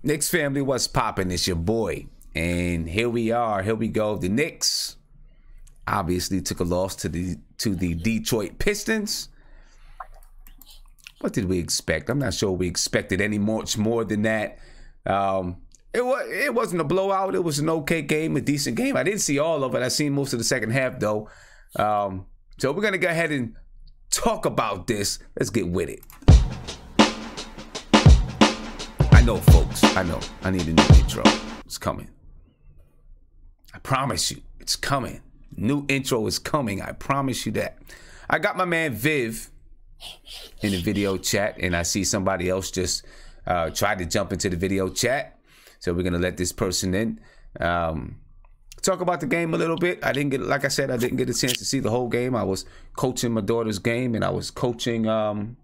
Knicks family, what's poppin'? It's your boy. And here we are. Here we go. The Knicks obviously took a loss to the Detroit Pistons. What did we expect? I'm not sure we expected any much more than that. It wasn't a blowout. It was an okay game, a decent game. I didn't see all of it. I seen most of the second half though. So we're gonna go ahead and talk about this. Let's get with it. I know, folks. I know. I need a new intro. It's coming. I promise you, it's coming. New intro is coming. I promise you that. I got my man Viv in the video chat, and I see somebody else just tried to jump into the video chat. So we're gonna let this person in. Talk about the game a little bit. Like I said, I didn't get a chance to see the whole game. I was coaching my daughter's game, and I was coaching, well,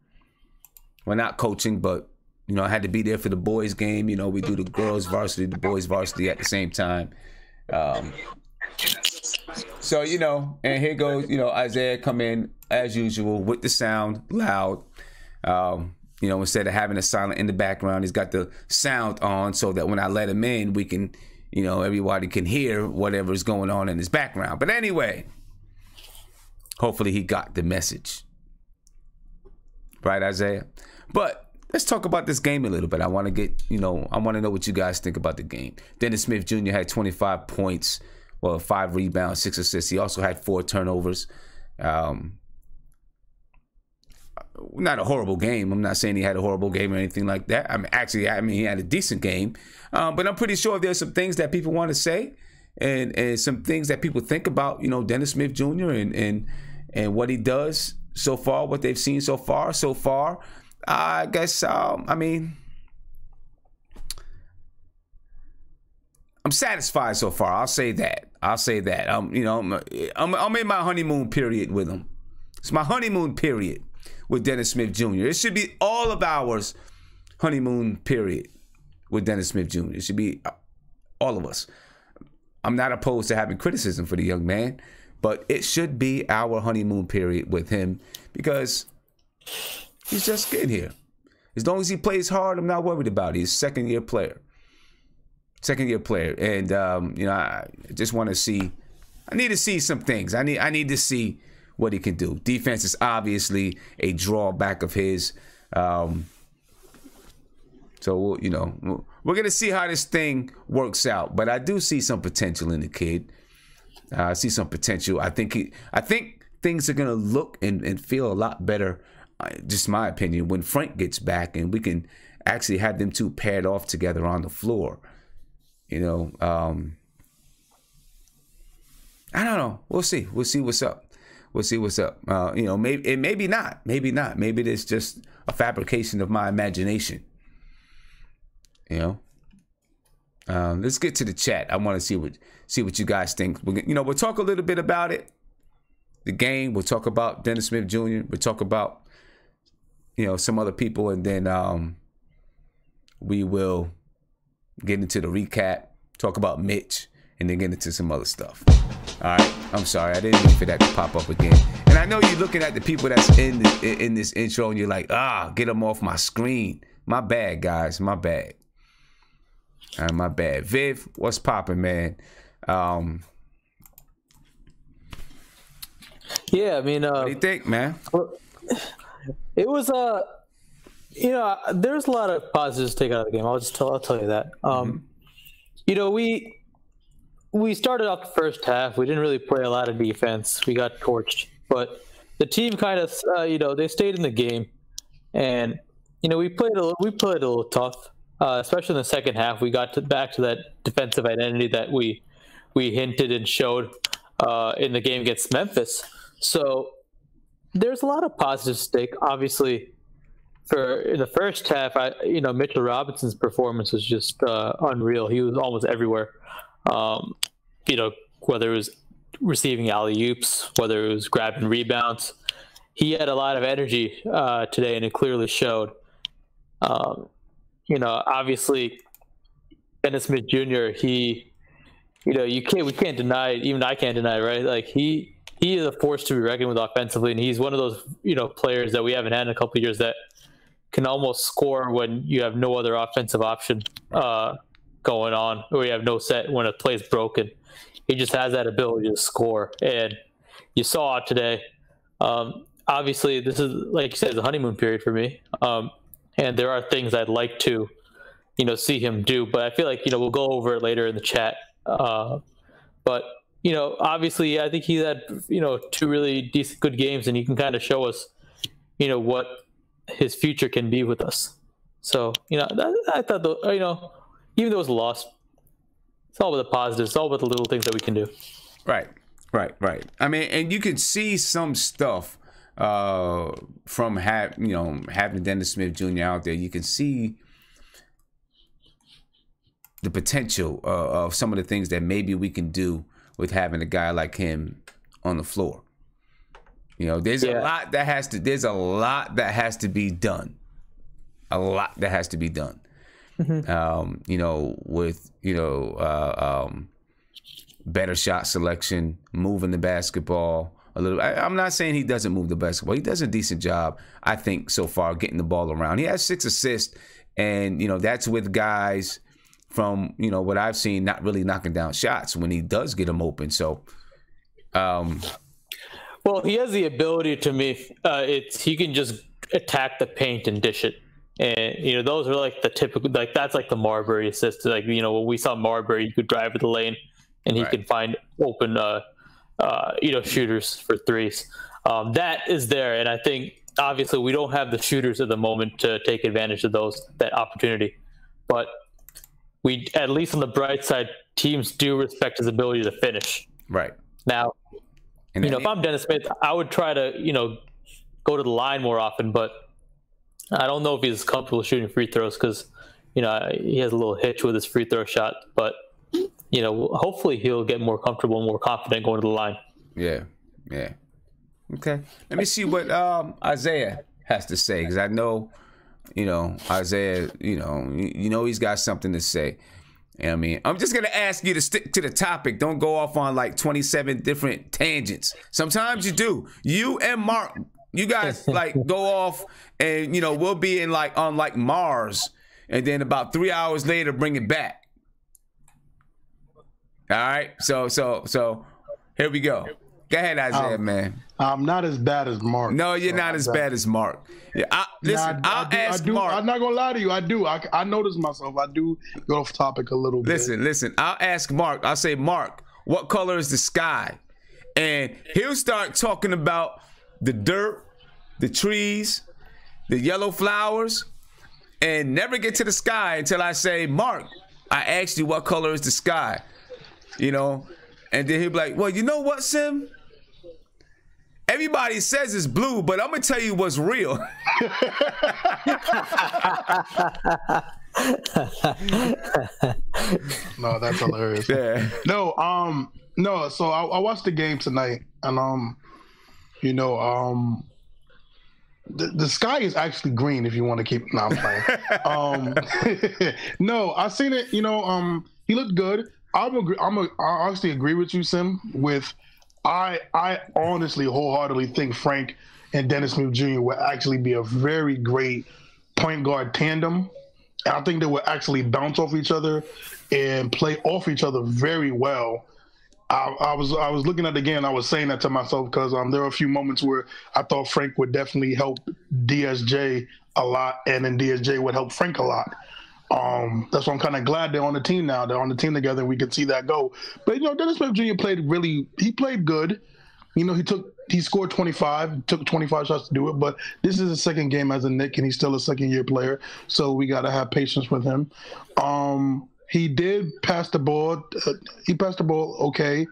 not coaching, but you know, I had to be there for the boys' game. You know, we do the girls' varsity, the boys' varsity at the same time. So, you know, and here goes, you know, Isaiah come in as usual with the sound loud. You know, instead of having a silent in the background, he's got the sound on so that when I let him in, we can, you know, everybody can hear whatever's going on in his background. But anyway, hopefully he got the message. Right, Isaiah? But let's talk about this game a little bit. I want to get, you know, I want to know what you guys think about the game. Dennis Smith Jr. had 25 points, well, 5 rebounds, 6 assists. He also had 4 turnovers. Not a horrible game. I'm not saying he had a horrible game or anything like that. I mean, he had a decent game. But I'm pretty sure there's some things that people want to say and some things that people think about, you know, Dennis Smith Jr. and what he does so far, what they've seen so far. I guess, I mean, I'm satisfied so far. I'll say that. You know, I'm in my honeymoon period with him. It's my honeymoon period with Dennis Smith Jr. It should be all of ours honeymoon period with Dennis Smith Jr. It should be all of us. I'm not opposed to having criticism for the young man, but it should be our honeymoon period with him because he's just getting here. As long as he plays hard, I'm not worried about it. He's a second-year player. And, you know, I just want to see. I need to see some things. I need to see what he can do. Defense is obviously a drawback of his. So, you know, we're going to see how this thing works out. But I do see some potential in the kid. I see some potential. I think things are going to look and feel a lot better, just my opinion, when Frank gets back and we can actually have them two paired off together on the floor. You know, I don't know. We'll see. We'll see what's up. You know, maybe not. Maybe it's just a fabrication of my imagination. You know, let's get to the chat. I want to see what you guys think. You know, we'll talk a little bit about it, the game. We'll talk about Dennis Smith Jr. We'll talk about, you know, some other people, and then we will get into the recap, talk about Mitch, and then get into some other stuff. All right, I'm sorry, I didn't mean for that to pop up again. And I know you're looking at the people that's in this intro, and you're like, get them off my screen. My bad, guys, my bad. All right, my bad. Viv, what's popping, man? Yeah, I mean, what do you think, man? It was you know, there's a lot of positives to take out of the game. I'll tell you that. You know, we started off the first half. We didn't really play a lot of defense. We got torched, but the team kind of, you know, they stayed in the game, and you know, we played a little tough, especially in the second half. We got back to that defensive identity that we hinted and showed in the game against Memphis. So there's a lot of positives to take. Obviously, for in the first half, you know, Mitchell Robinson's performance was just unreal. He was almost everywhere. You know, whether it was receiving alley-oops, whether it was grabbing rebounds, he had a lot of energy today, and it clearly showed. You know, obviously, Dennis Smith Jr. You know, we can't deny it. Even I can't deny it, right? Like he is a force to be reckoned with offensively, and he's one of those, you know, players that we haven't had in a couple of years that can almost score when you have no other offensive option going on, or you have no set when a play's broken. He just has that ability to score, and you saw it today. Obviously, this is, like you said, the honeymoon period for me, and there are things I'd like to, see him do. But I feel like we'll go over it later in the chat. But obviously, I think he had 2 really decent, good games, and he can kind of show us, what his future can be with us. So I thought, even though it was a loss, it's all about the positives. It's all about the little things that we can do. Right. I mean, and you can see some stuff from having Dennis Smith Jr. out there. You can see the potential of some of the things that maybe we can do with having a guy like him on the floor. There's a lot that has to be done. A lot that has to be done. With better shot selection, moving the basketball a little. I'm not saying he doesn't move the basketball. He does a decent job, I think, so far getting the ball around. He has 6 assists, and that's with guys from what I've seen not really knocking down shots when he does get them open. So, well, he has the ability to me. He can just attack the paint and dish it. And those are like the typical, like that's like the Marbury assist. Like when we saw Marbury, you could drive to the lane, and he could find open, shooters for threes. That is there, and I think obviously we don't have the shooters at the moment to take advantage of that opportunity. But we, at least on the bright side, teams do respect his ability to finish. Right now, if I'm Dennis Smith, I would try to go to the line more often, but I don't know if he's comfortable shooting free throws because, he has a little hitch with his free throw shot. But, hopefully he'll get more comfortable and more confident going to the line. Yeah. Okay. Let me see what Isaiah has to say, because I know, Isaiah, he's got something to say. I mean, I'm just going to ask you to stick to the topic. Don't go off on like 27 different tangents. Sometimes you do. You and Mark, you guys like go off and, we'll be in on Mars, and then about 3 hours later, bring it back. All right. So here we go. Go ahead, Isaiah, man. I'm not as bad as Mark. No, you're not as bad as Mark. Yeah, I'll ask Mark. I'm not gonna lie to you. I do. I notice myself. I do go off topic a little bit. Listen. I'll ask Mark. I'll say, Mark, what color is the sky? And he'll start talking about the dirt, the trees, the yellow flowers, and never get to the sky until I say, Mark, I asked you what color is the sky, and then he'll be like, well, you know what, Sim? Everybody says it's blue, but I'm gonna tell you what's real. No, that's hilarious. Yeah. No. So I watched the game tonight, and the sky is actually green. If you want to keep, no, I'm playing. No, I seen it. He looked good. I actually agree with you, Sim. I honestly, wholeheartedly think Frank and Dennis Smith Jr. will actually be a very great point guard tandem. And I think they will actually bounce off each other and play off each other very well. I was looking at the game, and I was saying that to myself because there were a few moments where I thought Frank would definitely help DSJ a lot, and then DSJ would help Frank a lot. That's why I'm kind of glad they're on the team now. They're on the team together, and we can see that go. But Dennis Smith Jr. played good. He scored 25, took 25 shots to do it. But this is his second game as a Knick, and he's still a second-year player, so we got to have patience with him. He did pass the ball. He passed the ball okay.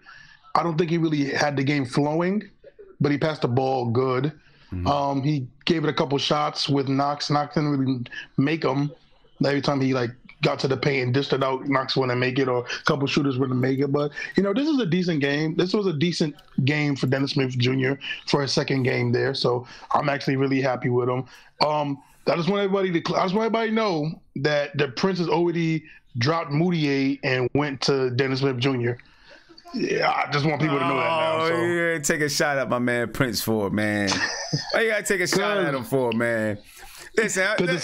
I don't think he really had the game flowing, but he passed the ball good. Mm-hmm. He gave it a couple shots with Knox. Knox didn't really make them. Every time he got to the paint and dished it out, Knox wouldn't make it, or a couple shooters wouldn't make it. But this is a decent game. This was a decent game for Dennis Smith Jr. for his second game there. So I'm actually really happy with him. I just want everybody to know that the Prince has already dropped Moutier and went to Dennis Smith Jr. Yeah, I just want people to know that now. So. You gotta take a shot at my man Prince for it, man. Why you gotta take a shot at him for it, man? Listen, because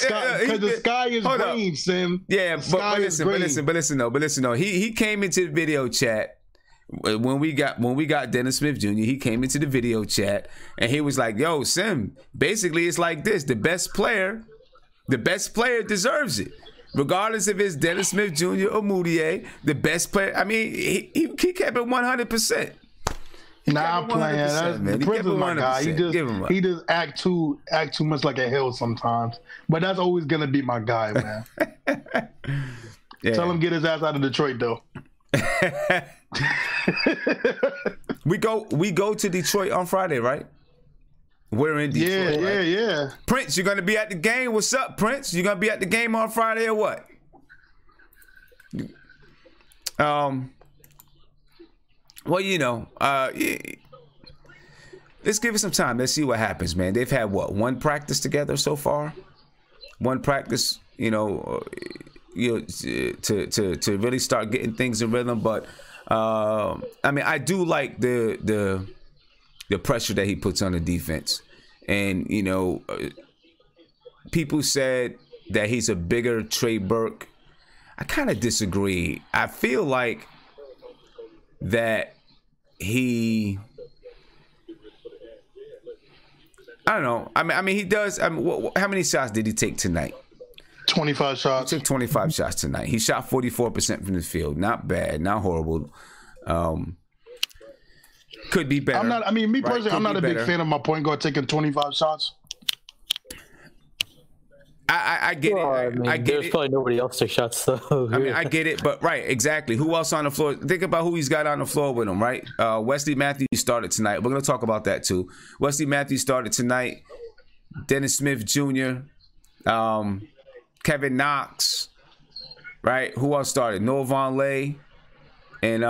the sky is green, Sim. Yeah, but listen though. He came into the video chat when we got Dennis Smith Jr. He came into the video chat and he was like, "Yo, Sim, basically it's like this: the best player deserves it, regardless if it's Dennis Smith Jr. or Moutier. The best player. I mean, he kept it 100%." Nah, I'm playing. The Prince is my guy. He just act too much like a hill sometimes. But that's always gonna be my guy, man. Yeah. Tell him get his ass out of Detroit though. We go to Detroit on Friday, right? We're in Detroit. Yeah, right? yeah. Prince, you gonna be at the game? What's up, Prince? You gonna be at the game on Friday or what? Well, you know, let's give it some time. Let's see what happens, man. They've had one practice together so far. One practice, to really start getting things in rhythm. But I mean, I do like the pressure that he puts on the defense, and people said that he's a bigger Trey Burke. I kind of disagree. I feel like that I don't know. I mean, he does. I mean, how many shots did he take tonight? 25 shots. He took 25 shots tonight. He shot 44% from the field. Not bad. Not horrible. Could be better. Me personally, I'm not a big fan of my point guard taking 25 shots. I get it. I get there's it. probably nobody else take shots though. I mean, I get it, but right, exactly. Who else on the floor? Think about who he's got on the floor with him, right? Wesley Matthews started tonight. We're gonna talk about that too. Wesley Matthews started tonight. Dennis Smith Jr., Kevin Knox, right? Who else started? Noah Vonleh and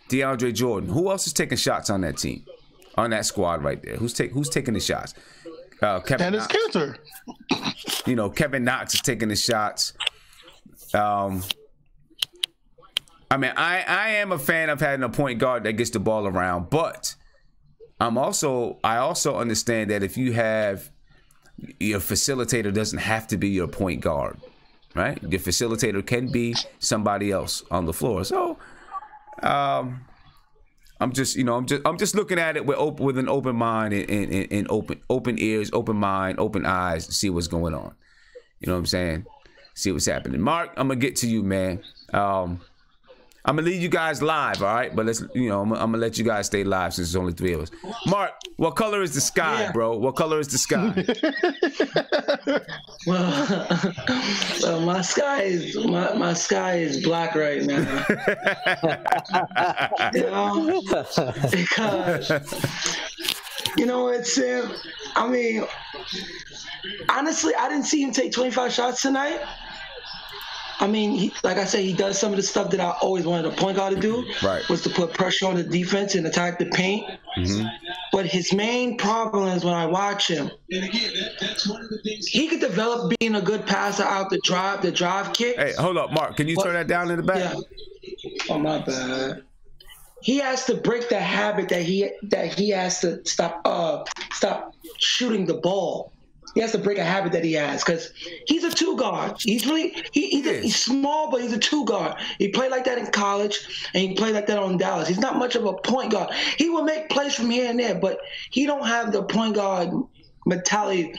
DeAndre Jordan. Who else is taking shots on that team? On that squad right there? Who's taking the shots? Kevin Dennis Kanter. Kevin Knox is taking the shots. I mean, I am a fan of having a point guard that gets the ball around, but I also understand that if you have your facilitator doesn't have to be your point guard, right? Your facilitator can be somebody else on the floor. So, I'm just looking at it with an open mind and open ears, open mind, open eyes to see what's going on. You know what I'm saying? See what's happening. Mark, I'm gonna get to you, man. I'm gonna leave you guys live, all right? But I'm gonna let you guys stay live since there's only 3 of us. Mark, what color is the sky, bro? What color is the sky? well, my sky is black right now. Because you know what, Sam? I mean, honestly, I didn't see him take 25 shots tonight. I mean, like I said, he does some of the stuff that I always wanted a point guard to do, right? Was to put pressure on the defense and attack the paint. Mm-hmm. But his main problem is when I watch him, he could develop being a good passer out the drive kick. Hey, hold up, Mark. Can you turn that down in the back? Yeah. Oh, my bad. He has to break the habit that he has to stop shooting the ball. He has to break a habit that he has because he's a 2 guard. He's really he's small, but he's a 2 guard. He played like that in college, and he played like that on Dallas. He's not much of a point guard. He will make plays from here and there, but he don't have the point guard mentality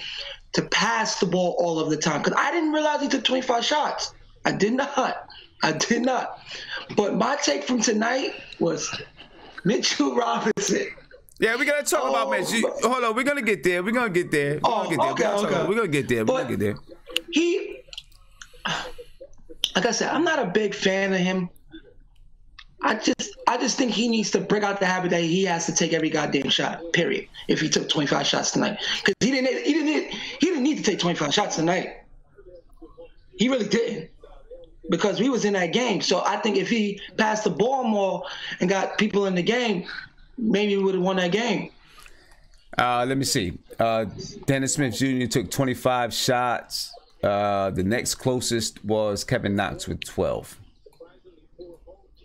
to pass the ball all of the time. Because I didn't realize he took 25 shots. I did not. But my take from tonight was Mitchell Robinson. Yeah, we gotta talk about Mitch. Hold on, we're gonna get there. We're gonna get there. Okay. We're gonna get there. He, like I said, I'm not a big fan of him. I just think he needs to break out the habit that he has to take every goddamn shot. Period. If he took 25 shots tonight, because he didn't need to take 25 shots tonight. He really didn't, because we was in that game. So I think if he passed the ball more and got people in the game, maybe we would have won that game. Let me see. Dennis Smith Jr. took 25 shots. The next closest was Kevin Knox with 12.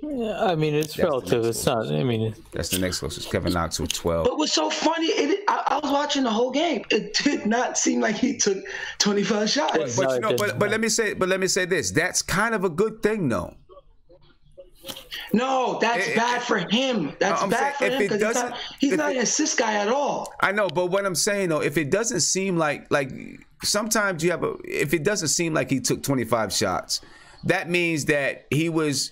Yeah, I mean, it's relative. It's not. I mean, that's the next closest. Kevin Knox with 12. But what's so funny? I was watching the whole game. It did not seem like he took 25 shots. But let me say this. That's kind of a good thing, though. No, that's bad for him. That's bad for him because he's not an assist guy at all. I know, but what I'm saying though, if it doesn't seem like sometimes if it doesn't seem like he took 25 shots, that means that he was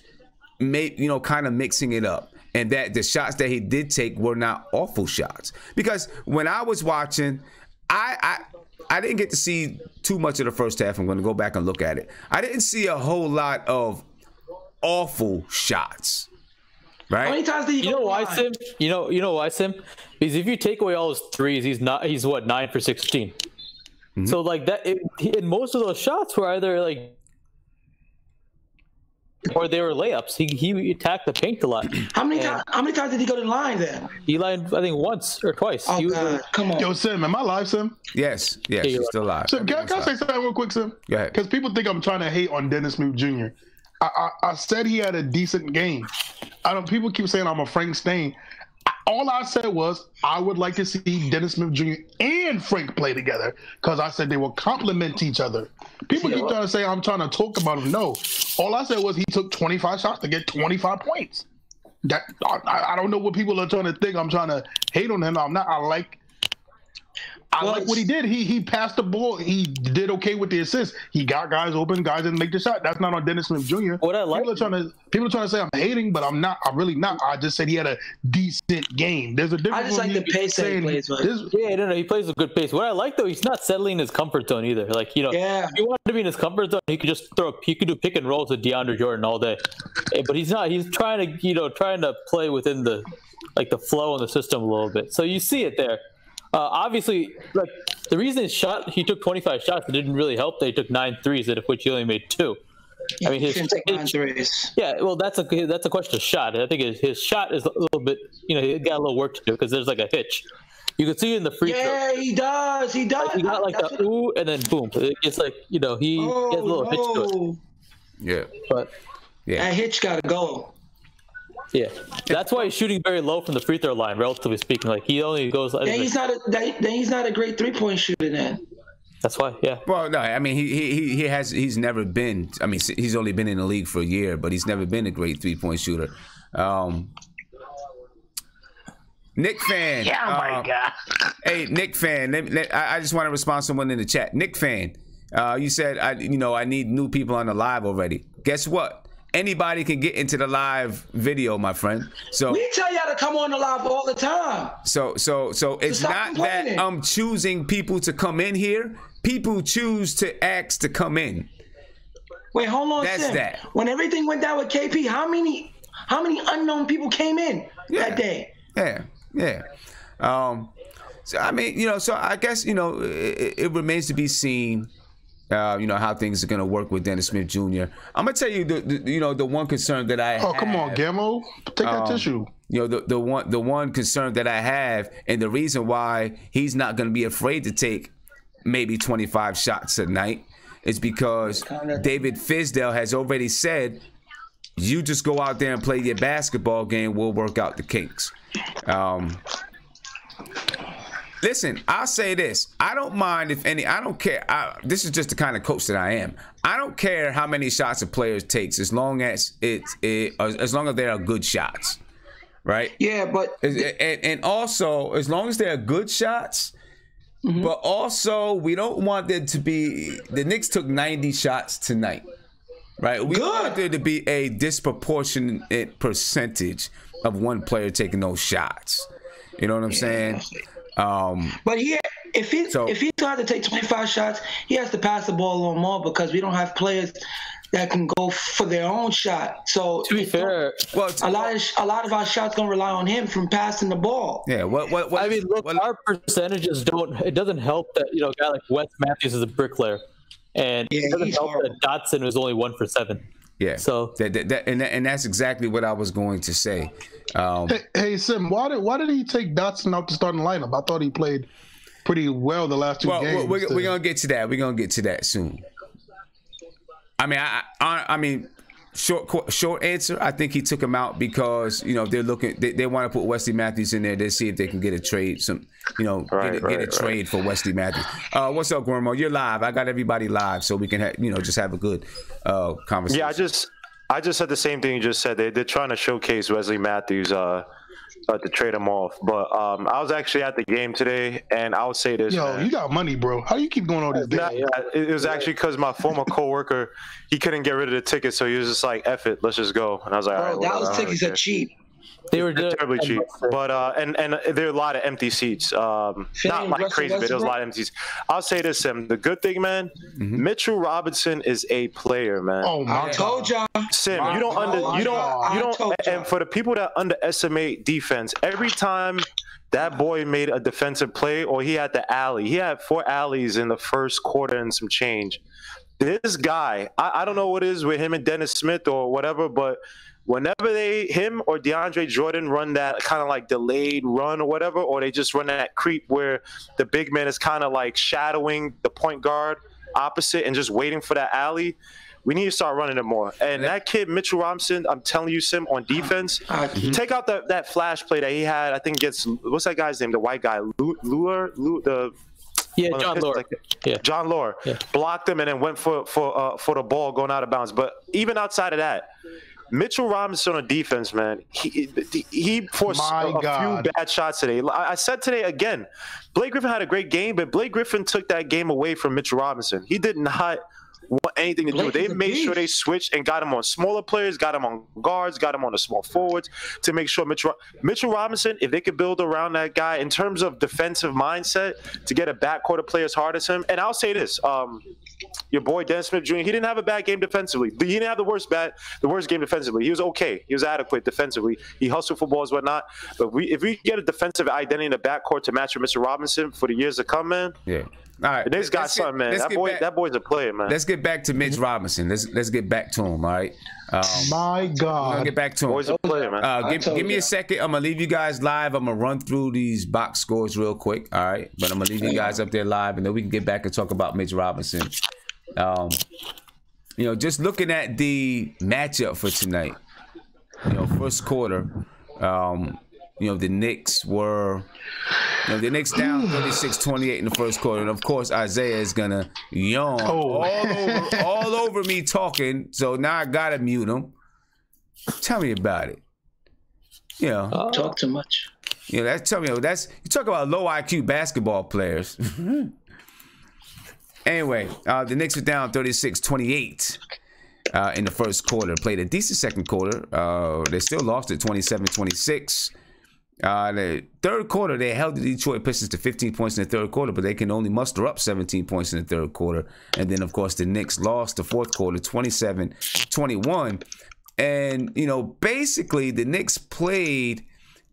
kind of mixing it up, and that the shots that he did take were not awful shots. Because when I was watching, I didn't get to see too much of the first half. I'm going to go back and look at it. I didn't see a whole lot of awful shots, right? How many times did you know why, Sim? You know why, Sim? Because if you take away all his threes, he's what, 9 for 16. Mm-hmm. So like that, and most of those shots were either like, or they were layups. He attacked the paint a lot. How many times did he go to the line then? He lined, I think, once or twice. Oh, God. Come on. Yo, Sim, am I live, Sim? Yes, you're still live. Sim, can I say something real quick, Sim? Go ahead. Because people think I'm trying to hate on Dennis Smith Jr. I said he had a decent game. People keep saying I'm a Frank Stain. All I said was I would like to see Dennis Smith Jr. and Frank play together because I said they will complement each other. People keep trying to say I'm trying to talk about him. No. All I said was he took 25 shots to get 25 points. I don't know what people are trying to think. I'm trying to hate on him. I'm not. I like what he did. He passed the ball. He did okay with the assist. He got guys open. Guys didn't make the shot. That's not on Dennis Smith Jr. What I like, people are trying to say I'm hating, but I'm not. I'm really not. I just said he had a decent game. There's a difference. I just like the pace that he plays with. He plays a good pace. What I like though, he's not settling in his comfort zone either. Like if he wanted to be in his comfort zone, he could just he could do pick and rolls with DeAndre Jordan all day. But he's not. He's trying to play within the flow in the system a little bit. So you see it there. Obviously, like the reason he took 25 shots, it didn't really help that he took 9 threes, of which he only made 2. I mean, his 9 threes. Yeah, well, that's a question of shot. I think his shot is a little bit, he got a little work to do because there's like a hitch. You can see in the free throw. Yeah, he does. He does. He got like the ooh, and then boom. It's like he has a little hitch to it. Yeah, but that hitch got to go. Yeah, that's why he's shooting very low from the free throw line, relatively speaking. Like he only goes. Then he's not a great 3-point shooter. Then that's why. Yeah. Well, no, I mean he's never been. I mean he's only been in the league for a year, but he's never been a great 3-point shooter. Nick fan. Yeah, my God. Hey, Nick fan. I just want to respond to someone in the chat. Nick fan, you said I need new people on the live already. Guess what? Anybody can get into the live video, my friend. So we tell y'all to come on the live all the time. So it's not that I'm choosing people to come in here. People choose to ask to come in. Wait, hold on. That's Sim. that. When everything went down with KP, how many unknown people came in that day? Yeah. So I mean, so I guess it remains to be seen. How things are going to work with Dennis Smith Jr. I'm going to tell you the one concern that I have. Oh, come on, Gammo. Take that tissue. The one concern that I have, and the reason why he's not going to be afraid to take maybe 25 shots a night is because David Fizdale has already said, you just go out there and play your basketball game, we'll work out the kinks. Listen, I'll say this. I don't mind I don't care. This is just the kind of coach that I am. I don't care how many shots a player takes as long as as long as they are good shots, right? Yeah, but and also as long as they are good shots, but also we don't want there to be the Knicks took 90 shots tonight, right? We want there to be a disproportionate percentage of one player taking those shots. You know what I'm saying? But if he's going to take 25 shots, he has to pass the ball a little more because we don't have players that can go for their own shot. So to be fair, a lot of our shots gonna rely on him from passing the ball. Yeah. I mean, look, our percentages don't. It doesn't help that a guy like Wes Matthews is a bricklayer, and it doesn't help that Dotson was only 1 for 7. Yeah. So and that's exactly what I was going to say. Hey Sim, why did he take Dotson out the starting lineup? I thought he played pretty well the last 2 games. We're gonna get to that. We're gonna get to that soon. I mean, Short answer, I think he took him out because, you know, they're looking, they want to put Wesley Matthews in there. They see if they can get a trade, get a trade for Wesley Matthews. What's up, Guillermo? You're live. I got everybody live so we can just have a good conversation. Yeah, I just said the same thing you just said. They're trying to showcase Wesley Matthews to trade him off. But I was actually at the game today, and I would say this. Yo, man. You got money, bro. How do you keep going all these games? Yeah, it was actually because my former coworker, he couldn't get rid of the tickets, so he was just like, "F it, let's just go." And I was like, Bro, "All right, those tickets are cheap. They were terribly cheap." But and there are a lot of empty seats. Not like crazy, but there's a lot of empty seats. I'll say this, Sim. The good thing, man, Mitchell Robinson is a player, man. Oh my I told y'all. Sim, you don't. And for the people that underestimate defense, every time that boy made a defensive play or he had the alley, he had 4 alleys in the first quarter and some change. This guy, I don't know what it is with him and Dennis Smith or whatever, but whenever him or DeAndre Jordan run that kind of like delayed run or whatever, or they just run that creep where the big man is kind of like shadowing the point guard opposite and just waiting for that alley, we need to start running it more. And that kid, Mitchell Robinson, I'm telling you, Sim, on defense, take out that flash play that he had, I think against, what's that guy's name, the white guy, John Lore. John Lore blocked him and then went for the ball going out of bounds. But even outside of that, Mitchell Robinson on defense, man, he forced a few bad shots today. I said today again, Blake Griffin had a great game, but Blake Griffin took that game away from Mitchell Robinson. He did not want anything to do. They made sure they switched and got him on smaller players, got him on guards, got him on the small forwards to make sure Mitchell Robinson, if they could build around that guy in terms of defensive mindset to get a backcourt of players hard as him. And I'll say this, your boy Dennis Smith Jr., he didn't have a bad game defensively. He didn't have the worst game defensively. He was okay. He was adequate defensively. He hustled for balls, whatnot. But if we get a defensive identity in the backcourt to match with Mr. Robinson for the years to come, man. Yeah. All right. This got something, man. That boy's a player, man. Let's get back to Mitch Robinson. Let's get back to him. All right. My God. We're gonna get back to him. Boy's a player, man. Give me a second. I'm gonna leave you guys live. I'm gonna run through these box scores real quick. All right. But I'm gonna leave you guys up there live, and then we can get back and talk about Mitch Robinson. Just looking at the matchup for tonight. First quarter. The Knicks were, the Knicks down 36-28 in the first quarter. And, of course, Isaiah is going to yawn all over me talking. So now I got to mute him. Tell me about it. Talk too much. You talk about low IQ basketball players. Anyway, the Knicks were down 36-28. In the first quarter, played a decent second quarter. They still lost it 27-26. The third quarter, they held the Detroit Pistons to 15 points in the third quarter, but they can only muster up 17 points in the third quarter. And then, of course, the Knicks lost the fourth quarter 27-21. And, basically the Knicks played,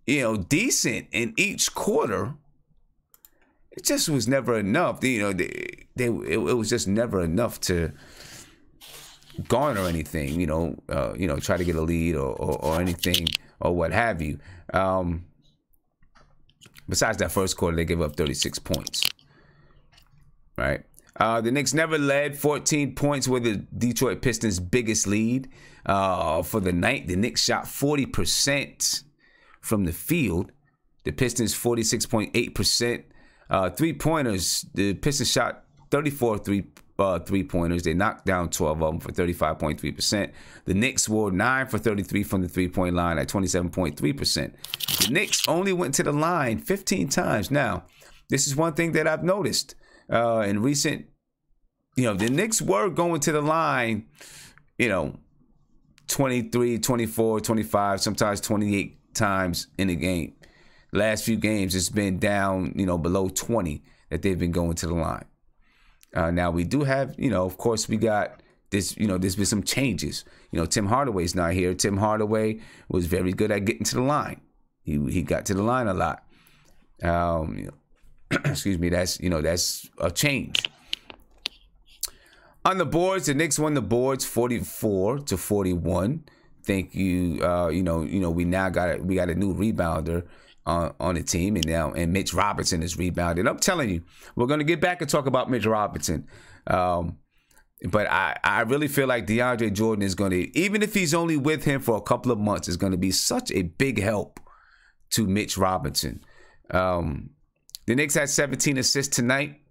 decent in each quarter. It just was never enough. It was just never enough to garner anything, try to get a lead or anything or what have you. Besides that first quarter, they gave up 36 points. Right? The Knicks never led. 14 points were the Detroit Pistons' biggest lead for the night. The Knicks shot 40% from the field. The Pistons 46.8%. Three-pointers, the Pistons shot 34 three-pointers. They knocked down 12 of them for 35.3%. The Knicks were 9 for 33 from the three-point line at 27.3%. The Knicks only went to the line 15 times. Now, this is one thing that I've noticed in recent, the Knicks were going to the line, 23, 24, 25, sometimes 28 times in a game. Last few games, it's been down, below 20 that they've been going to the line. Now, we do have, of course, we got this, there's been some changes. Tim Hardaway's not here. Tim Hardaway was very good at getting to the line. He got to the line a lot. Excuse me, that's a change. On the boards, the Knicks won the boards 44-41. Thank you. We now got a new rebounder on the team, and Mitch Robinson is rebounded. I'm telling you, we're going to get back and talk about Mitch Robinson. But I really feel like DeAndre Jordan is going to, even if he's only with him for a couple of months, is going to be such a big help to Mitch Robinson. The Knicks had 17 assists tonight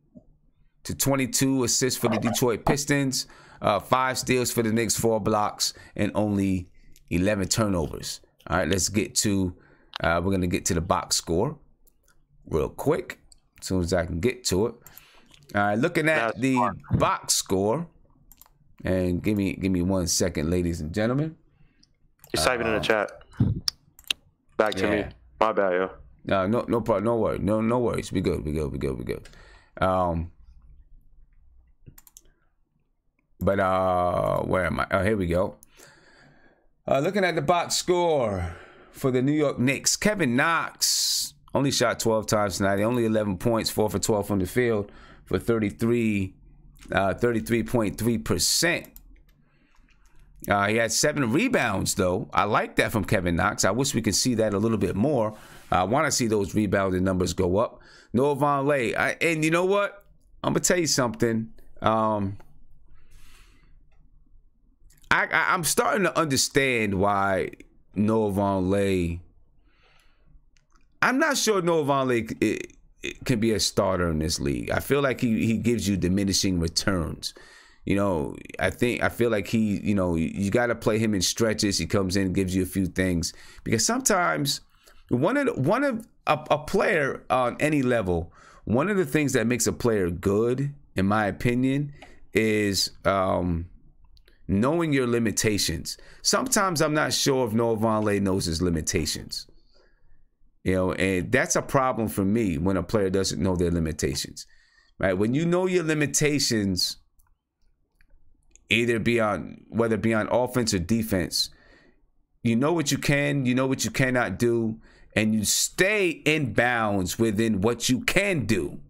to 22 assists for the Detroit Pistons, 5 steals for the Knicks, 4 blocks, and only 11 turnovers. All right, let's get to, we're going to get to the box score real quick, as soon as I can get to it. All right, looking at the box score, and give me 1 second, ladies and gentlemen. He's typing in the chat. Back to me. My bad, yo. No problem. No worries. No worries. We good. Where am I? Oh, here we go. Looking at the box score for the New York Knicks, Kevin Knox only shot 12 times tonight. Only 11 points, 4 for 12 from the field for 33.3%. He had 7 rebounds, though. I like that from Kevin Knox. I wish we could see that a little bit more. I want to see those rebounding numbers go up. Noah Vonleh. And you know what? I'm going to tell you something. I'm starting to understand why Noah Vonleh. I'm not sure Noah Vonleh can be a starter in this league. I feel like he gives you diminishing returns. You know, I feel like you got to play him in stretches. He comes in and gives you a few things, because sometimes one of a player on any level, one of the things that makes a player good, in my opinion, is knowing your limitations. Sometimes I'm not sure if Noah Vonleh knows his limitations. You know, and that's a problem for me when a player doesn't know their limitations. Right? When you know your limitations, whether it be on offense or defense, you know what you can, you know what you cannot do, and you stay in bounds within what you can do.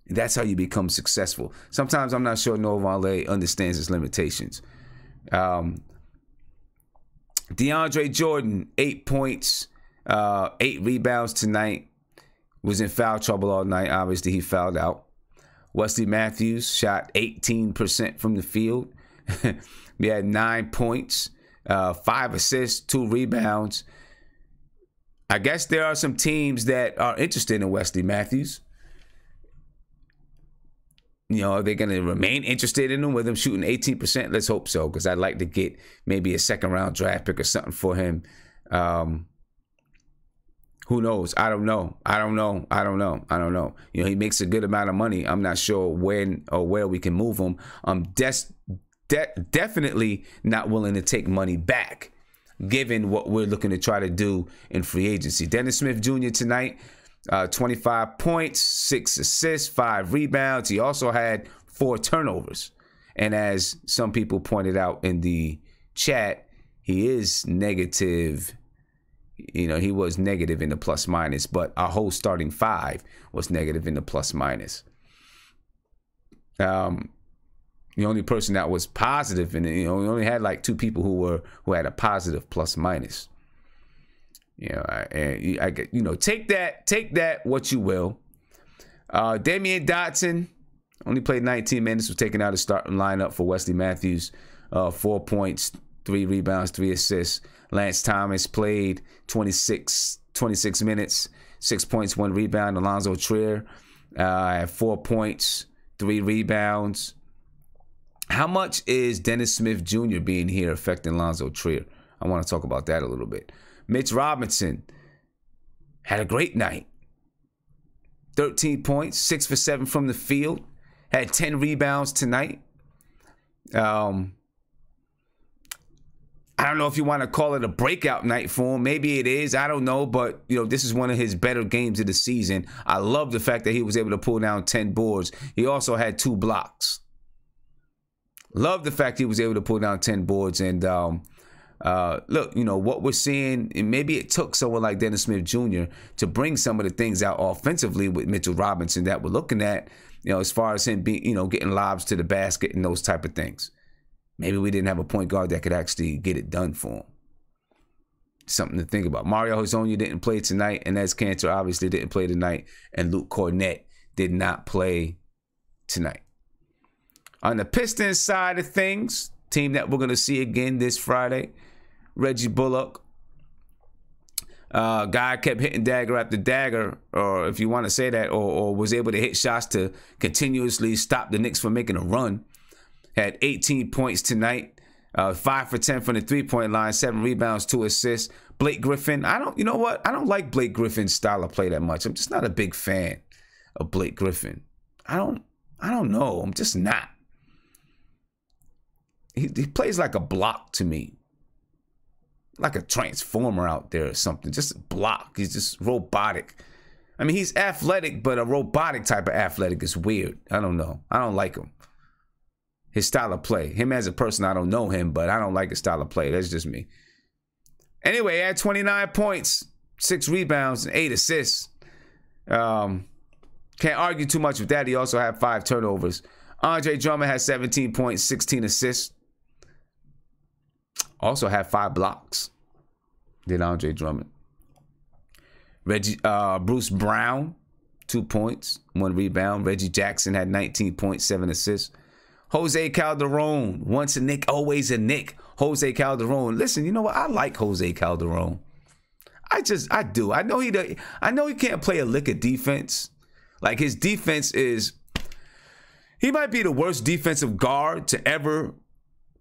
That's how you become successful. Sometimes I'm not sure Noah Vonleh understands his limitations. DeAndre Jordan, 8 points, 8 rebounds tonight. Was in foul trouble all night. Obviously, he fouled out. Wesley Matthews shot 18% from the field. He had 9 points, 5 assists, 2 rebounds. I guess there are some teams that are interested in Wesley Matthews. You know, are they going to remain interested in him with him shooting 18%? Let's hope so, because I'd like to get maybe a second-round draft pick or something for him. Who knows? I don't know. You know, he makes a good amount of money. I'm not sure when or where we can move him. I'm definitely not willing to take money back, given what we're looking to try to do in free agency. Dennis Smith Jr. tonight, 25 points, 6 assists, 5 rebounds. He also had 4 turnovers. And as some people pointed out in the chat, he is negative. You know, he was negative in the plus minus, but our whole starting 5 was negative in the plus minus. The only person that was positive, and we only had like 2 people who had a positive plus minus. You know, take that what you will. Damian Dotson only played 19 minutes, was taken out of starting lineup for Wesley Matthews. 4 points, 3 rebounds, 3 assists. Lance Thomas played 26 minutes, 6 points, 1 rebound. Alonzo Trier had 4 points, 3 rebounds. How much is Dennis Smith Jr. being here affecting Alonzo Trier? I want to talk about that a little bit. Mitch Robinson had a great night. 13 points, 6 for 7 from the field. Had 10 rebounds tonight. I don't know if you want to call it a breakout night for him. Maybe it is. I don't know. But, this is one of his better games of the season. I love the fact that he was able to pull down 10 boards. He also had 2 blocks. Love the fact he was able to pull down 10 boards. And look, what we're seeing, and maybe it took someone like Dennis Smith Jr. to bring some of the things out offensively with Mitchell Robinson that we're looking at, as far as him being, getting lobs to the basket and those type of things. Maybe we didn't have a point guard that could actually get it done for him. Something to think about. Mario Hezonja didn't play tonight, and as Kanter obviously didn't play tonight, and Luke Cornett did not play tonight. On the Pistons side of things, team that we're going to see again this Friday, Reggie Bullock. Guy kept hitting dagger after dagger, or if you want to say that, or was able to hit shots to continuously stop the Knicks from making a run. Had 18 points tonight, 5 for 10 from the three-point line, 7 rebounds, 2 assists. Blake Griffin, you know what? I don't like Blake Griffin's style of play that much. I'm just not a big fan of Blake Griffin. I don't know. I'm just not. He plays like a block to me. Like a transformer out there or something. Just a block. He's just robotic. I mean, he's athletic, but a robotic type of athletic is weird. I don't know. I don't like him. His style of play. Him as a person, I don't know him, but I don't like his style of play. That's just me. Anyway, he had 29 points, 6 rebounds, and 8 assists. Can't argue too much with that. He also had 5 turnovers. Andre Drummond had 17 points, 16 assists. Also had 5 blocks. Did Andre Drummond. Bruce Brown, 2 points, 1 rebound. Reggie Jackson had 19 points, 7 assists. Jose Calderon, once a Knick, always a Knick. Jose Calderon. Listen, you know what? I like Jose Calderon. I do. I know he can't play a lick of defense. Like, his defense is, he might be the worst defensive guard to ever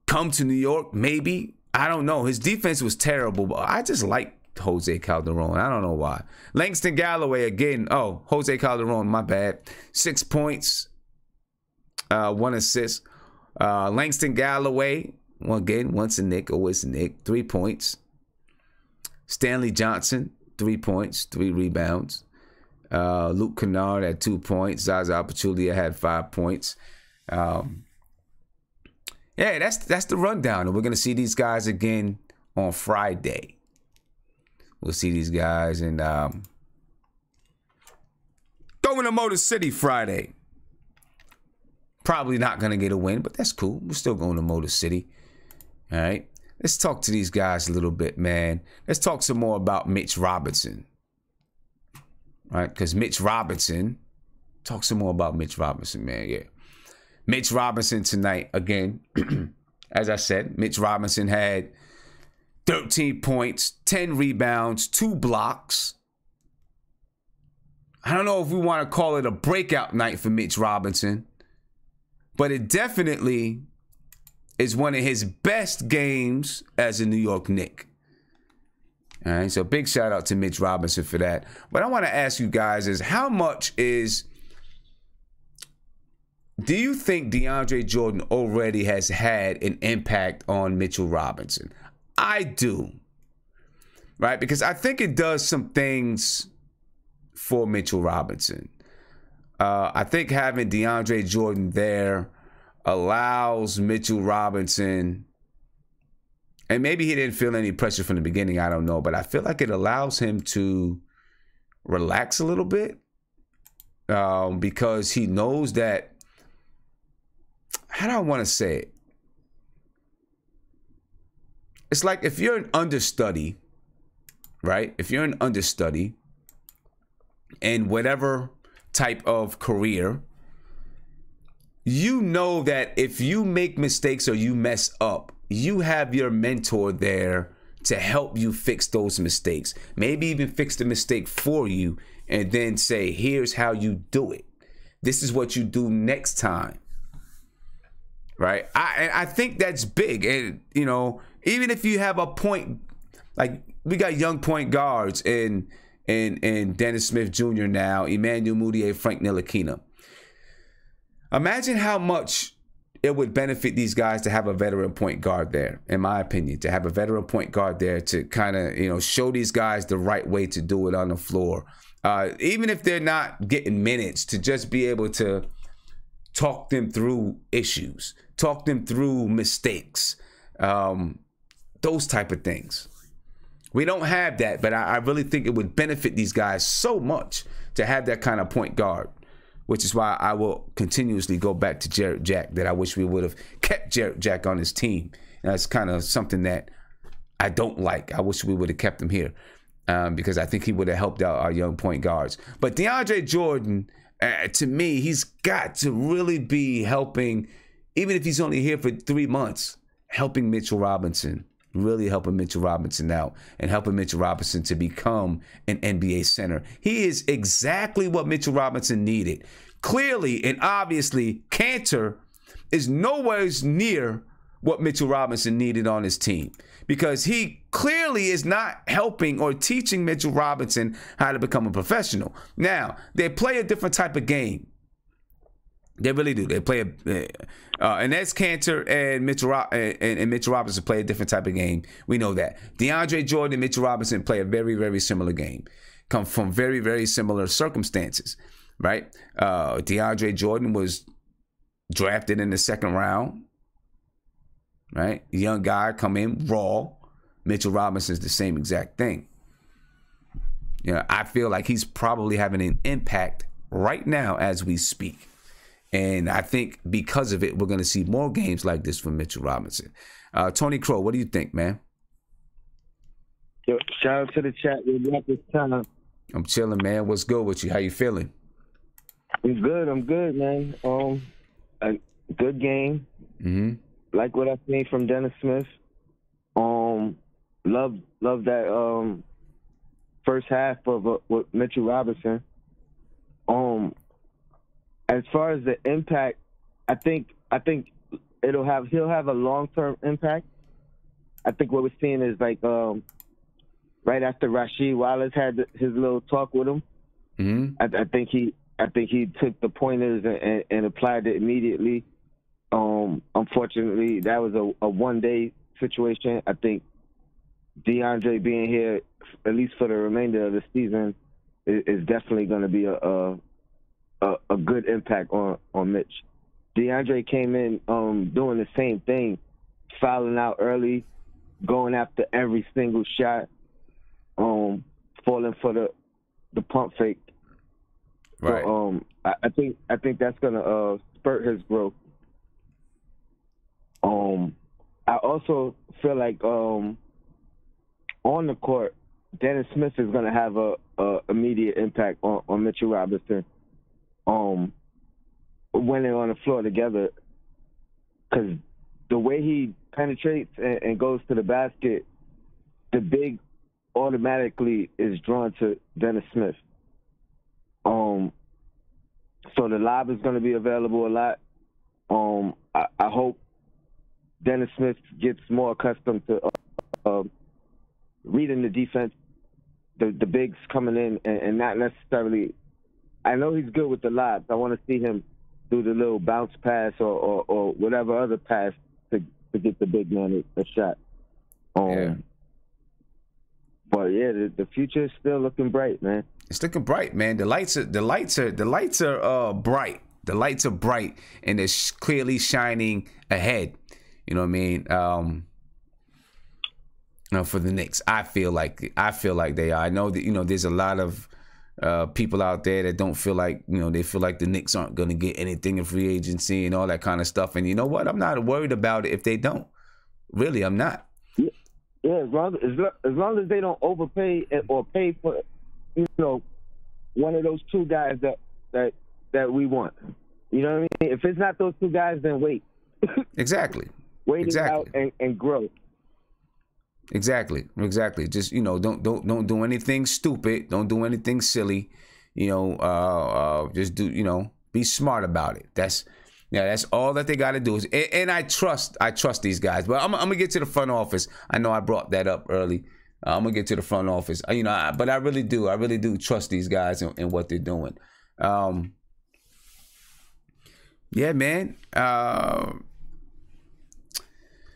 come to New York, maybe. I don't know. His defense was terrible, but I just like Jose Calderon. I don't know why. Langston Galloway again. Oh, Jose Calderon, my bad. 6 points, 1 assist. Langston Galloway, again, once a Knick, always a Knick, 3 points. Stanley Johnson, 3 points, 3 rebounds. Luke Kennard had 2 points. Zaza Pachulia had 5 points. Yeah, that's the rundown. And we're going to see these guys again on Friday. We'll see these guys in going to Motor City Friday. Probably not going to get a win, but that's cool. We're still going to Motor City. All right. Let's talk to these guys a little bit, man. Let's talk some more about Mitch Robinson. All right, because Mitch Robinson, talk some more about Mitch Robinson, man. Yeah. Mitch Robinson tonight, again, as I said, Mitch Robinson had 13 points, 10 rebounds, 2 blocks. I don't know if we want to call it a breakout night for Mitch Robinson, but it definitely is one of his best games as a New York Knick. All right, so big shout out to Mitch Robinson for that. But I want to ask you guys is do you think DeAndre Jordan already has had an impact on Mitchell Robinson? I do, right? Because I think it does some things for Mitchell Robinson. I think having DeAndre Jordan there allows Mitchell Robinson, and maybe he didn't feel any pressure from the beginning, I don't know, but I feel like it allows him to relax a little bit because he knows that, how do I want to say it? It's like if you're an understudy, right? If you're an understudy in whatever type of career, you know that if you make mistakes or you mess up, you have your mentor there to help you fix those mistakes. Maybe even fix the mistake for you and then say, here's how you do it. This is what you do next time. Right? I think that's big. And, you know, even if you have a point, like we got young point guards in Dennis Smith Jr. now, Emmanuel Mudiay, Frank Ntilikina. Imagine how much it would benefit these guys to have a veteran point guard there, in my opinion, to have a veteran point guard there to kind of, you know, show these guys the right way to do it on the floor. Even if they're not getting minutes, to just be able to talk them through issues, talk them through mistakes, those type of things. We don't have that, but I really think it would benefit these guys so much to have that kind of point guard, which is why I will continuously go back to Jarrett Jack, that I wish we would have kept Jarrett Jack on his team. And that's kind of something that I don't like. I wish we would have kept him here because I think he would have helped out our young point guards. But DeAndre Jordan, to me, he's got to really be helping even if he's only here for 3 months, helping Mitchell Robinson, really helping Mitchell Robinson out and helping Mitchell Robinson to become an NBA center. He is exactly what Mitchell Robinson needed. Clearly and obviously, Kanter is nowhere near what Mitchell Robinson needed on his team, because he clearly is not helping or teaching Mitchell Robinson how to become a professional. Now, they play a different type of game. They really do. They play and that's Kanter and Mitchell Robinson play a different type of game. We know that. DeAndre Jordan and Mitchell Robinson play a very, very similar game. Come from very, very similar circumstances, right? DeAndre Jordan was drafted in the 2nd round, right? Young guy come in raw. Mitchell Robinson's the same exact thing. You know, I feel like he's probably having an impact right now as we speak. And I think because of it, we're going to see more games like this from Mitchell Robinson. Tony Crow, what do you think, man? Yo, shout out to the chat. We're back this time. I'm chilling, man. What's good with you? How you feeling? I'm good, man. A good game. Mm-hmm. Like what I've seen from Dennis Smith. Love that first half of with Mitchell Robinson. As far as the impact, I think he'll have a long-term impact. I think what we're seeing is like right after Rasheed Wallace had his little talk with him. Mm-hmm. I think he took the pointers and applied it immediately. Unfortunately, that was a one-day situation. I think DeAndre being here, at least for the remainder of the season, is definitely going to be a good impact on Mitch. DeAndre came in doing the same thing, fouling out early, going after every single shot, falling for the pump fake. Right. So, I think that's gonna spurt his growth. I also feel like on the court, Dennis Smith is gonna have a immediate impact on Mitchell Robinson. When they're on the floor together, because the way he penetrates and goes to the basket, the big automatically is drawn to Dennis Smith. So the lob is going to be available a lot. I hope Dennis Smith gets more accustomed to reading the defense, the bigs coming in, and not necessarily. I know he's good with the lobs. I want to see him do the little bounce pass or whatever other pass to get the big man a shot. Yeah. But yeah, the future is still looking bright, man. It's looking bright, man. The lights are bright. The lights are bright, and they're clearly shining ahead. You know what I mean? For the Knicks, I feel like they are. I know that there's a lot of people out there that don't feel like they feel like the Knicks aren't going to get anything in free agency and all that kind of stuff. And you know what? I'm not worried about it if they don't. Really, I'm not. Yeah, as long as they don't overpay or pay for one of those two guys that we want. You know what I mean? If it's not those two guys, then wait. Exactly. Wait it out and grow. Exactly. Just don't do anything stupid. Don't do anything silly. Just do be smart about it. That's all that they got to do. And I trust these guys. But I'm gonna get to the front office. I know I brought that up early. I'm gonna get to the front office. But I really do trust these guys and what they're doing. Yeah, man.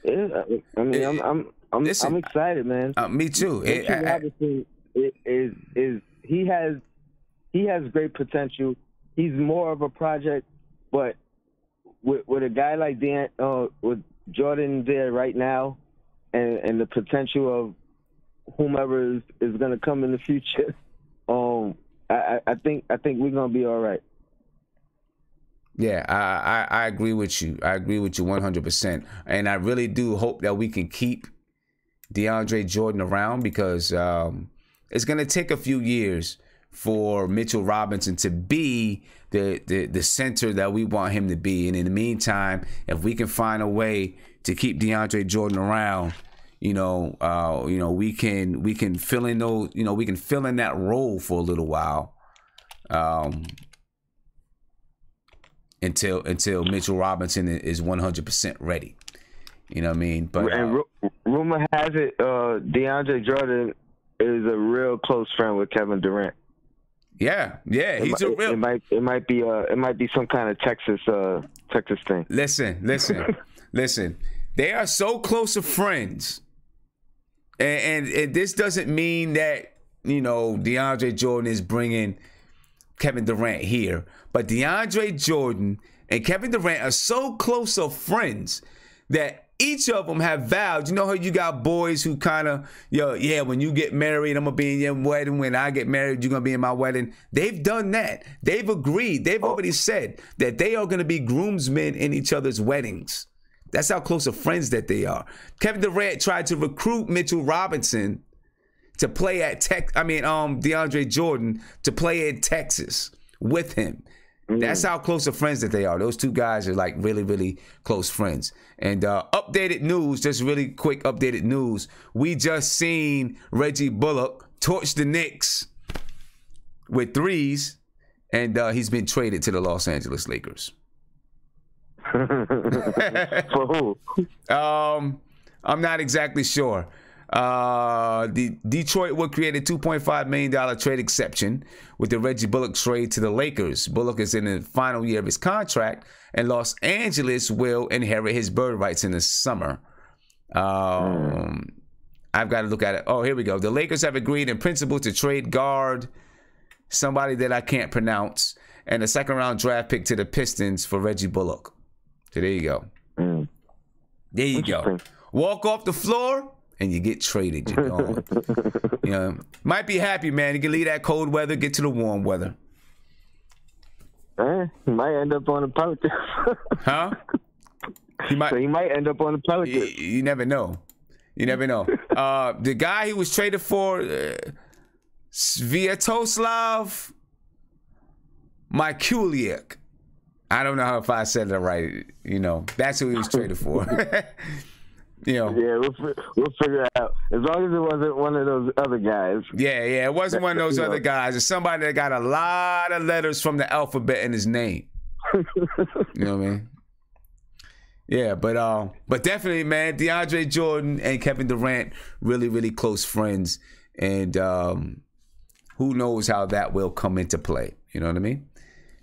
Yeah, I mean, I'm excited, man. Me too. Robinson he has great potential. He's more of a project, but with a guy like with Jordan there right now, and the potential of whomever is going to come in the future, I think we're going to be all right. Yeah, I agree with you. I agree with you 100%. And I really do hope that we can keep DeAndre Jordan around, because it's going to take a few years for Mitchell Robinson to be the center that we want him to be. And in the meantime, if we can find a way to keep DeAndre Jordan around, we can fill in those, we can fill in that role for a little while, until Mitchell Robinson is 100% ready. You know what I mean? But rumor has it DeAndre Jordan is a real close friend with Kevin Durant. Yeah, he's a real. It might be some kind of Texas thing. Listen. They are so close of friends, and this doesn't mean that DeAndre Jordan is bringing Kevin Durant here, but DeAndre Jordan and Kevin Durant are so close of friends that each of them have vowed. You know how you got boys who kind of, when you get married, I'm going to be in your wedding. When I get married, you're going to be in my wedding. They've done that. They've agreed. They've already said that they are going to be groomsmen in each other's weddings. That's how close of friends that they are. Kevin Durant tried to recruit Mitchell Robinson to play at DeAndre Jordan to play in Texas with him. That's how close of friends that they are. Those two guys are like really, really close friends. And updated news, just really quick updated news. We just seen Reggie Bullock torch the Knicks with threes, and he's been traded to the Los Angeles Lakers. For who? I'm not exactly sure. The Detroit will create a $2.5 million trade exception with the Reggie Bullock trade to the Lakers. Bullock is in the final year of his contract, and Los Angeles will inherit his bird rights in the summer. I've got to look at it. Oh, here we go. The Lakers have agreed in principle to trade guard, somebody that I can't pronounce, and a second-round draft pick to the Pistons for Reggie Bullock. So there you go. There you go. Walk off the floor, and you get traded. You're gone. Might be happy, man. You can leave that cold weather, get to the warm weather. He might end up on the Pelicans. Huh? He might end up on the Pelicans. You never know. You never know. The guy he was traded for, Sviatoslav Mikuliak. I don't know if I said that right. That's who he was traded for. Yeah, we'll figure it out. As long as it wasn't one of those other guys. Yeah, it wasn't one of those other guys. It's somebody that got a lot of letters from the alphabet in his name. You know what I mean? Yeah, but definitely, man, DeAndre Jordan and Kevin Durant, really, really close friends. And who knows how that will come into play. You know what I mean?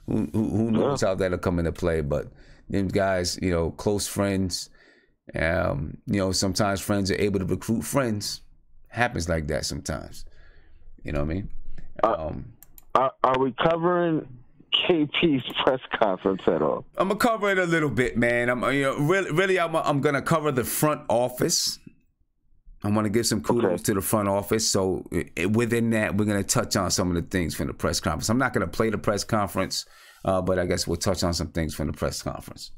Who knows how that'll come into play. But them guys, close friends. Sometimes friends are able to recruit friends. Happens like that sometimes. You know what I mean? Are we covering KP's press conference at all? I'm gonna cover it a little bit, man. I'm gonna cover the front office. I'm gonna give some kudos to the front office. So within that, we're gonna touch on some of the things from the press conference. I'm not gonna play the press conference, but I guess we'll touch on some things from the press conference.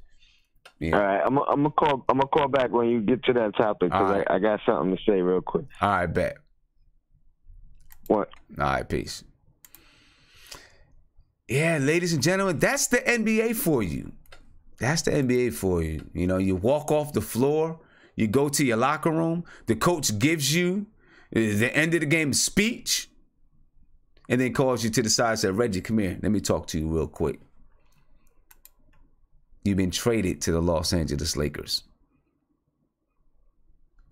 Yeah. All right, I'm gonna call back when you get to that topic because I got something to say real quick. All right, bet. What? All right, peace. Yeah, ladies and gentlemen, that's the NBA for you. That's the NBA for you. You walk off the floor, you go to your locker room, the coach gives you the end of the game speech, and then calls you to the side and says, Reggie, come here. Let me talk to you real quick. You've been traded to the Los Angeles Lakers.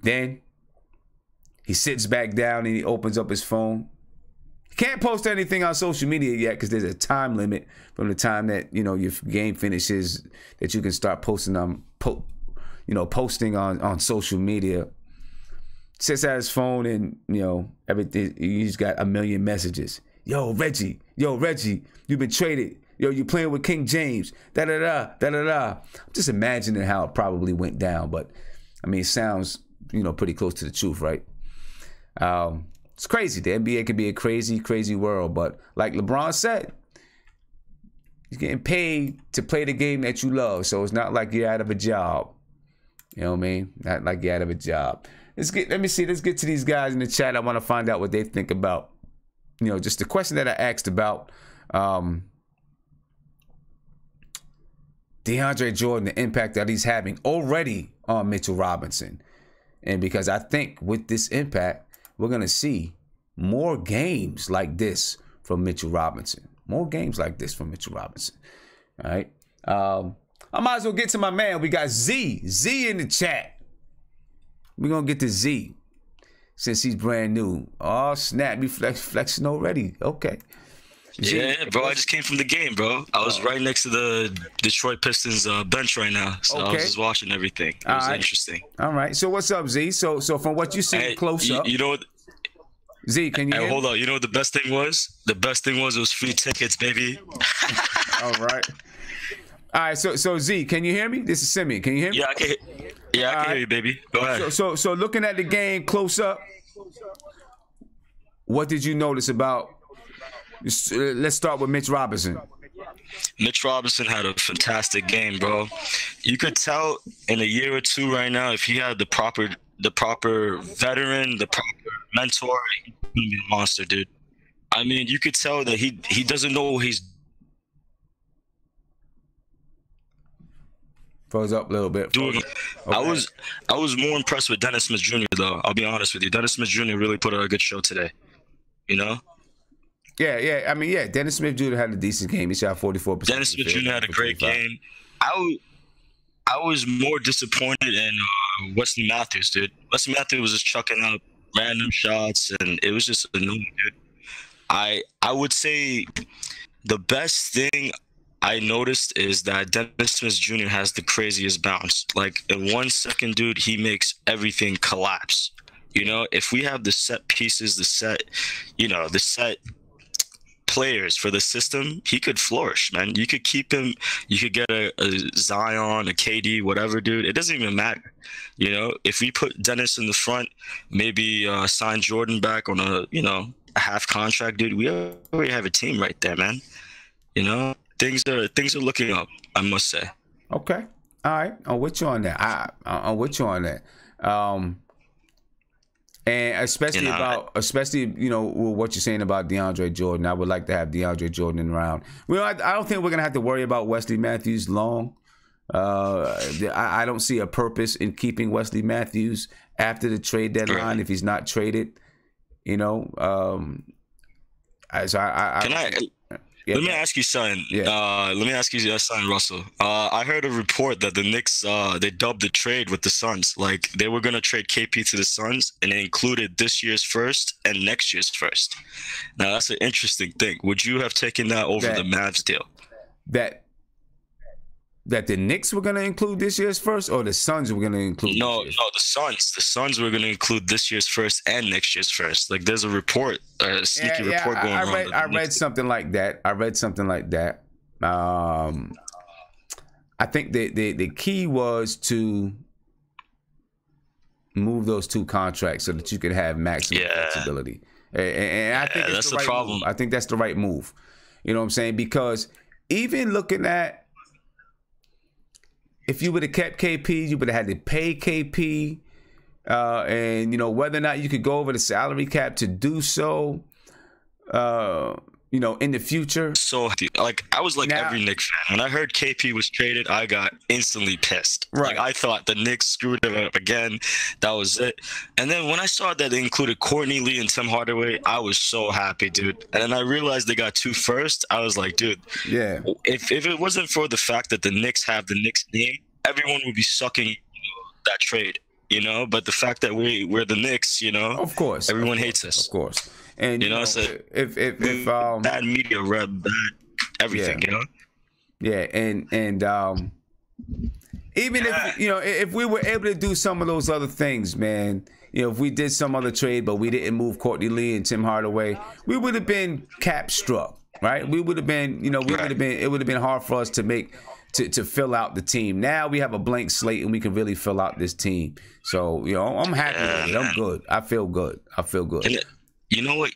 Then he sits back down and he opens up his phone. He can't post anything on social media yet because there's a time limit from the time that your game finishes that you can start posting on posting on social media. Sits at his phone and everything. He's got a million messages. Yo, Reggie, you've been traded. Yo, you playing with King James. I'm just imagining how it probably went down, but it sounds pretty close to the truth, right? It's crazy. The NBA can be a crazy, crazy world, but like LeBron said, you're getting paid to play the game that you love, so it's not like you're out of a job. You know what I mean? Not like you're out of a job. Let's get to these guys in the chat. I want to find out what they think about just the question that I asked about DeAndre Jordan, the impact that he's having already on Mitchell Robinson. And because I think with this impact, we're going to see more games like this from Mitchell Robinson. More games like this from Mitchell Robinson. All right. I might as well get to my man. We got Z in the chat. We're going to get to Z since he's brand new. Oh, snap. You flexing already. Okay. Yeah, bro. I just came from the game, bro. I was right next to the Detroit Pistons bench right now, so I was just watching everything. It was interesting. All right. So what's up, Z? So from what you see close up, you know what? Z, can you? Hold on. You know what the best thing was? The best thing was it was free tickets, baby. All right. All right. So Z, can you hear me? This is Simeon. Can you hear me? Yeah, I can. Yeah, I can hear you, baby. Go ahead. So looking at the game close up, what did you notice about? Let's start with Mitch Robinson. Mitch Robinson had a fantastic game, bro. You could tell in a year or two right now, if he had the proper veteran, the proper mentor, he's gonna be a monster, dude. I mean, you could tell that he doesn't know what he's froze up a little bit. Doing. Okay. I was more impressed with Dennis Smith Jr. though. I'll be honest with you. Dennis Smith Jr. really put on a good show today. You know? Yeah. I mean, yeah. Dennis Smith Jr. had a decent game. He shot 44%. Dennis Smith Jr. had a great game. I was more disappointed in Wesley Matthews, dude. Wesley Matthews was just chucking up random shots, and it was just annoying, dude. I would say the best thing I noticed is that Dennis Smith Jr. has the craziest bounce. Like, in 1 second, dude, he makes everything collapse. You know, if we have the set pieces, the set players for the system, he could flourish, man. You could keep him, you could get a Zion, a KD, whatever, dude. It doesn't even matter. You know, if we put Dennis in the front, maybe sign Jordan back on a half contract, dude, we already have a team right there, man. You know, things are looking up, I must say. Okay. All right. I'm with you on that. I'm with you on that. And especially with what you're saying about DeAndre Jordan, I would like to have DeAndre Jordan around. Well, I don't think we're gonna have to worry about Wesley Matthews long. I don't see a purpose in keeping Wesley Matthews after the trade deadline if he's not traded. You know, let me ask you something. Let me ask you something, Russell. I heard a report that the Knicks they dubbed the trade with the Suns. Like, they were gonna trade KP to the Suns, and it included this year's first and next year's first. Now that's an interesting thing. Would you have taken that over the Mavs deal? That the Knicks were gonna include this year's first, or the Suns were gonna include? No, the Suns. The Suns were gonna include this year's first and next year's first. Like, there's a report, a sneaky report going on. I read something like that. I think the key was to move those two contracts so that you could have maximum flexibility. And I think that's the right problem. Move. I think that's the right move. You know what I'm saying? Because even looking at, if you would have kept KP, you would have had to pay KP, and whether or not you could go over the salary cap to do so, in the future. So, like, I was like every Knicks fan. When I heard KP was traded, I got instantly pissed. Right. Like, I thought the Knicks screwed it up again. That was it. And then when I saw that they included Courtney Lee and Tim Hardaway, I was so happy, dude. And then I realized they got 2 firsts. I was like, dude, if it wasn't for the fact that the Knicks have the Knicks name, everyone would be sucking that trade. But the fact that we're the Knicks, of course, everyone hates us. Of course. And so if bad media rep, bad everything, and even if we were able to do some of those other things, man, if we did some other trade but we didn't move Courtney Lee and Tim Hardaway, we would have been cap struck, right? We would have been, it would have been hard for us to fill out the team. Now we have a blank slate and we can really fill out this team. So, I'm happy with it. I'm good. I feel good. And you know what?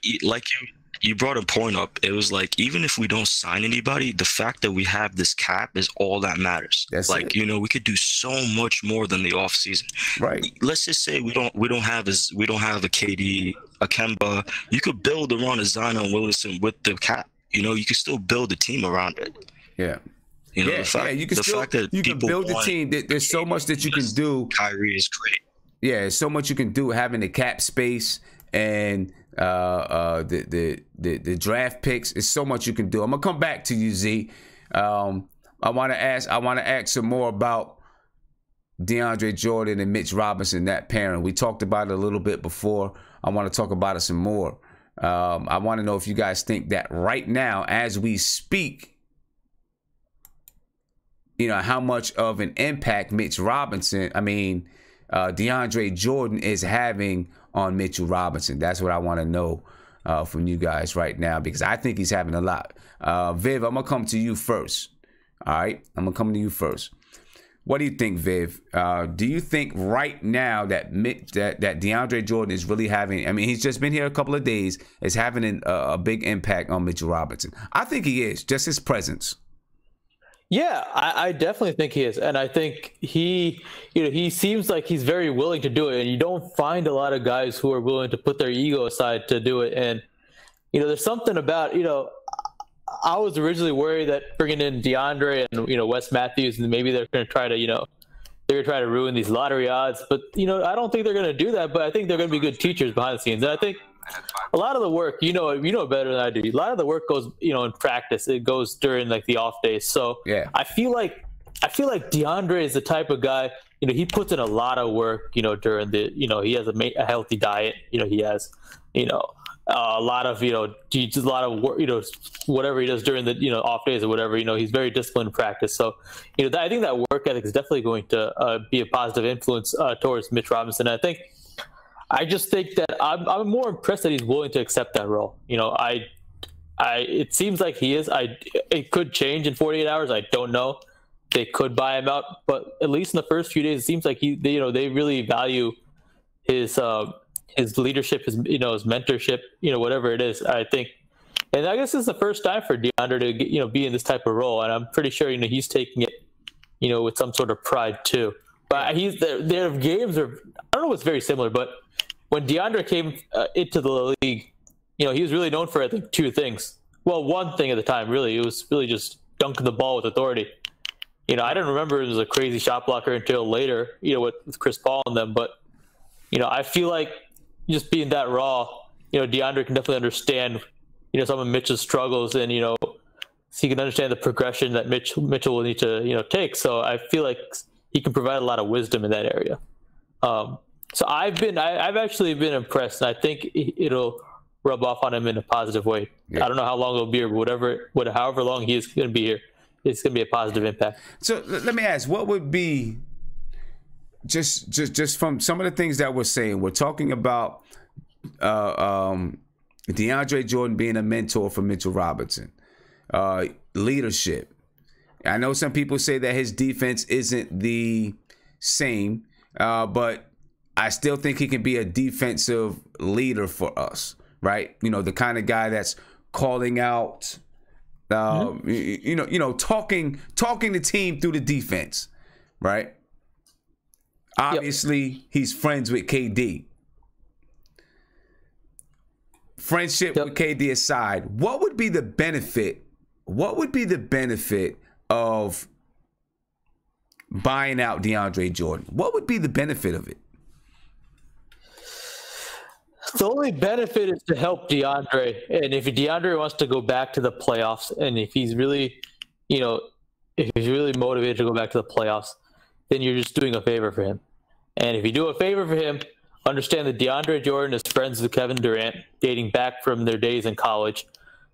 you brought a point up. It was like, even if we don't sign anybody, the fact that we have this cap is all that matters. That's like it. You know, we could do so much more than the offseason. Right. Let's just say we don't have a KD, a Kemba. You could build around a Zion Williamson with the cap. You know, you can still build a team around it. Yeah. You know, You can build the team. There's so much that you can do. Kyrie is great. Yeah, there's so much you can do having the cap space and the draft picks. It's so much you can do. I'm gonna come back to you, Z. I want to ask some more about DeAndre Jordan and Mitch Robinson, that pairing. We talked about it a little bit before. I want to talk about it some more. I want to know if you guys think that right now, as we speak, you know, how much of an impact DeAndre Jordan is having on Mitchell Robinson. That's what I want to know from you guys right now, because I think he's having a lot. Viv, I'm going to come to you first. All right? I'm going to come to you first. What do you think, Viv? Do you think right now that DeAndre Jordan is really having, I mean, he's just been here a couple of days, is having a big impact on Mitchell Robinson? I think he is, just his presence. Yeah, I definitely think he is. And I think he seems like he's very willing to do it. And you don't find a lot of guys who are willing to put their ego aside to do it. And, you know, there's something about, you know, I was originally worried that bringing in DeAndre and, you know, Wes Matthews, and maybe they're going to try to, you know, they're going to try to ruin these lottery odds. But, you know, I don't think they're going to do that. But I think they're going to be good teachers behind the scenes. And I think a lot of the work, you know better than I do. A lot of the work goes, you know, in practice. It goes during like the off days. So yeah, I feel like DeAndre is the type of guy. You know, he puts in a lot of work. You know, during the, you know, he has a healthy diet. You know, he has, you know, a lot of, you know, a lot of work. You know, whatever he does during the, you know, off days or whatever. You know, he's very disciplined in practice. So, you know, I think that work ethic is definitely going to be a positive influence towards Mitch Robinson. I just think that I'm more impressed that he's willing to accept that role. You know, it seems like he is. It could change in 48 hours. I don't know. They could buy him out, but at least in the first few days, it seems like they really value his leadership, his mentorship, you know, whatever it is. I think, and I guess this is the first time for DeAndre to get, you know, be in this type of role, and I'm pretty sure, you know, he's taking it, you know, with some sort of pride too. But their games are, I don't know, it's very similar, but when DeAndre came into the league, you know, he was really known for, I think, two things. Well, one thing at the time, really. It was really just dunking the ball with authority. You know, I didn't remember it was a crazy shot blocker until later, you know, with Chris Paul and them. But, you know, I feel like just being that raw, you know, DeAndre can definitely understand, you know, some of Mitch's struggles, and, you know, he can understand the progression that Mitchell will need to, you know, take. So I feel like he can provide a lot of wisdom in that area. So I've actually been impressed, and I think it'll rub off on him in a positive way. Yeah. I don't know how long it'll be, or however long he is going to be here, it's going to be a positive impact. So let me ask, what would be just from some of the things that we're saying? We're talking about DeAndre Jordan being a mentor for Mitchell Robinson, leadership. I know some people say that his defense isn't the same, but I still think he can be a defensive leader for us, right? You know, the kind of guy that's calling out, talking the team through the defense, right? Obviously, he's friends with KD. Friendship with KD aside, what would be the benefit? What would be the benefit of buying out DeAndre Jordan? What would be the benefit of it? The only benefit is to help DeAndre. And if DeAndre wants to go back to the playoffs, and if he's really, you know, if he's really motivated to go back to the playoffs, then you're just doing a favor for him. And if you do a favor for him, understand that DeAndre Jordan is friends with Kevin Durant, dating back from their days in college.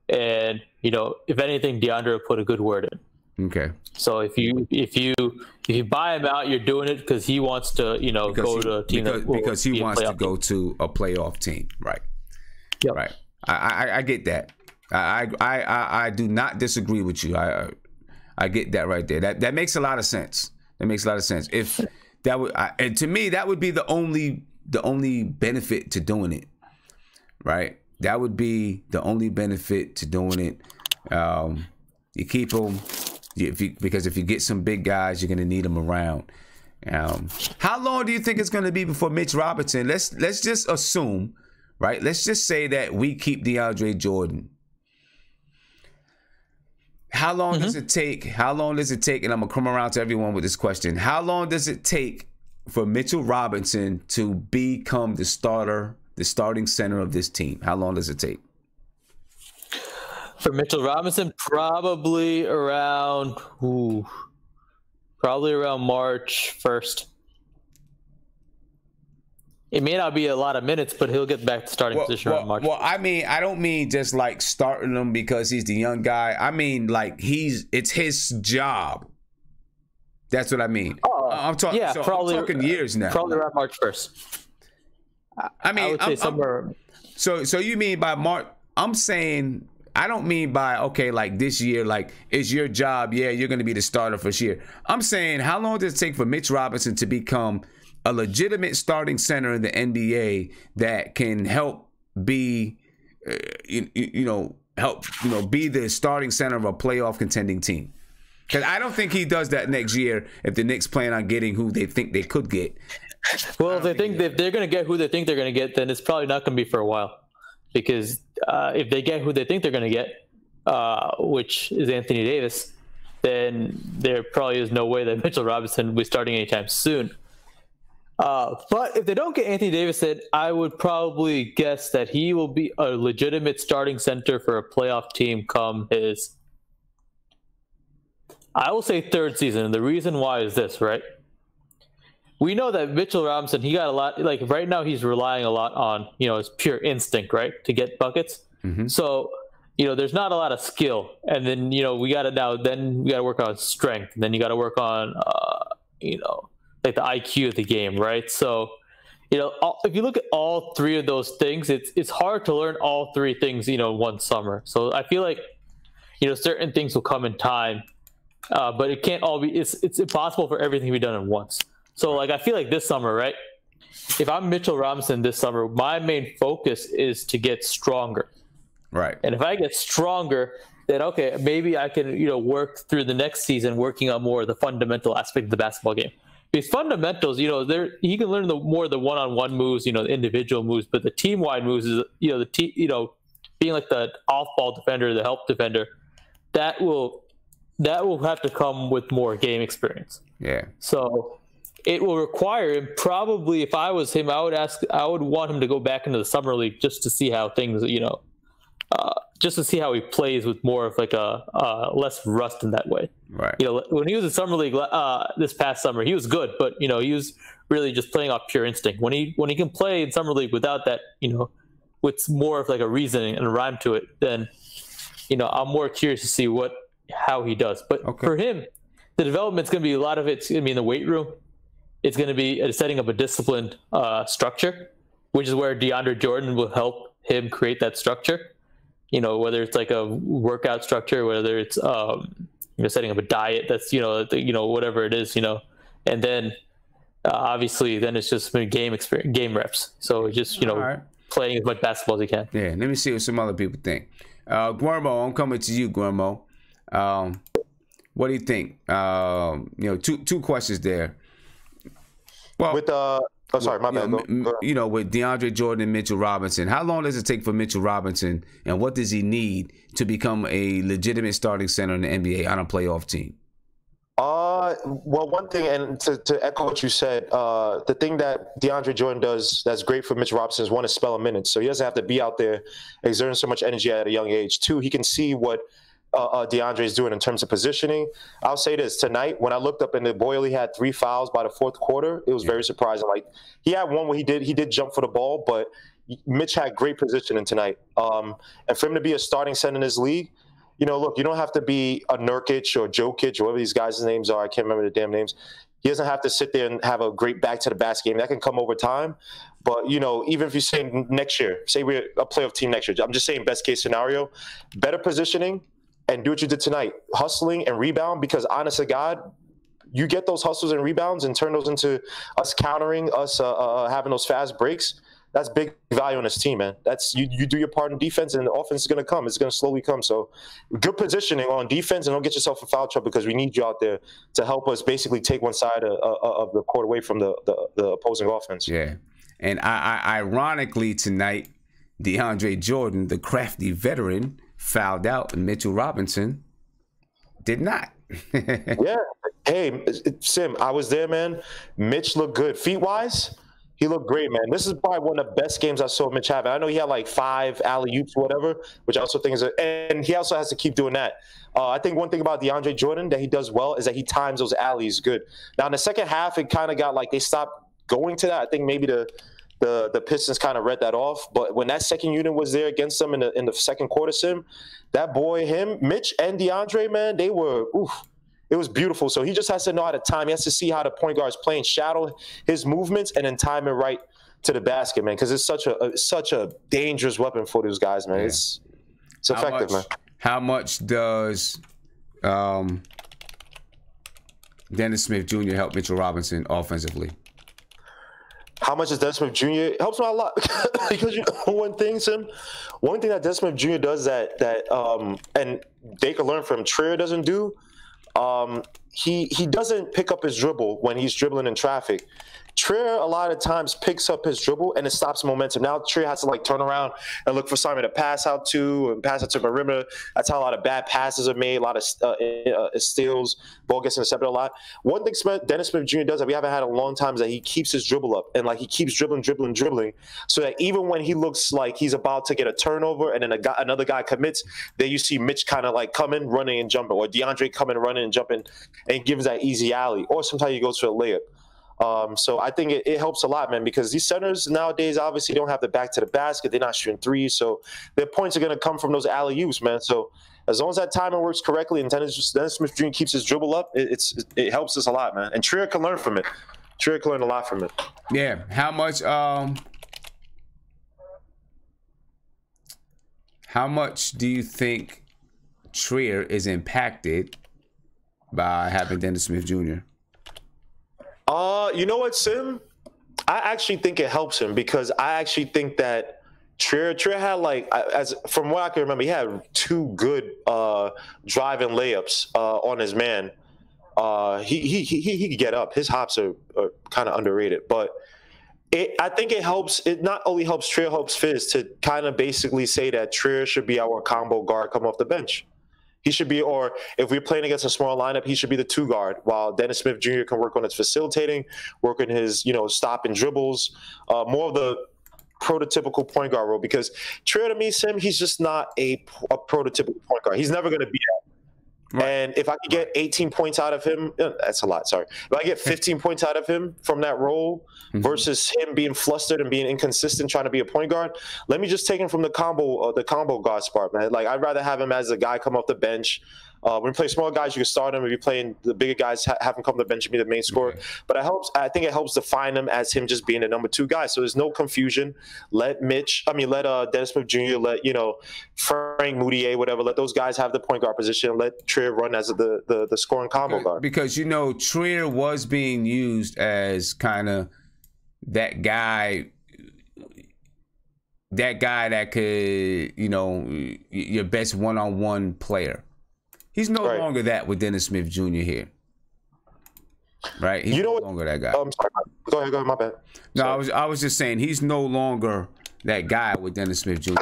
And, you know, if anything, DeAndre will put a good word in. Okay. So if you buy him out, you're doing it because he wants to, you know, go to a team because he wants to go to a playoff team, right? Yep. Right. I get that. I do not disagree with you. I get that right there. That makes a lot of sense. That makes a lot of sense. If that would, and to me, that would be the only benefit to doing it, right? That would be the only benefit to doing it. You keep them because if you get some big guys, you're going to need them around. How long do you think it's going to be before Mitch Robinson? Let's just assume, right? Let's just say that we keep DeAndre Jordan. How long does it take? How long does it take? And I'm going to come around to everyone with this question. How long does it take for Mitchell Robinson to become the starting center of this team? How long does it take? For Mitchell Robinson, probably around March 1st. It may not be a lot of minutes, but he'll get back to starting position around March. Well, I mean, I don't mean just like starting him because he's the young guy. I mean, like it's his job. That's what I mean. I'm talking. Yeah, so I'm talking years now. Probably around March 1st. I mean, I would say somewhere. So you mean by March? I'm saying I don't mean by like this year. Like it's your job. Yeah, you're going to be the starter for this year. I'm saying how long does it take for Mitch Robinson to become a legitimate starting center in the NBA that can help be, be the starting center of a playoff contending team? Because I don't think he does that next year if the Knicks plan on getting who they think they could get. Well, if they're going to get who they think they're going to get, then it's probably not going to be for a while. Because if they get who they think they're going to get, which is Anthony Davis, then there probably is no way that Mitchell Robinson will be starting anytime soon. But if they don't get Anthony Davis, then I would probably guess that he will be a legitimate starting center for a playoff team come his, I will say, third season. And the reason why is this, right? We know that Mitchell Robinson, he got a lot, like right now he's relying a lot on, his pure instinct, right, to get buckets. Mm-hmm. So, there's not a lot of skill. And then, we got to work on strength. And then you got to work on, like the IQ of the game, right? So, if you look at all three of those things, it's hard to learn all three things, one summer. So I feel like, certain things will come in time, but it can't all be. It's impossible for everything to be done at once. So like I feel like this summer, right? If I'm Mitchell Robinson this summer, my main focus is to get stronger. Right. And if I get stronger, then okay, maybe I can work through the next season working on more of the fundamental aspect of the basketball game. Because fundamentals, he can learn more of the one-on-one moves, the individual moves, but the team-wide moves is, being like the off-ball defender, the help defender, that will have to come with more game experience. Yeah. So it will require him. Probably, if I was him, I would want him to go back into the summer league just to see how things, just to see how he plays with more of like a less rust in that way. Right. When he was in summer league this past summer, he was good, but he was really just playing off pure instinct. When he can play in summer league without that, with more of like a reasoning and a rhyme to it, then I'm more curious to see how he does. But for him, the development's going to be a lot of it's going to be in the weight room. It's going to be setting up a disciplined structure, which is where DeAndre Jordan will help him create that structure. Whether it's like a workout structure, whether it's setting up a diet that's whatever it is, and then obviously then it's just game experience, game reps. So just right. Playing as much basketball as you can. Yeah, let me see what some other people think. Guillermo, I'm coming to you, Guillermo. What do you think? Two questions there. Well, with sorry, my bad. With DeAndre Jordan and Mitchell Robinson, how long does it take for Mitchell Robinson, and what does he need to become a legitimate starting center in the NBA on a playoff team? Well, one thing, and to echo what you said, the thing that DeAndre Jordan does that's great for Mitchell Robinson is, one, is spell a minute. So he doesn't have to be out there exerting so much energy at a young age. Two, he can see what DeAndre is doing in terms of positioning. I'll say this: tonight, when I looked up and the Boyle, he had 3 fouls by the fourth quarter. It was very surprising. Like, he had one where he did jump for the ball, but Mitch had great positioning tonight. And for him to be a starting center in this league, look, you don't have to be a Nurkic or Jokic or whatever these guys' names are. I can't remember the damn names. He doesn't have to sit there and have a great back to the basket game. That can come over time. But, even if you say next year, say we're a playoff team next year, I'm just saying best case scenario, better positioning, and do what you did tonight, hustling and rebound, because honest to God, you get those hustles and rebounds and turn those into us countering, us having those fast breaks. that's big value on this team, man. That's you do your part in defense, and the offense is going to come. It's going to slowly come. So good positioning on defense, and don't get yourself in foul trouble because we need you out there to help us basically take one side of the court away from the opposing offense. Yeah, and I ironically tonight, DeAndre Jordan, the crafty veteran, fouled out, and Mitchell Robinson did not. Yeah. Hey, Sim, I was there, man. Mitch looked good. Feet-wise, he looked great, man. This is probably one of the best games I saw Mitch have. I know he had like 5 alley-oops or whatever, which I also think is and he also has to keep doing that. I think one thing about DeAndre Jordan that he does well is that he times those alleys good. Now, in the second half, it kind of got like they stopped going to that. I think maybe the Pistons kind of read that off. But when that second unit was there against them in the second quarter, Sim, that boy, him, Mitch, and DeAndre, man, they were it was beautiful. So he just has to know how to time. He has to see how the point guard is playing, shadow his movements, and then time it right to the basket, man. Because it's such a dangerous weapon for those guys, man. Yeah. It's effective, man. How much does Dennis Smith Jr. help Mitchell Robinson offensively? How much does Dennis Smith Jr. It helps him out a lot because you know one thing that Dennis Smith Jr. does that and they can learn from Trier doesn't do. He doesn't pick up his dribble when he's dribbling in traffic. Trier a lot of times picks up his dribble and it stops momentum. Now Trier has to like turn around and look for somebody to pass out to and pass out to perimeter. That's how a lot of bad passes are made, a lot of steals, ball gets intercepted a lot. One thing Dennis Smith Jr. does that we haven't had in a long time is that he keeps his dribble up and like he keeps dribbling so that even when he looks like he's about to get a turnover and then another guy commits, then you see Mitch kind of like coming, running and jumping, or DeAndre coming, running and jumping and gives that easy alley, or sometimes he goes for a layup. So I think it helps a lot, man, because these centers nowadays obviously don't have the back to the basket. They're not shooting threes, so their points are going to come from those alley-oops, man. So as long as that timing works correctly and Dennis Smith Jr. keeps his dribble up, it helps us a lot, man. And Trier can learn from it. Trier can learn a lot from it. Yeah. How much do you think Trier is impacted by having Dennis Smith Jr.? You know what, Sim? I actually think it helps him because I actually think that Trier had like, from what I can remember, he had 2 good driving layups on his man. He could get up. His hops are kind of underrated, but I think it helps. It not only helps Trier, helps Fizz to kind of basically say that Trier should be our combo guard come off the bench. He should be, or if we're playing against a small lineup, he should be the 2 guard, while Dennis Smith Jr. can work on his facilitating, work on his, stop and dribbles, more of the prototypical point guard role. Because Trier, to me, Sim, he's just not a prototypical point guard. He's never going to be that. Right. And if I could get 18 points out of him, that's a lot, sorry. If I get 15 points out of him from that role versus him being flustered and being inconsistent trying to be a point guard, let me just take him from the combo guard spot, man. Like, I'd rather have him as a guy come off the bench. When you play small guys, you can start him. If you're playing the bigger guys, have him come to the bench and be the main scorer. Okay. But I think it helps define him as him just being the number 2 guy. So there's no confusion. Let Dennis Smith Jr., let Frank Moutier, whatever, let those guys have the point guard position. Let Trier run as the scoring combo guard. Because Trier was being used as kind of that guy that could, your best one-on-one player. He's no longer that with Dennis Smith Jr. here. Right? He's no longer that guy. I'm sorry. Go ahead, my bad. No, I was just saying he's no longer that guy with Dennis Smith Jr.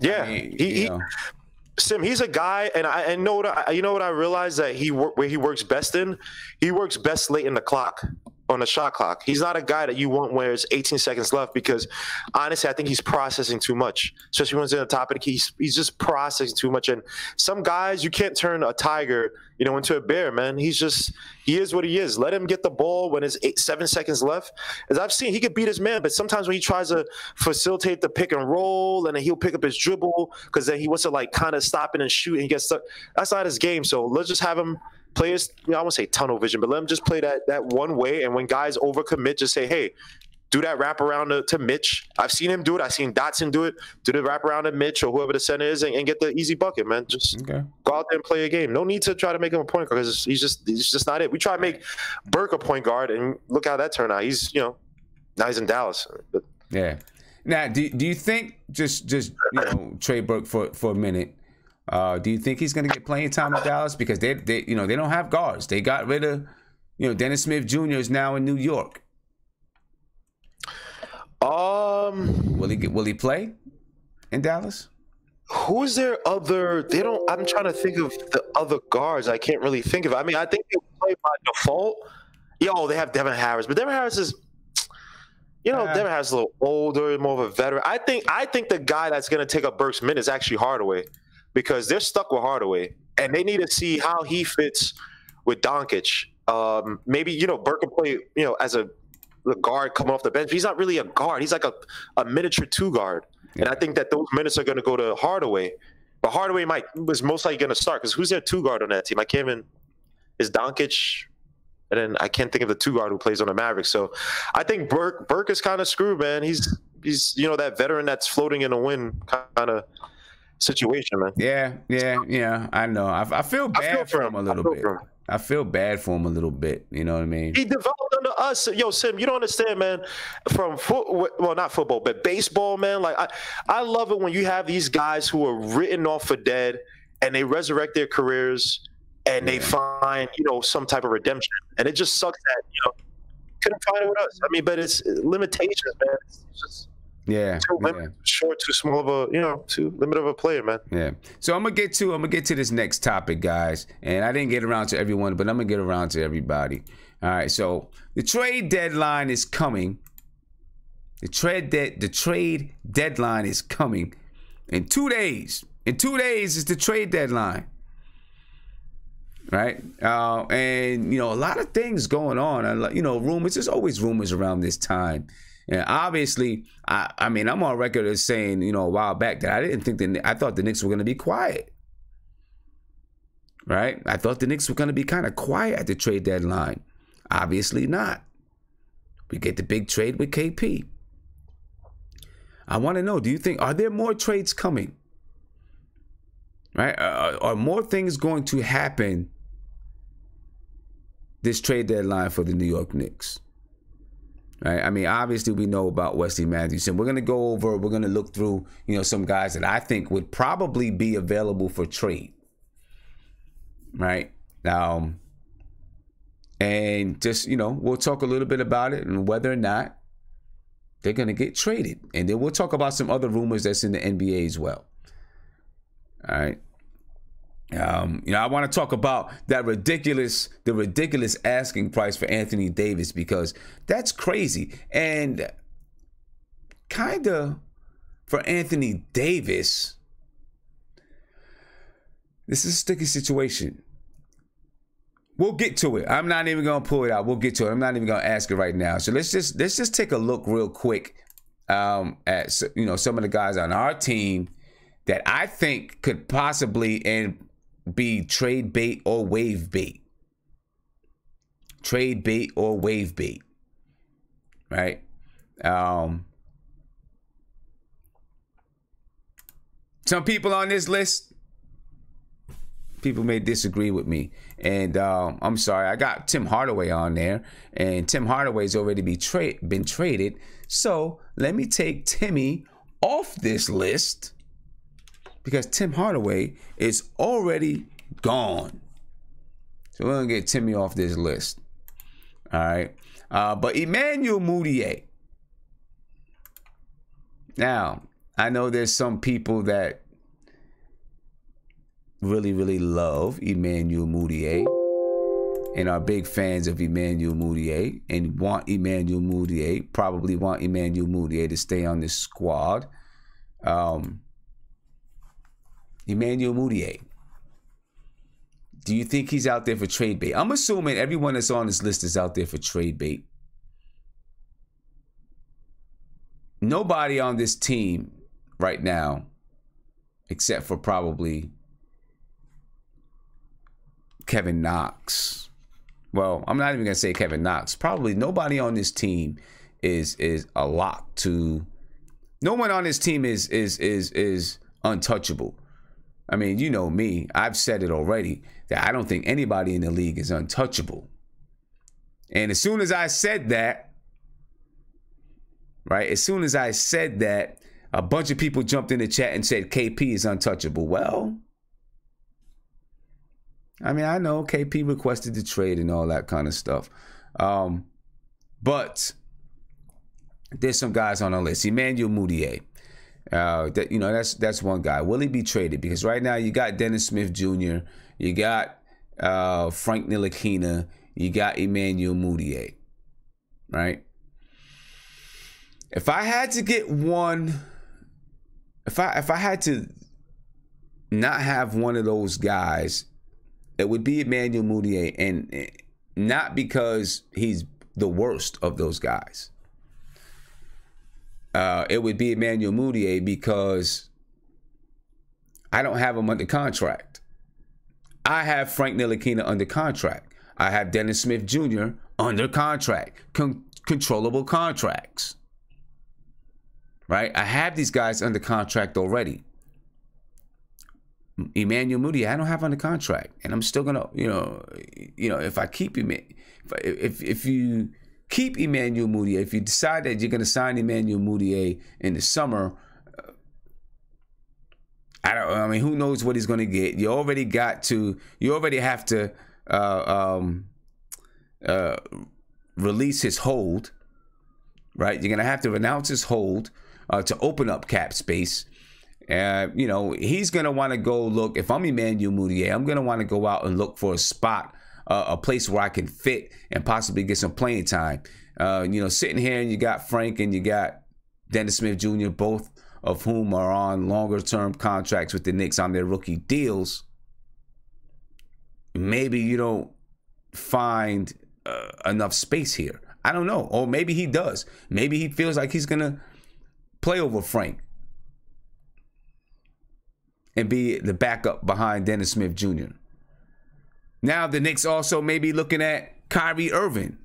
Yeah. Sim, he's a guy, and I know what I realized that where he works best in? He works best late in the clock. On the shot clock. He's not a guy that you want where it's 18 seconds left because honestly, I think he's processing too much, especially when he's in the top of the key. He's just processing too much. And some guys, you can't turn a tiger, into a bear, man. He is what he is. Let him get the ball when it's 7 seconds left. As I've seen, he could beat his man, but sometimes when he tries to facilitate the pick and roll and then he'll pick up his dribble because then he wants to like kind of stop it and shoot and he gets stuck. That's not his game. So let's just have him play his, I won't say tunnel vision, but let him just play that one way. And when guys overcommit, just say, hey, do that wraparound to Mitch. I've seen him do it. I've seen Dotson do it. Do the wraparound to Mitch or whoever the center is and get the easy bucket, man. Just go out there and play a game. No need to try to make him a point guard because he's just not it. We try to make Burke a point guard and look how that turned out. He's, Now he's in Dallas. But yeah. Now, do you think just Trey Burke for a minute? Do you think he's going to get playing time in Dallas because they don't have guards? They got rid of Dennis Smith Jr. is now in New York. Will he play in Dallas? Who's their other? They don't. I'm trying to think of the other guards. I can't really think of it. I mean, I think they play by default. They have Devin Harris, but Devin Harris is, Devin Harris is a little older, more of a veteran. I think the guy that's going to take up Burke's minutes is actually Hardaway, because they're stuck with Hardaway, and they need to see how he fits with Doncic. Maybe Burke can play as the guard coming off the bench. But he's not really a guard. He's like a miniature two guard. And I think that those minutes are going to go to Hardaway. But Hardaway was most likely going to start, because who's their two guard on that team? I can't even – is Doncic – and then I can't think of the two guard who plays on the Mavericks. So I think Burke is kind of screwed, man. He's that veteran that's floating in a wind kind of situation, man. Yeah. I know. I feel bad for him a little bit. I feel bad for him a little bit. You know what I mean? He developed under us. Yo, Sim, you don't understand, man. From not football, but baseball, man. Like I love it when you have these guys who are written off for dead and they resurrect their careers and they find, some type of redemption. And it just sucks that, couldn't find it with us. I mean, but it's limitations, man. It's just too small of a, too limited of a player, man. Yeah. So I'm gonna get to this next topic, guys. And I didn't get around to everyone, but I'm gonna get around to everybody. All right. So the trade deadline is coming. The trade deadline is coming in 2 days. In 2 days is the trade deadline. Right. And a lot of things going on. Rumors. There's always rumors around this time. And obviously, I mean, I'm on record as saying, a while back that I thought the Knicks were going to be quiet. Right? I thought the Knicks were going to be kind of quiet at the trade deadline. Obviously not. We get the big trade with KP. I want to know, are there more trades coming? Right? Are more things going to happen this trade deadline for the New York Knicks? Right. I mean, obviously, we know about Wesley Matthews, and we're going to look through, some guys that I think would probably be available for trade. Right. And just, we'll talk a little bit about it and whether or not they're going to get traded. And then we'll talk about some other rumors that's in the NBA as well. All right. I want to talk about the ridiculous asking price for Anthony Davis, because that's crazy. And kind of for Anthony Davis, this is a sticky situation. We'll get to it. I'm not even going to pull it out. We'll get to it. I'm not even going to ask it right now. So let's just take a look real quick at some of the guys on our team that I think could possibly be trade bait or wave bait. Trade bait or wave bait. Right? Some people on this list, people may disagree with me. And I'm sorry, I got Tim Hardaway on there. And Tim Hardaway's already been traded. So let me take Timmy off this list, because Tim Hardaway is already gone. So we're going to get Timmy off this list. All right. But Emmanuel Mudiay. Now, I know there's some people that really, really love Emmanuel Mudiay and are big fans of Emmanuel Mudiay and want Emmanuel Mudiay, probably want Emmanuel Mudiay to stay on this squad. Emmanuel Mudiay. Do you think he's out there for trade bait? I'm assuming everyone that's on this list is out there for trade bait. Nobody on this team right now, except for probably Kevin Knox. Well, I'm not even going to say Kevin Knox. Probably nobody on this team is a lock to. No one on this team is untouchable. I mean, you know me. I've said it already that I don't think anybody in the league is untouchable. And as soon as I said that, right? As soon as I said that, a bunch of people jumped in the chat and said KP is untouchable. Well, I mean, I know KP requested the trade and all that kind of stuff. But there's some guys on our list. Emmanuel Mudiay. That's one guy. Will he be traded? Because right now you got Dennis Smith Jr., you got Frank Ntilikina, you got Emmanuel Mudiay. Right? If I had to get one, if I had to not have one of those guys, it would be Emmanuel Mudiay, and not because he's the worst of those guys. It would be Emmanuel Mudiay because I don't have him under contract. I have Frank Ntilikina under contract. I have Dennis Smith Jr. under contract, controllable contracts. Right? I have these guys under contract already. Emmanuel Mudiay, I don't have under contract, and I'm still gonna, if I keep him, if you keep Emmanuel Mudiay, if you decide that you're gonna sign Emmanuel Mudiay in the summer, I mean, who knows what he's gonna get? You already have to release his hold, right? You're gonna have to renounce his hold to open up cap space. He's going to want to go look. If I'm Emmanuel Mudiay, I'm going to want to go out and look for a spot, a place where I can fit and possibly get some playing time. Sitting here and you got Frank and you got Dennis Smith Jr., both of whom are on longer term contracts with the Knicks on their rookie deals. Maybe you don't find enough space here. I don't know. Or maybe he does. Maybe he feels like he's going to play over Frank and be the backup behind Dennis Smith Jr. Now the Knicks also may be looking at Kyrie Irving.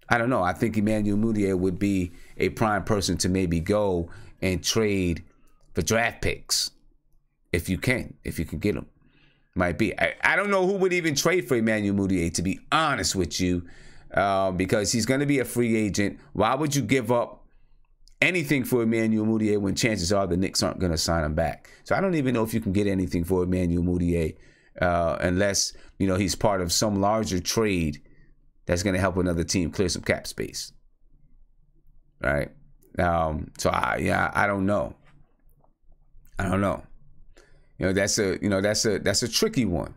I don't know. I think Emmanuel Mudiay would be a prime person to maybe go and trade for draft picks if you can get them. Might be. I don't know who would even trade for Emmanuel Mudiay, to be honest with you, because he's going to be a free agent. Why would you give up anything for Emmanuel Mudiay when chances are the Knicks aren't going to sign him back? So I don't even know if you can get anything for Emmanuel Mudiay unless, he's part of some larger trade that's going to help another team clear some cap space. Right? I don't know. That's a tricky one.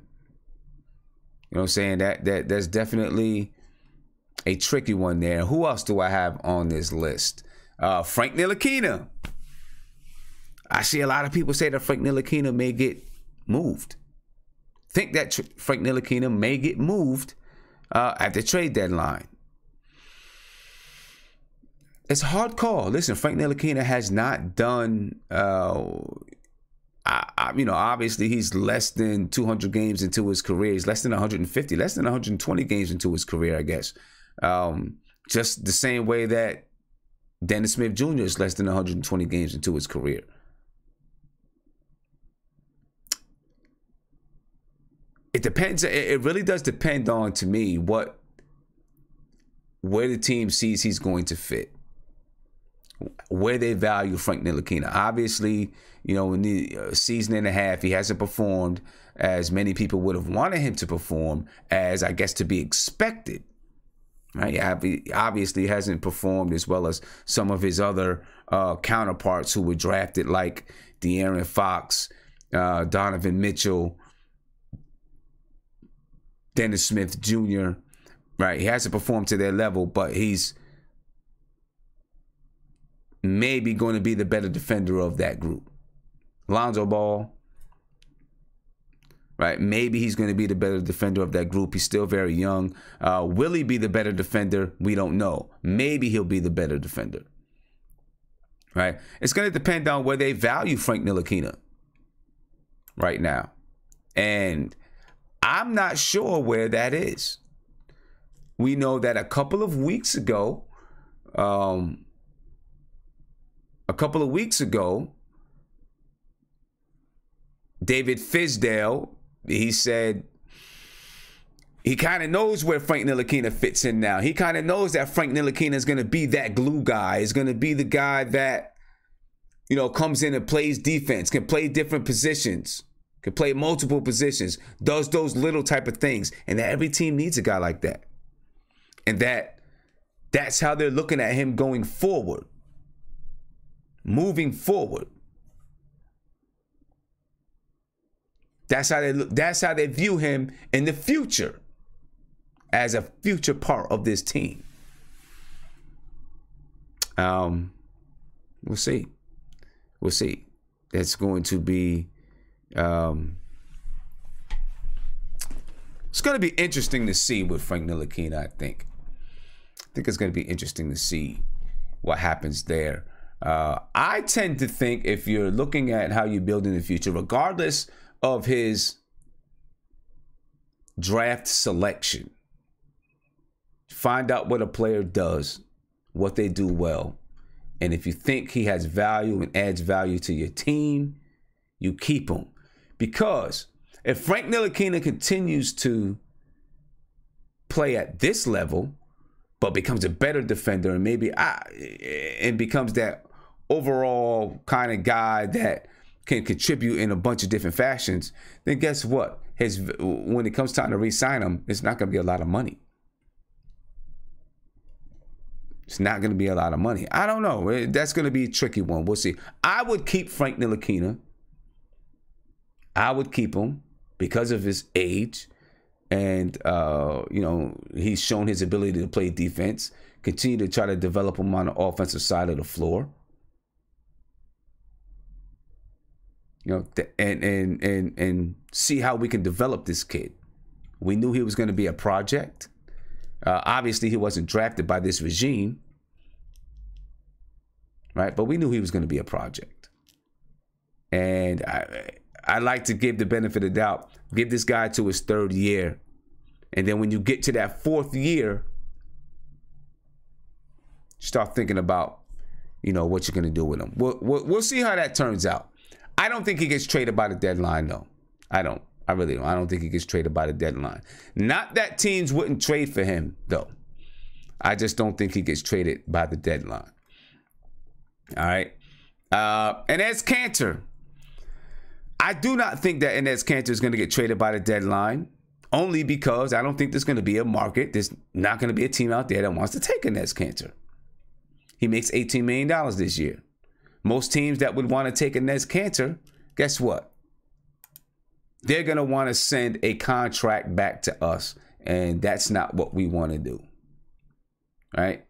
You know what I'm saying? That's definitely a tricky one there. Who else do I have on this list? Frank Ntilikina. I see a lot of people say that Frank Ntilikina may get moved. Think that Frank Ntilikina may get moved at the trade deadline. It's a hard call. Listen, Frank Ntilikina has not done. Obviously he's less than 200 games into his career. He's less than 150, less than 120 games into his career, I guess. Just the same way that Dennis Smith Jr. is less than 120 games into his career. It depends. It really does depend on, to me, where the team sees he's going to fit, where they value Frank Ntilikina. Obviously, in the season and a half, he hasn't performed as many people would have wanted him to perform, as I guess to be expected. Right? He obviously hasn't performed as well as some of his other counterparts who were drafted, like De'Aaron Fox, Donovan Mitchell, Dennis Smith Jr. Right? He hasn't performed to their level, but he's maybe going to be the better defender of that group. Lonzo Ball, right? Maybe he's going to be the better defender of that group. He's still very young. Will he be the better defender? We don't know. Maybe he'll be the better defender, right? It's going to depend on where they value Frank Ntilikina right now. And I'm not sure where that is. We know that a couple of weeks ago, David Fizdale, he said He kind of knows where Frank Ntilikina fits in now. He kind of knows that Frank Ntilikina is going to be that glue guy. Is going to be the guy that, you know, comes in and plays defense, can play different positions, can play multiple positions, does those little type of things. And that every team needs a guy like that. And that's how they're looking at him going forward, moving forward. That's how they look. That's how they view him in the future, as a future part of this team. We'll see. We'll see. It's going to be. It's going to be interesting to see with Frank Ntilikina. I think it's going to be interesting to see what happens there. I tend to think if you're looking at how you build in the future, regardless of his draft selection, find out what a player does, what they do well. And if you think he has value and adds value to your team, you keep him. Because if Frank Ntilikina continues to play at this level, but becomes a better defender and maybe and becomes that overall kind of guy that can contribute in a bunch of different fashions, then guess what? When it comes time to re-sign him, it's not going to be a lot of money. It's not going to be a lot of money. I don't know. That's going to be a tricky one. We'll see. I would keep Frank Ntilikina. I would keep him because of his age. And, you know, he's shown his ability to play defense. Continue to try to develop him on the offensive side of the floor. You know, and see how we can develop this kid. We knew he was going to be a project. Obviously, he wasn't drafted by this regime, right? But we knew he was going to be a project. And I like to give the benefit of the doubt. Give this guy to his third year. And then when you get to that fourth year, start thinking about, you know, what you're going to do with him. We'll see how that turns out. I don't think he gets traded by the deadline, though. I don't. I really don't. I don't think he gets traded by the deadline. Not that teams wouldn't trade for him, though. I just don't think he gets traded by the deadline. All right. And as Kanter, I do not think that Enes Kanter is going to get traded by the deadline, only because I don't think there's going to be a market. There's not going to be a team out there that wants to take Enes Kanter. He makes $18 million this year. Most teams that would want to take Enes Kanter, guess what? They're going to want to send a contract back to us, and that's not what we want to do. Right?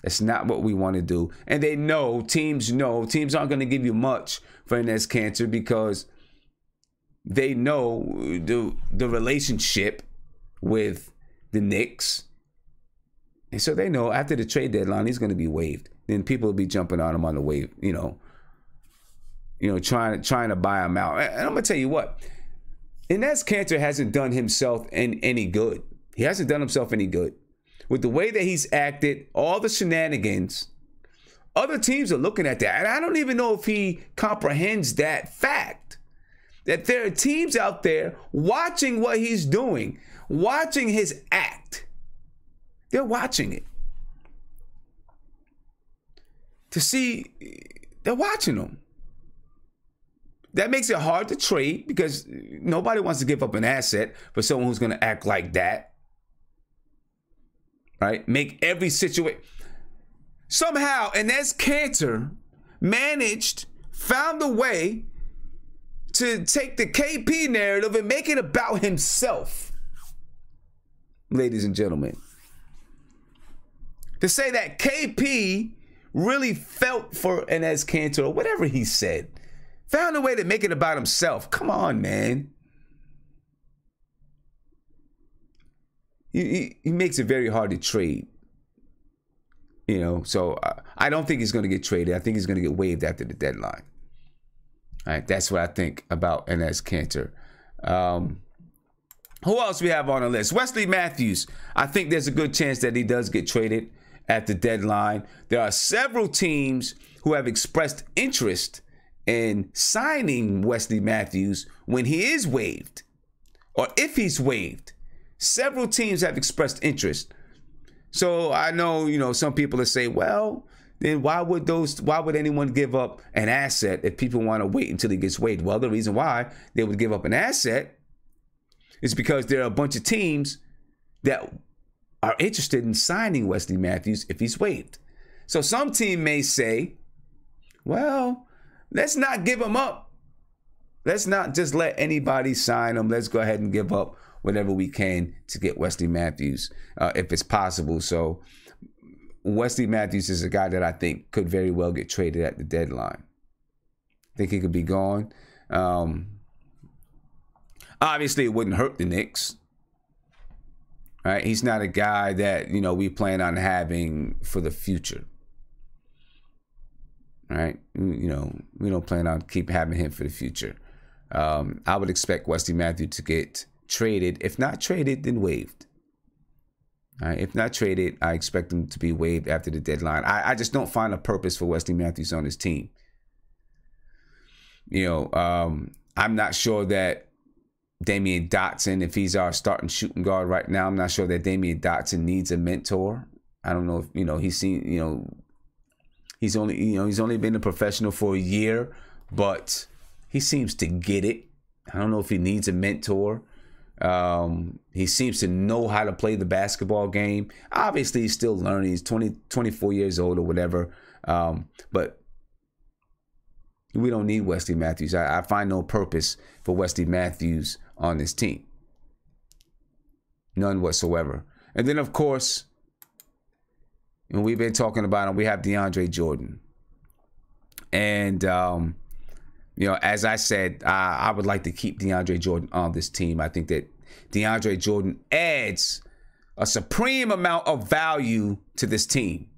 That's not what we want to do. And they know, teams aren't going to give you much for Enes Kanter because they know the relationship with the Knicks. And so they know after the trade deadline, he's going to be waived. Then people will be jumping on him on the wave, trying to buy him out. And I'm going to tell you what, Enes Kanter hasn't done himself any good. He hasn't done himself any good. With the way that he's acted, all the shenanigans, other teams are looking at that. And I don't even know if he comprehends that fact. That there are teams out there watching what he's doing, watching his act. They're watching it. To see, they're watching him. That makes it hard to trade because nobody wants to give up an asset for someone who's going to act like that. Right? Make every situation. Somehow, Enes Kanter found a way to take the KP narrative and make it about himself. Ladies and gentlemen. To say that KP really felt for Enes Kanter or whatever he said. Found a way to make it about himself. Come on, man. He makes it very hard to trade. So I don't think he's going to get traded. I think he's going to get waived after the deadline. All right, that's what I think about Enes Kanter. Who else we have on the list? Wesley Matthews. I think there's a good chance that he does get traded at the deadline. There are several teams who have expressed interest in signing Wesley Matthews when he is waived, or if he's waived. Several teams have expressed interest. So I know, you know, some people will say, well, then why would anyone give up an asset if people want to wait until he gets waived? Well, the reason why they would give up an asset is because there are a bunch of teams that are interested in signing Wesley Matthews if he's waived. So some team may say, well, let's not give him up. Let's not just let anybody sign him. Let's go ahead and give up whatever we can to get Wesley Matthews if it's possible. So Wesley Matthews is a guy that I think could very well get traded at the deadline. I think he could be gone. Obviously, it wouldn't hurt the Knicks. Right? He's not a guy that, you know, we plan on having for the future. Right? You know, we don't plan on keep having him for the future. I would expect Wesley Matthews to get traded. If not traded, then waived. All right, if not traded, I expect him to be waived after the deadline. I just don't find a purpose for Wesley Matthews on his team. You know, I'm not sure that Damian Dotson, if he's our starting shooting guard right now, I'm not sure that Damian Dotson needs a mentor. I don't know if, you know, he's only been a professional for a year, but he seems to get it. I don't know if he needs a mentor. He seems to know how to play the basketball game. Obviously, he's still learning. He's 24 years old or whatever. But we don't need Wesley Matthews. I find no purpose for Wesley Matthews on this team. None whatsoever. And then, of course, and we've been talking about him, we have DeAndre Jordan. And, you know, as I said, I would like to keep DeAndre Jordan on this team. I think that DeAndre Jordan adds a supreme amount of value to this team.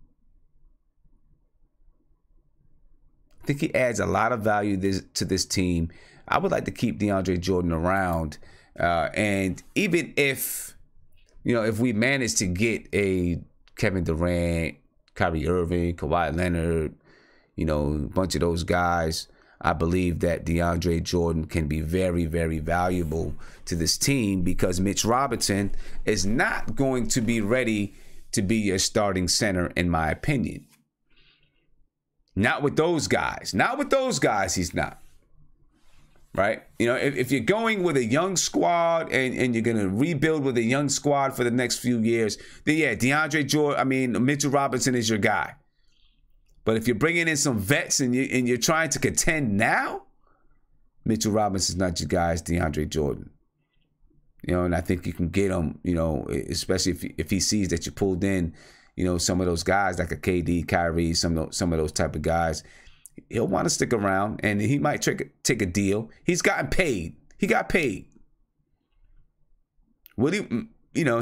I think he adds a lot of value to this team. I would like to keep DeAndre Jordan around. And even if, you know, if we manage to get a Kevin Durant, Kyrie Irving, Kawhi Leonard, you know, a bunch of those guys, I believe that DeAndre Jordan can be very, very valuable to this team because Mitch Robinson is not going to be ready to be your starting center, in my opinion. Not with those guys. Not with those guys, he's not. Right? You know, if you're going with a young squad and you're going to rebuild with a young squad for the next few years, then yeah, DeAndre Jordan, Mitchell Robinson is your guy. But if you're bringing in some vets and you're trying to contend now, Mitchell Robinson's not your guy, it's DeAndre Jordan. You know, and I think you can get him, you know, especially if he sees that you pulled in, you know, some of those guys like a KD, Kyrie, some of those type of guys. He'll want to stick around and he might take a deal. He's gotten paid. He got paid. Will he? You know,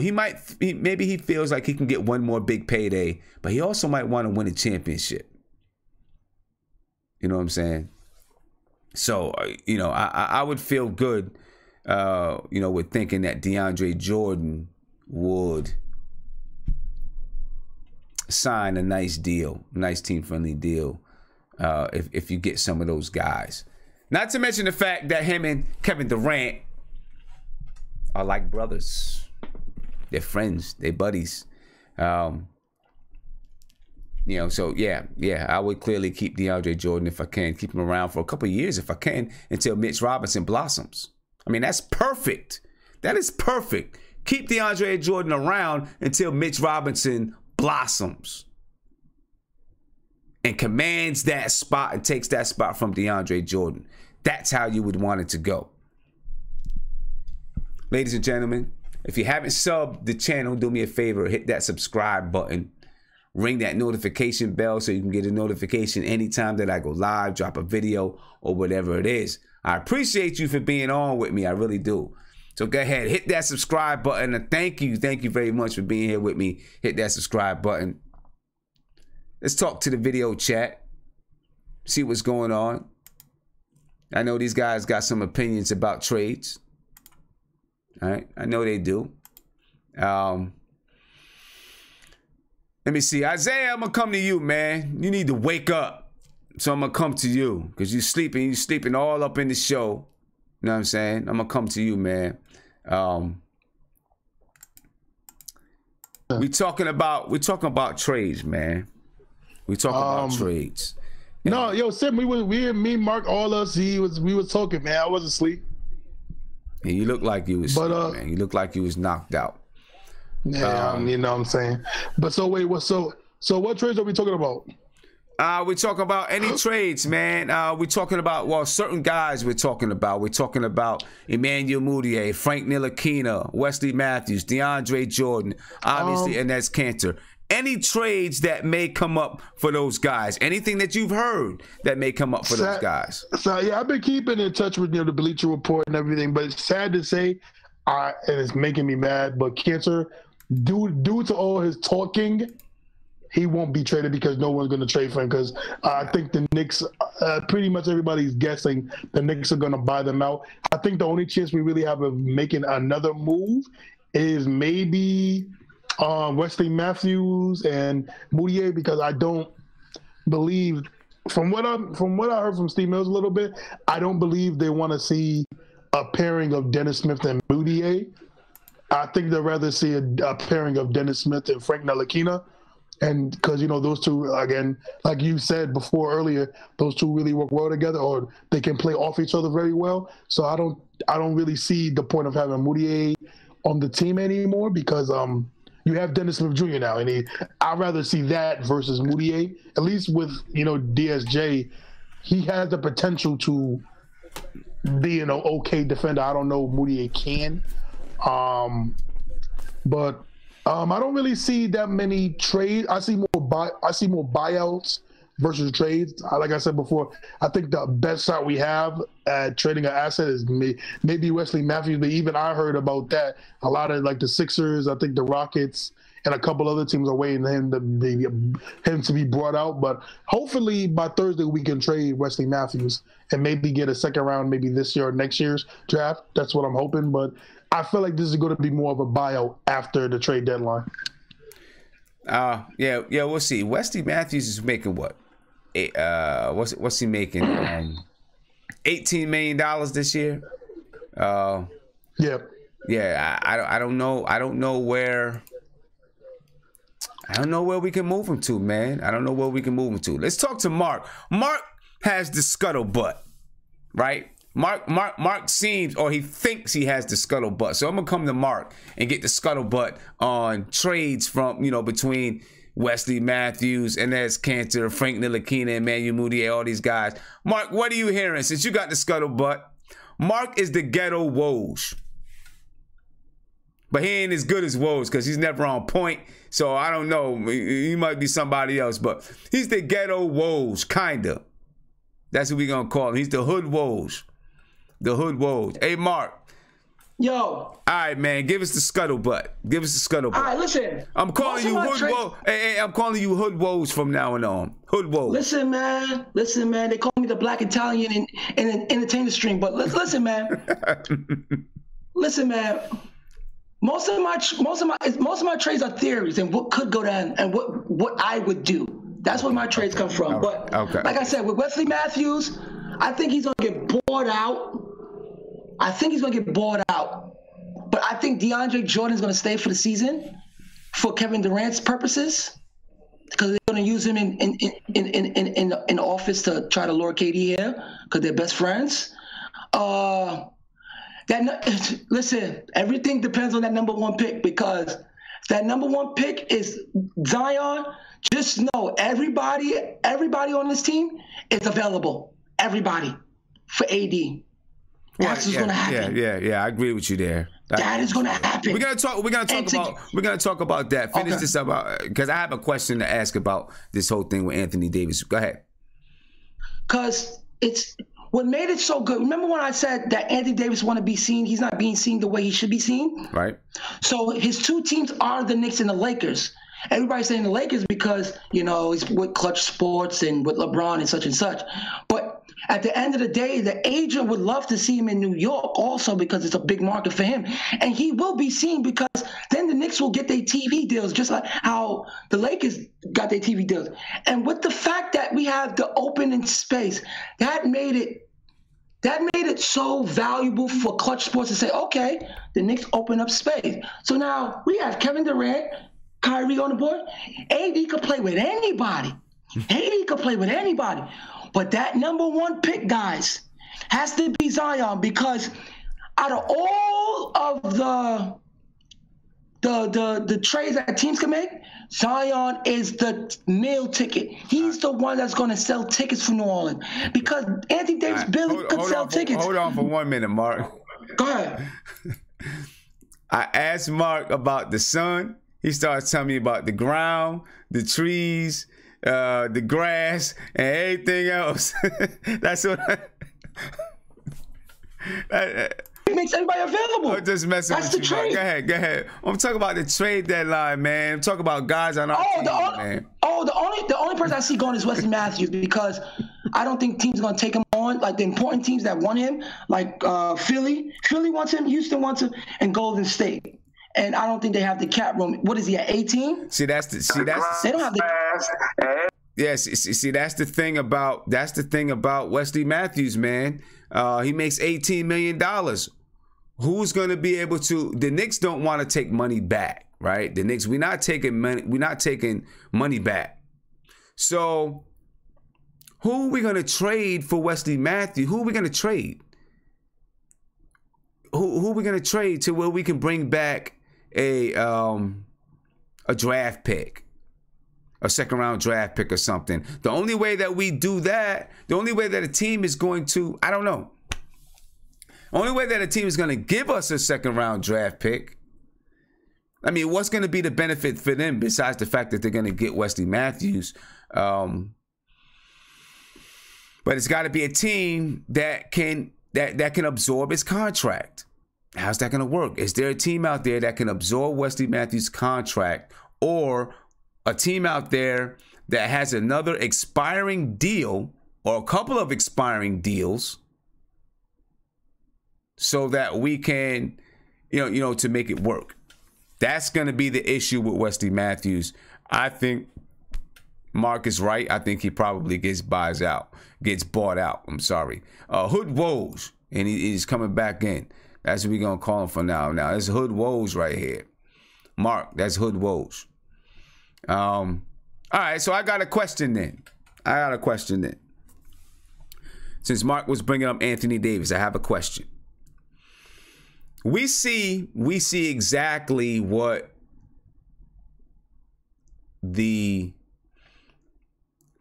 maybe he feels like he can get one more big payday, but he also might want to win a championship. You know what I'm saying? So, you know, I would feel good, you know, with thinking that DeAndre Jordan would sign a nice deal, nice team-friendly deal, if you get some of those guys. Not to mention the fact that him and Kevin Durant are like brothers. They're friends. They're buddies. You know, so yeah, I would clearly keep DeAndre Jordan if I can. Keep him around for a couple of years if I can until Mitch Robinson blossoms. I mean, that's perfect. That is perfect. Keep DeAndre Jordan around until Mitch Robinson blossoms and commands that spot and takes that spot from DeAndre Jordan. That's how you would want it to go. Ladies and gentlemen, if you haven't subbed the channel, do me a favor, hit that subscribe button. Ring that notification bell so you can get a notification anytime that I go live, drop a video, or whatever it is. I appreciate you for being on with me. I really do. So go ahead, hit that subscribe button. And thank you very much for being here with me. Hit that subscribe button. Let's talk to the video chat. See what's going on. I know these guys got some opinions about trades. All right, I know they do. Let me see. Isaiah, I'm going to come to you, man. You need to wake up. So I'm going to come to you because you're sleeping all up in the show. You know what I'm saying? I'm going to come to you, man. we talking about trades, man. We talking about trades. No, yo, Sim, me, Mark, all us, we was talking, man. I wasn't asleep. Yeah, you look like you was asleep, man. You look like you was knocked out. Yeah, you know what I'm saying. But so wait, what trades are we talking about? We're talking about any trades, man. We're talking about, certain guys we're talking about. We're talking about Emmanuel Mudiay, Frank Ntilikina, Wesley Matthews, DeAndre Jordan, obviously, and that's Kanter. Any trades that may come up for those guys? Anything that you've heard that may come up for those guys? So, yeah, I've been keeping in touch with the Bleacher Report and everything, but it's sad to say, and it's making me mad, but Kanter, due to all his talking, he won't be traded because no one's going to trade for him because I think the Knicks, pretty much everybody's guessing the Knicks are going to buy them out. I think the only chance we really have of making another move is maybe Wesley Matthews and Mudiay, because I don't believe, from what I heard from Steve Mills a little bit, I don't believe they want to see a pairing of Dennis Smith and Mudiay. I think they'd rather see a pairing of Dennis Smith and Frank Ntilikina. And because, those two, again, like you said before earlier, those two really work well together, or they can play off each other very well. So I don't really see the point of having Mudiay on the team anymore because you have Dennis Smith Jr. now. And I'd rather see that versus Mudiay. At least with, DSJ, he has the potential to be an okay defender. I don't know if Mudiay can. But I don't really see that many trades. I see more buyouts versus trades. Like I said before, I think the best shot we have at trading an asset is maybe Wesley Matthews. But even I heard about that. A lot of the Sixers, I think the Rockets, and a couple other teams are waiting for him to be brought out. But hopefully by Thursday we can trade Wesley Matthews and maybe get a second round maybe this year or next year's draft. That's what I'm hoping. But I feel like this is going to be more of a buyout after the trade deadline. Yeah, we'll see. Wesley Matthews is making what? What's he making? $18 million this year. Yeah. Yeah, I don't know. I don't know where we can move him to, man. I don't know where we can move him to. Let's talk to Mark. Mark has the scuttlebutt, right? Mark seems, or he thinks he has the scuttlebutt. So I'm gonna come to Mark and get the scuttlebutt on trades from, between Wesley Matthews and that's Kanter, Frank Ntilikina, Emmanuel Mudiay, all these guys. Mark, what are you hearing? Since you got the scuttlebutt, Mark is the ghetto Woj. But he ain't as good as Woj because he's never on point. So I don't know. He might be somebody else, but he's the ghetto Woj, kinda. That's what we're gonna call him. He's the hood Woj. The hood Woj. Hey, Mark. Yo. All right, man. Give us the scuttlebutt. Give us the scuttlebutt. All right, listen. I'm calling you hood Woj. Hey, I'm calling you hood Woj from now on. Hood Woj. Listen, man. They call me the Black Italian in entertainment stream, but listen, man. Listen, man. Most of my trades are theories and what could go down and what I would do. That's where my trades come from. But like I said, with Wesley Matthews, I think he's gonna get bought out. But I think DeAndre Jordan's gonna stay for the season for Kevin Durant's purposes because they're gonna use him in the office to try to lure KD here because they're best friends. Listen, everything depends on that number one pick because that number one pick is Zion. Just know everybody on this team is available. Everybody for AD. That's what's gonna happen. Yeah. I agree with you there. That is gonna happen. We're gonna talk about that. Finish this up because I have a question to ask about this whole thing with Anthony Davis. Go ahead. Because it's what made it so good. Remember when I said that Anthony Davis want to be seen? He's not being seen the way he should be seen. Right. So his two teams are the Knicks and the Lakers. Everybody's saying the Lakers because, he's with Clutch Sports and with LeBron and such. But at the end of the day, the agent would love to see him in New York also because it's a big market for him. And he will be seen because then the Knicks will get their TV deals just like how the Lakers got their TV deals. And with the fact that we have the open in space, that made it so valuable for Clutch Sports to say, okay, the Knicks open up space. So now we have Kevin Durant, Kyrie on the board, AD could play with anybody. AD could play with anybody. But that #1 pick, guys, has to be Zion, because out of all of the trades that teams can make, Zion is the meal ticket. He's the one that's going to sell tickets for New Orleans, because Anthony Davis barely could sell tickets. Hold on for 1 minute, Mark. Go ahead. I asked Mark about the sun. He starts telling me about the ground, the trees, the grass, and everything else. That's what It makes everybody available. I'm just messing That's with the you, Mark. trade. Go ahead. I'm talking about the trade deadline, man. I'm talking about guys on our team, man. The only person I see going is Wesley Matthews, because I don't think teams are going to take him on. Like the important teams that want him, like Philly wants him, Houston wants him, and Golden State. And I don't think they have the cap room. What is he at 18? See, that's they don't have the. Yes, see, that's the thing about Wesley Matthews, man. He makes $18 million. Who's going to be able to? The Knicks don't want to take money back, right? The Knicks, we're not taking money back. So, who are we going to trade for Wesley Matthews? Who are we going to trade? Who are we going to trade to where we can bring back a draft pick, a second-round draft pick or something? The only way that we do that, the only way that a team is going to, I don't know. The only way that a team is going to give us a second-round draft pick, I mean, what's going to be the benefit for them besides the fact that they're going to get Wesley Matthews? But it's got to be a team that can absorb his contract. How's that going to work? Is there a team out there that can absorb Wesley Matthews' contract, or a team out there that has another expiring deal or a couple of expiring deals, so that we can, you know, to make it work? That's going to be the issue with Wesley Matthews. I think Mark is right. I think he probably gets bought out. I'm sorry. Hood Woj, and he's coming back in. That's what we're going to call him for now. Now, that's Hood Woj right here. Mark, that's Hood Woj. All right, so I got a question then. Since Mark was bringing up Anthony Davis, I have a question. We see exactly what the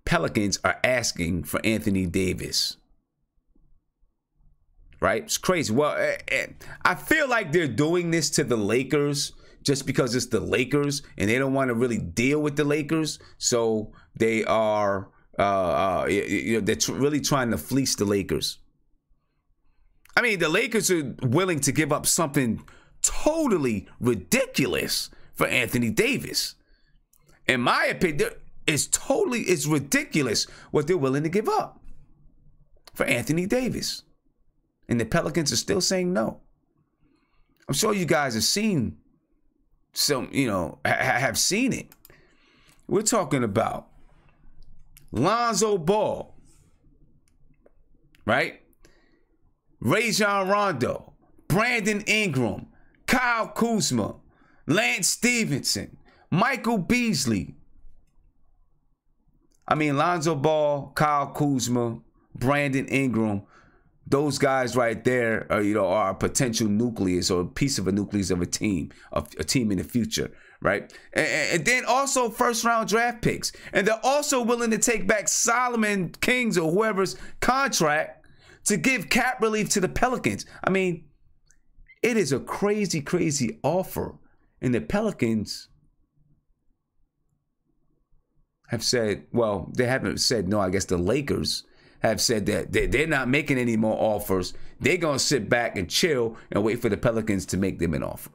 Pelicans are asking for Anthony Davis. Right? It's crazy. Well, I feel like they're doing this to the Lakers just because it's the Lakers and they don't want to really deal with the Lakers. So they are, they're really trying to fleece the Lakers. I mean, the Lakers are willing to give up something totally ridiculous for Anthony Davis. In my opinion, it's ridiculous what they're willing to give up for Anthony Davis. And the Pelicans are still saying no. I'm sure you guys have seen some, have seen it. We're talking about Lonzo Ball, right? Rajon Rondo, Brandon Ingram, Kyle Kuzma, Lance Stevenson, Michael Beasley. I mean, Lonzo Ball, Kyle Kuzma, Brandon Ingram, those guys right there are a potential nucleus or a piece of a nucleus of a team in the future, right? And then also first-round draft picks. And they're also willing to take back Solomon King's or whoever's contract to give cap relief to the Pelicans. I mean, it is a crazy, crazy offer. And the Pelicans have said, well, they haven't said no. I guess the Lakers have said that they're not making any more offers. They're going to sit back and chill and wait for the Pelicans to make them an offer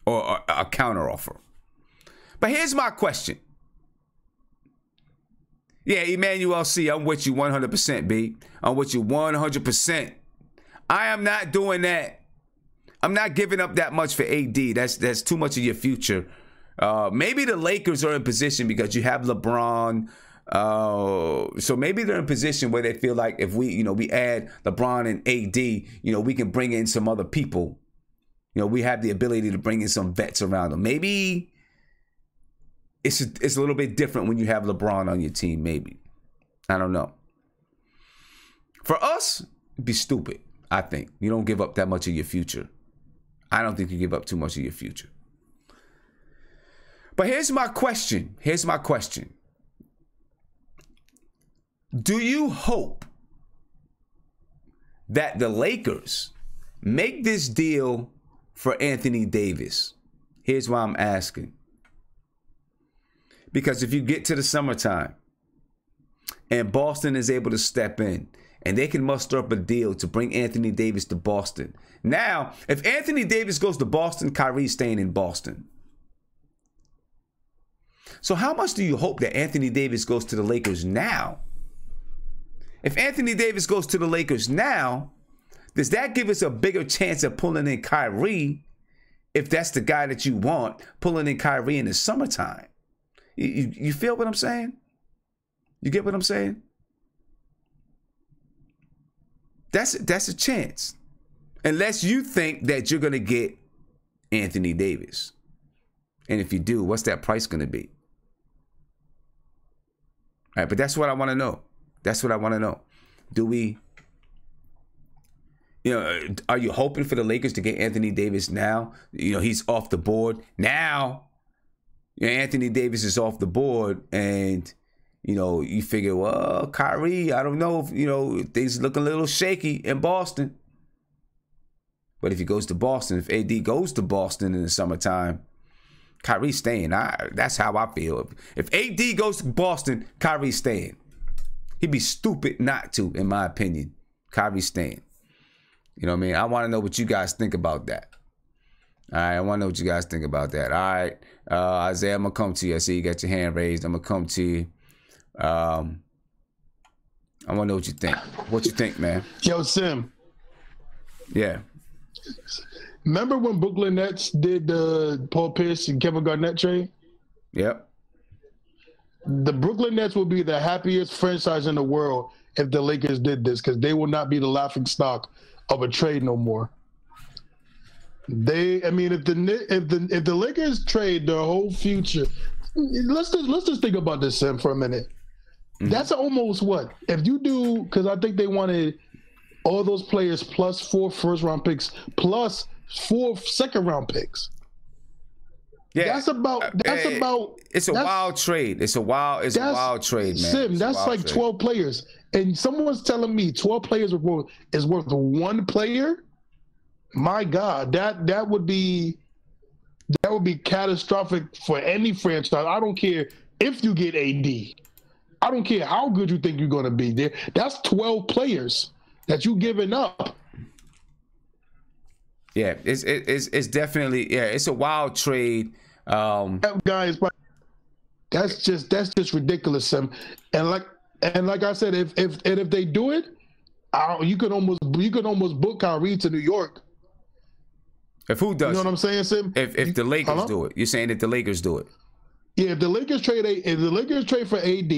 or a counter offer. But here's my question. Yeah, Emmanuel C., I'm with you 100%, B. I'm with you 100%. I am not doing that. I'm not giving up that much for AD. That's too much of your future. Maybe the Lakers are in position because you have LeBron. So maybe they're in position where they feel like if we add LeBron and AD, we can bring in some other people we have the ability to bring in some vets around him. Maybe it's a little bit different when you have LeBron on your team, maybe. I don't know. For us, it'd be stupid, I think. You don't give up that much of your future. I don't think you give up too much of your future. But here's my question. Do you hope that the Lakers make this deal for Anthony Davis? Here's why I'm asking. Because if you get to the summertime and Boston is able to step in and they can muster up a deal to bring Anthony Davis to Boston. Now, if Anthony Davis goes to Boston, Kyrie's staying in Boston. So how much do you hope that Anthony Davis goes to the Lakers now? If Anthony Davis goes to the Lakers now, does that give us a bigger chance of pulling in Kyrie, if that's the guy that you want, pulling in Kyrie in the summertime? You feel what I'm saying? You get what I'm saying? That's a chance. Unless you think that you're going to get Anthony Davis. And if you do, what's that price going to be? All right, but that's what I want to know. That's what I want to know. Do we, are you hoping for the Lakers to get Anthony Davis now? He's off the board. Now, Anthony Davis is off the board and, you figure, well, Kyrie, I don't know if, things look a little shaky in Boston. But if he goes to Boston, if AD goes to Boston in the summertime, Kyrie's staying. That's how I feel. If AD goes to Boston, Kyrie's staying. He'd be stupid not to, in my opinion. Kyrie's staying. You know what I mean? I want to know what you guys think about that. All right, I want to know what you guys think about that. All right, Isaiah, I'm going to come to you. I see you got your hand raised. I'm going to come to you. I want to know what you think. What you think, man? Yo, Sim. Yeah. Remember when Brooklyn Nets did the Paul Pierce and Kevin Garnett trade? Yep. The Brooklyn Nets will be the happiest franchise in the world if the Lakers did this, because they will not be the laughing stock of a trade no more. If the Lakers trade their whole future, let's just think about this, Sim, for a minute. Mm-hmm. That's almost what? If you do, because I think they wanted all those players plus 4 first-round picks plus 4 second-round picks. Yeah, that's about. It's a wild trade. It's a wild trade, man. Sim, that's like trade. 12 players, and someone's telling me 12 players is worth 1 player. My God, that would be catastrophic for any franchise. I don't care if you get AD. I don't care how good you think you're going to be there. That's 12 players that you giving up. Yeah, it's definitely it's a wild trade. Guys, that's just ridiculous, Sam. And like I said, if they do it, you could almost book Kyrie to New York. If who does? You know what I'm saying, Sim? If the Lakers do it, you're saying if the Lakers do it. Yeah, if the Lakers trade for AD,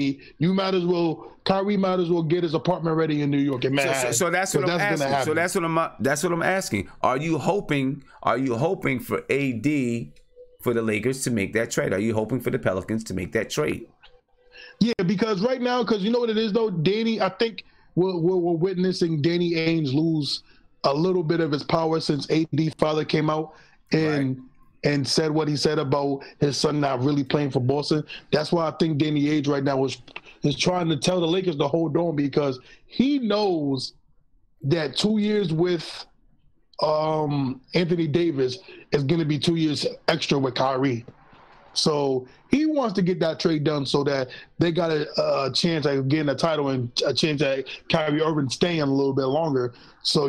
Kyrie might as well get his apartment ready in New York in Manhattan. So that's what I'm asking. So that's what I'm asking. Are you hoping for AD for the Lakers to make that trade? Are you hoping for the Pelicans to make that trade? Yeah, because right now, because you know what it is though, Danny. I think we're witnessing Danny Ainge lose a little bit of his power since AD father came out and said what he said about his son not really playing for Boston. That's why I think Danny Ainge right now is trying to tell the Lakers to hold on, because he knows that 2 years with Anthony Davis is going to be 2 years extra with Kyrie. So he wants to get that trade done so that they got a chance at getting a title and a chance at Kyrie Irving staying a little bit longer. So,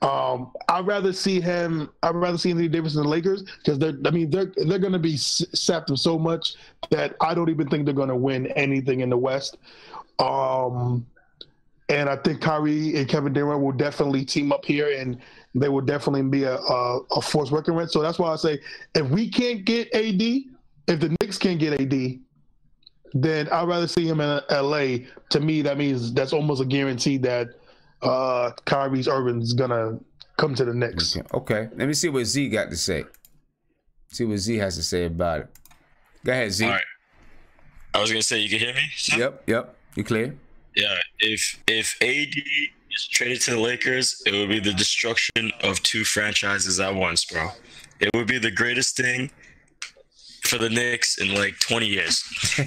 I'd rather see Anthony Davis in the Lakers, because they're going to be sapped so much that I don't even think they're going to win anything in the West. And I think Kyrie and Kevin Durant will definitely team up here, and they will definitely be a force reckoning with. So that's why I say, if we can't get AD, if the Knicks can't get AD, then I'd rather see him in LA. To me, that means that's almost a guarantee that Kyrie Irving's gonna come to the Knicks. Okay. Let me see what Z got to say. See what Z has to say about it. Go ahead, Z. All right. I was gonna say, you can hear me? Yep. You clear? Yeah. If AD is traded to the Lakers, it would be the destruction of two franchises at once, bro. It would be the greatest thing for the Knicks in like 20 years.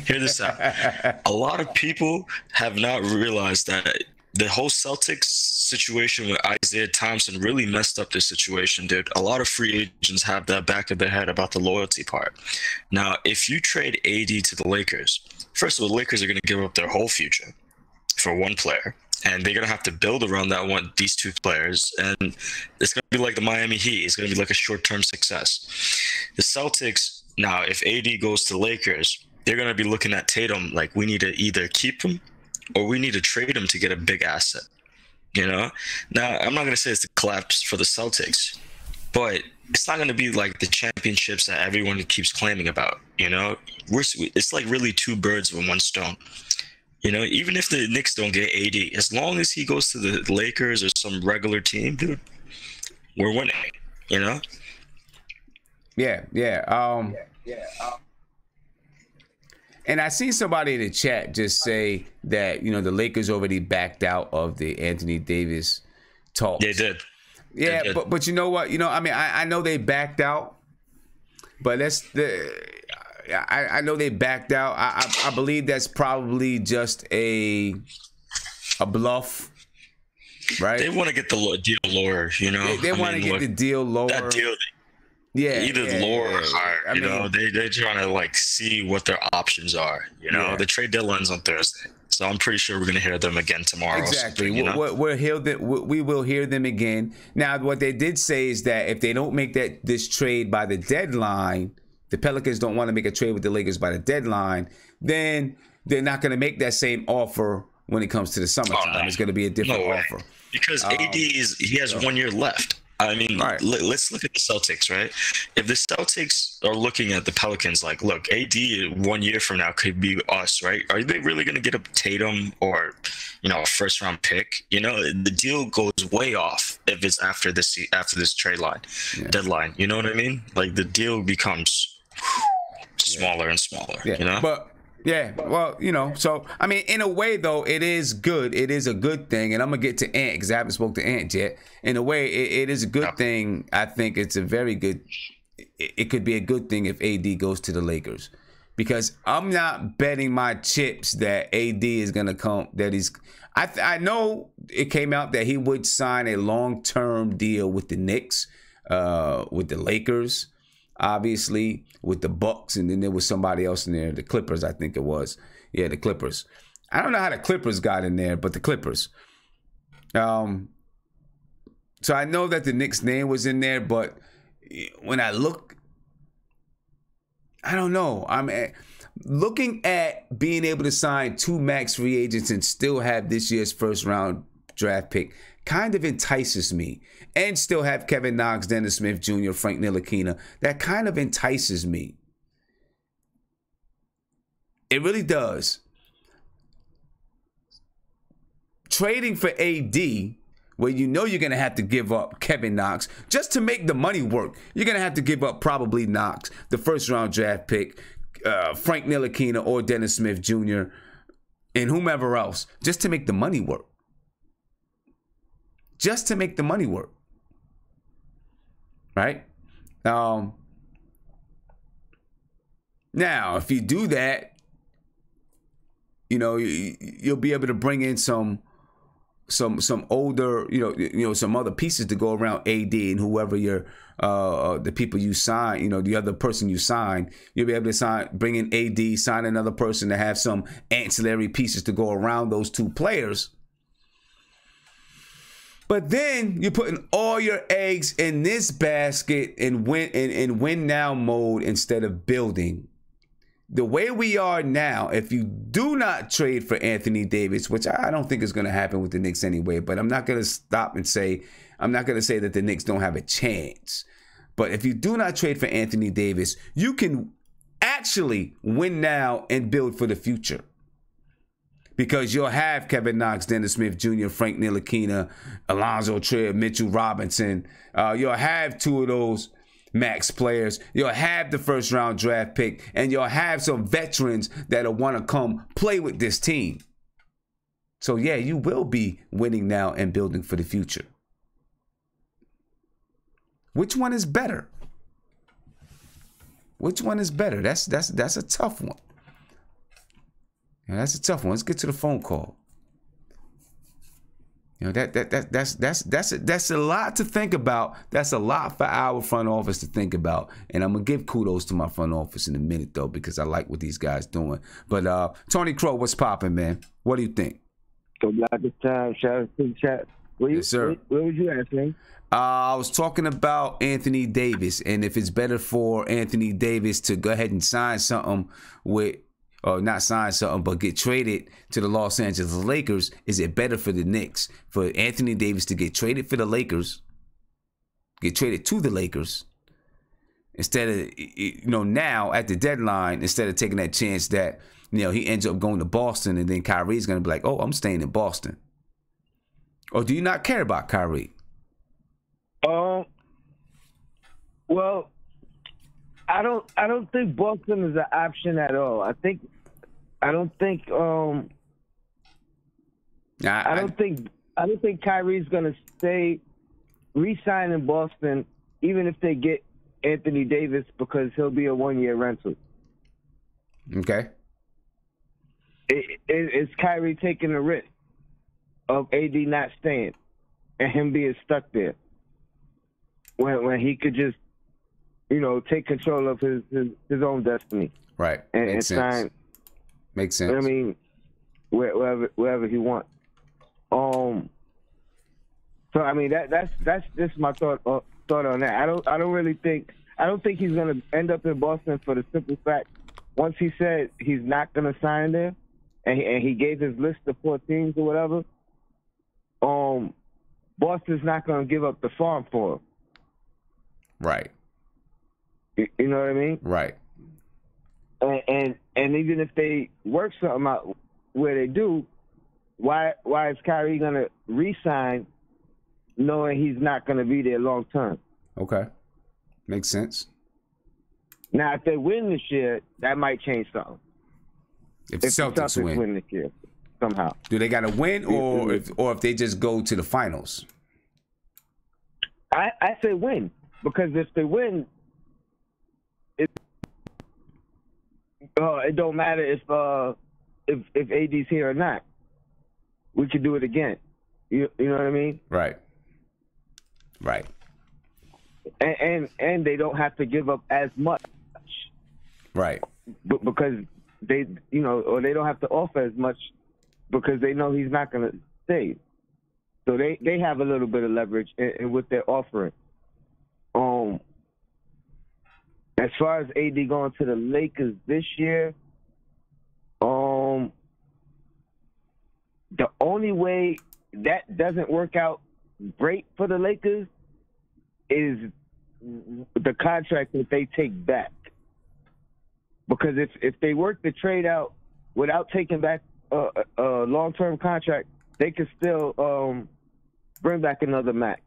Hear this out. A lot of people have not realized that the whole Celtics situation with Isaiah Thompson really messed up this situation, dude. A lot of free agents have that back of their head about the loyalty part. Now, if you trade AD to the Lakers, first of all, the Lakers are going to give up their whole future for one player. And they're going to have to build around these two players. And it's going to be like the Miami Heat. It's going to be like a short-term success. The Celtics, now, if AD goes to the Lakers, they're going to be looking at Tatum like, we need to either keep him or we need to trade him to get a big asset. You know? Now, I'm not going to say it's the collapse for the Celtics, but it's not going to be like the championships that everyone keeps claiming about. You know? It's like really two birds with one stone. You know, even if the Knicks don't get AD, as long as he goes to the Lakers or some regular team, dude, we're winning, you know? Yeah. And I seen somebody in the chat just say that, you know, the Lakers already backed out of the Anthony Davis talks. They did. Yeah, they did. But you know what? You know, I mean, I know they backed out, but I know they backed out. I believe that's probably just a bluff, right? They want to get the deal lower, you know? They want to get the deal lower. That deal, either lower or higher, you know? They're trying to, like, see what their options are, you know? Yeah. The trade deadline's on Thursday. So I'm pretty sure we're going to hear them again tomorrow. Exactly. You know? We will hear them again. Now, what they did say is that if they don't make this trade by the deadline, the Pelicans don't want to make a trade with the Lakers by the deadline, then they're not going to make that same offer when it comes to the summertime. It's going to be a different offer. Because AD he has 1 year left. I mean, let's look at the Celtics, right? If the Celtics are looking at the Pelicans like, look, AD 1 year from now could be us, right? Are they really going to get a Tatum or, you know, a first-round pick? You know, the deal goes way off if it's after this trade deadline. You know what I mean? Like, the deal becomes smaller and smaller, you know? But yeah, well, you know, so I mean, in a way though, it is good. It is a good thing, and I'm gonna get to Ant because I haven't spoke to Ant yet. In a way, it is a good thing. I think it's a very good. It could be a good thing if AD goes to the Lakers, because I'm not betting my chips that AD is gonna come. That he's. I know it came out that he would sign a long-term deal with the Knicks, with the Lakers, obviously with the Bucks, and then there was somebody else in there, the Clippers, I think it was. Yeah, the Clippers. I don't know how the Clippers got in there, but the Clippers. So I know that the Knicks name was in there, but when I look, I don't know. I'm looking at being able to sign 2 max free agents and still have this year's first round draft pick kind of entices me, and still have Kevin Knox, Dennis Smith Jr., Frank Ntilikina. That kind of entices me. It really does. Trading for AD, where you know you're going to have to give up Kevin Knox just to make the money work. You're going to have to give up probably Knox, the first round draft pick, Frank Ntilikina or Dennis Smith Jr., and whomever else, just to make the money work. Just to make the money work. Right? Now, if you do that, you know, you'll be able to bring in some older, you know, some other pieces to go around AD and whoever the people you sign, you know, the other person you sign, you'll be able to bring in AD, sign another person to have some ancillary pieces to go around those two players. But then you're putting all your eggs in this basket and win now mode instead of building. The way we are now, if you do not trade for Anthony Davis, which I don't think is going to happen with the Knicks anyway, but I'm not going to stop and say, I'm not going to say that the Knicks don't have a chance. But if you do not trade for Anthony Davis, you can actually win now and build for the future. because you'll have Kevin Knox, Dennis Smith Jr., Frank Ntilikina, Alonzo Trier, Mitchell Robinson. You'll have two of those max players. You'll have the first round draft pick, and you'll have some veterans that'll want to come play with this team. So yeah, you will be winning now and building for the future. Which one is better? Which one is better? That's a tough one. Yeah, that's a tough one. Let's get to the phone call. You know, that's a lot to think about. That's a lot for our front office to think about. And I'm gonna give kudos to my front office in a minute though, because I like what these guys doing. But Tony Crow, what's popping, man? What do you think? Go back this time. Shout out to the chat. Yes, sir. What was you asking? I was talking about Anthony Davis, and if it's better for Anthony Davis to go ahead and sign something with, or not sign something, but get traded to the Los Angeles Lakers. Is it better for the Knicks, for Anthony Davis to get traded for the Lakers, get traded to the Lakers, instead of, you know, now at the deadline, instead of taking that chance that, you know, he ends up going to Boston and then Kyrie's going to be like, oh, I'm staying in Boston? Or do you not care about Kyrie? Well, I don't think Boston is an option at all. I don't think Kyrie's gonna stay re-sign in Boston, even if they get Anthony Davis, because he'll be a 1-year rental. Okay. It's Kyrie taking the risk of AD not staying and him being stuck there when he could just, you know, take control of his own destiny. Right. And sign. Makes sense. I mean, wherever he wants. So I mean that's just my thought on that. I don't think he's gonna end up in Boston for the simple fact, once he said he's not gonna sign there, and he gave his list of 4 teams or whatever. Boston's not gonna give up the farm for him. Right. You know what I mean? Right. And even if they work something out where they do, why is Kyrie gonna re-sign knowing he's not gonna be there long term? Okay, makes sense. Now, if they win this year, that might change something. If the Celtics win this year somehow, do they got to win, or if they just go to the finals? I say win, because if they win, it don't matter if AD's here or not. We could do it again. You know what I mean? Right. Right. And they don't have to give up as much. Right. Because they, you know, or they don't have to offer as much because they know he's not going to stay. So they have a little bit of leverage in what they're offering. As far as AD going to the Lakers this year, the only way that doesn't work out great for the Lakers is the contract that they take back. Because if they work the trade out without taking back a long-term contract, they can still bring back another max.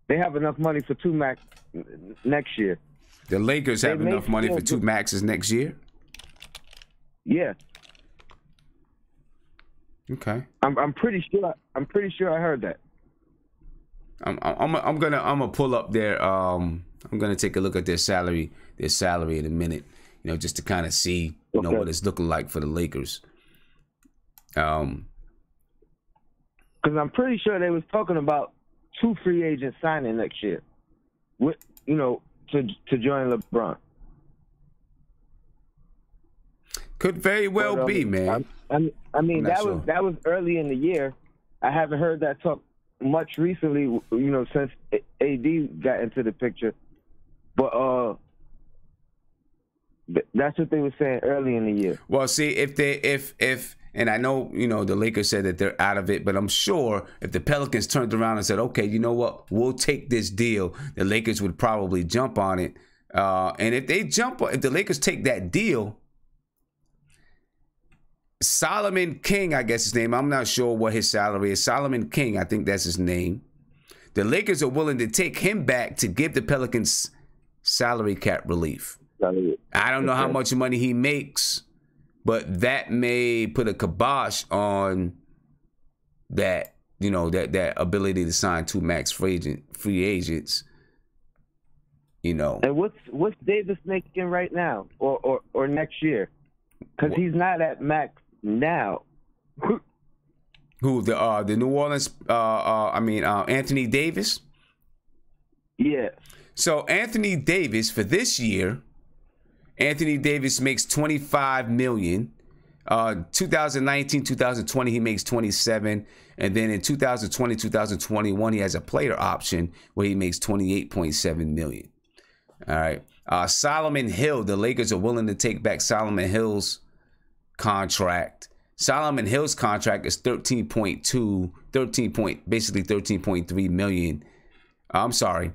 They have enough money for 2 max next year. The Lakers have enough money for 2 maxes next year? Yeah. Okay. I'm pretty sure I heard that. I'm gonna pull up their I'm gonna take a look at their salary in a minute, you know, just to kind of see, you know, what it's looking like for the Lakers. Because I'm pretty sure they was talking about 2 free agents signing next year, with, you know, to join LeBron. Could very well be, man. I mean, that was early in the year. I haven't heard that talk much recently, you know, since AD got into the picture. But that's what they were saying early in the year. Well, see, if and I know, you know, the Lakers said that they're out of it, but I'm sure if the Pelicans turned around and said, okay, you know what, we'll take this deal, the Lakers would probably jump on it. And if the Lakers take that deal, Solomon King, I guess his name. I'm not sure what his salary is. Solomon King, I think that's his name. The Lakers are willing to take him back to give the Pelicans salary cap relief. I don't know how much money he makes, but that may put a kibosh on that, you know, that ability to sign 2 max free agents. You know. And what's Davis making right now or next year? Because he's not at max now. Who, the New Orleans Anthony Davis? Yeah. So Anthony Davis for this year, Anthony Davis makes $25 million. 2019, 2020, he makes 27. And then in 2020, 2021, he has a player option where he makes 28.7 million. All right. Solomon Hill, the Lakers are willing to take back Solomon Hill's contract. Solomon Hill's contract is basically 13.3 million. I'm sorry.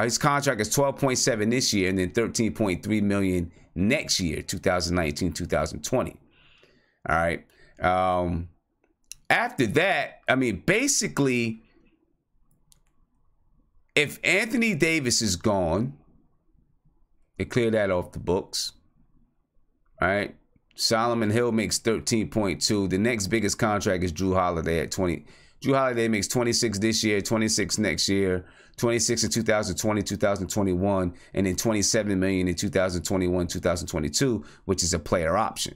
His contract is 12.7 this year and then 13.3 million next year, 2019, 2020. All right. After that, I mean, basically, if Anthony Davis is gone, they clear that off the books. All right. Solomon Hill makes 13.2. The next biggest contract is Jrue Holiday at 20. Jrue Holiday makes 26 this year, 26 next year, 26 in 2020, 2021, and then 27 million in 2021, 2022, which is a player option.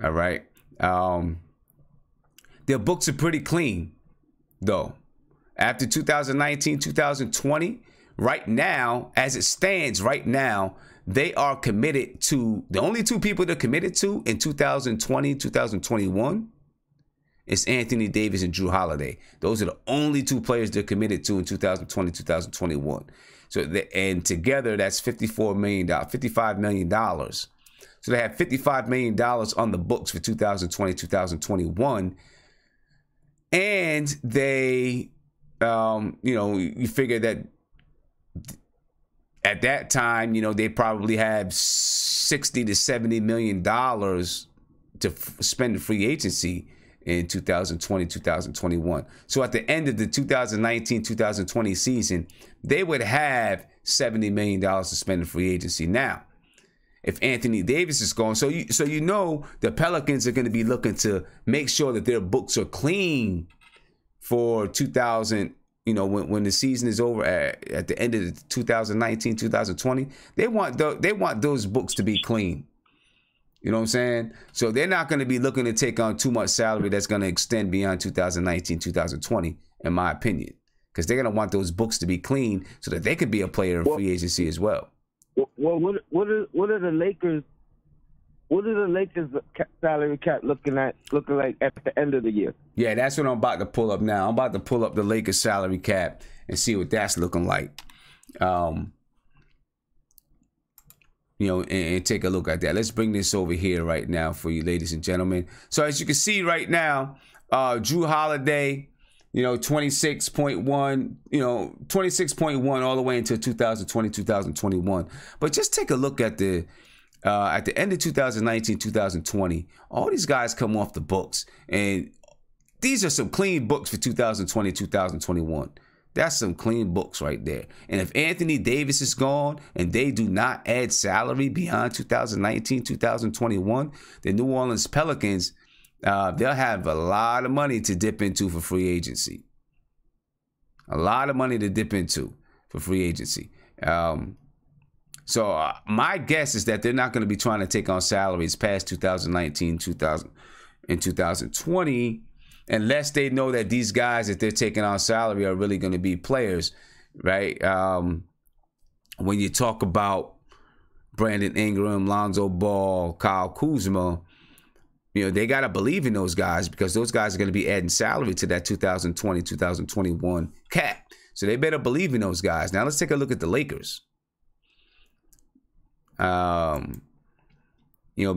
All right. Their books are pretty clean, though. After 2019, 2020, right now, as it stands right now, they are committed to, the only 2 people they're committed to in 2020, 2021 is Anthony Davis and Jrue Holiday. Those are the only 2 players they're committed to in 2020, 2021. So, and together, that's $55 million. So they have $55 million on the books for 2020, 2021. And they, you figure that at that time, they probably have $60 to $70 million to spend the free agency in 2020, 2021. So at the end of the 2019, 2020 season, they would have $70 million to spend in free agency. Now, if Anthony Davis is gone, so the Pelicans are going to be looking to make sure that their books are clean for 2000. When the season is over at the end of 2019, 2020, they want those books to be clean. You know what I'm saying? So they're not going to be looking to take on too much salary that's going to extend beyond 2019, 2020, in my opinion, because they're going to want those books to be clean so that they could be a player in free agency as well. Well, what are the Lakers? What are the Lakers salary cap looking like at the end of the year? Yeah, that's what I'm about to pull up now. I'm about to pull up the Lakers salary cap and see what that's looking like. And take a look at that. Let's bring this over here right now for you, ladies and gentlemen. So as you can see right now, Jrue Holiday, 26.1, 26.1 all the way until 2020, 2021. But just take a look at the end of 2019, 2020, all these guys come off the books. And these are some clean books for 2020, 2021. That's some clean books right there. And if Anthony Davis is gone and they do not add salary beyond 2019, 2021, the New Orleans Pelicans, they'll have a lot of money to dip into for free agency. A lot of money to dip into for free agency. So my guess is that they're not going to be trying to take on salaries past 2019, 2020, unless they know that these guys that they're taking on salary are really going to be players, right? When you talk about Brandon Ingram, Lonzo Ball, Kyle Kuzma, they got to believe in those guys because those guys are going to be adding salary to that 2020, 2021 cap. So they better believe in those guys. Now let's take a look at the Lakers.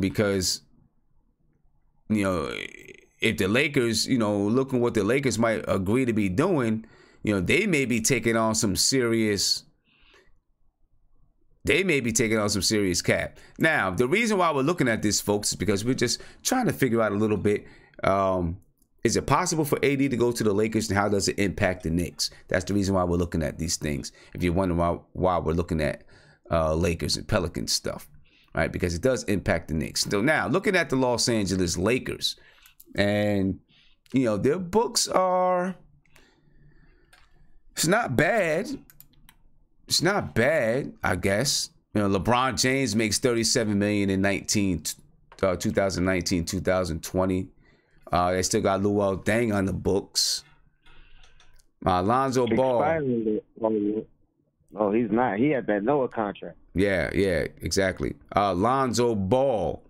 Because, if the Lakers, looking what the Lakers might agree to be doing, they may be taking on some serious they may be taking on some serious cap. Now, the reason why we're looking at this, folks, is because we're just trying to figure out a little bit, is it possible for AD to go to the Lakers, and how does it impact the Knicks? That's the reason why we're looking at these things. If you're wondering why we're looking at Lakers and Pelicans stuff, right? Because it does impact the Knicks. So now, looking at the Los Angeles Lakers, and, you know, their books are, it's not bad. It's not bad, I guess. You know, LeBron James makes $37 million in 2019, 2020. They still got Luol Deng on the books. Lonzo Ball. Oh, he's not. He had that Noah contract. Yeah, exactly. Lonzo Ball.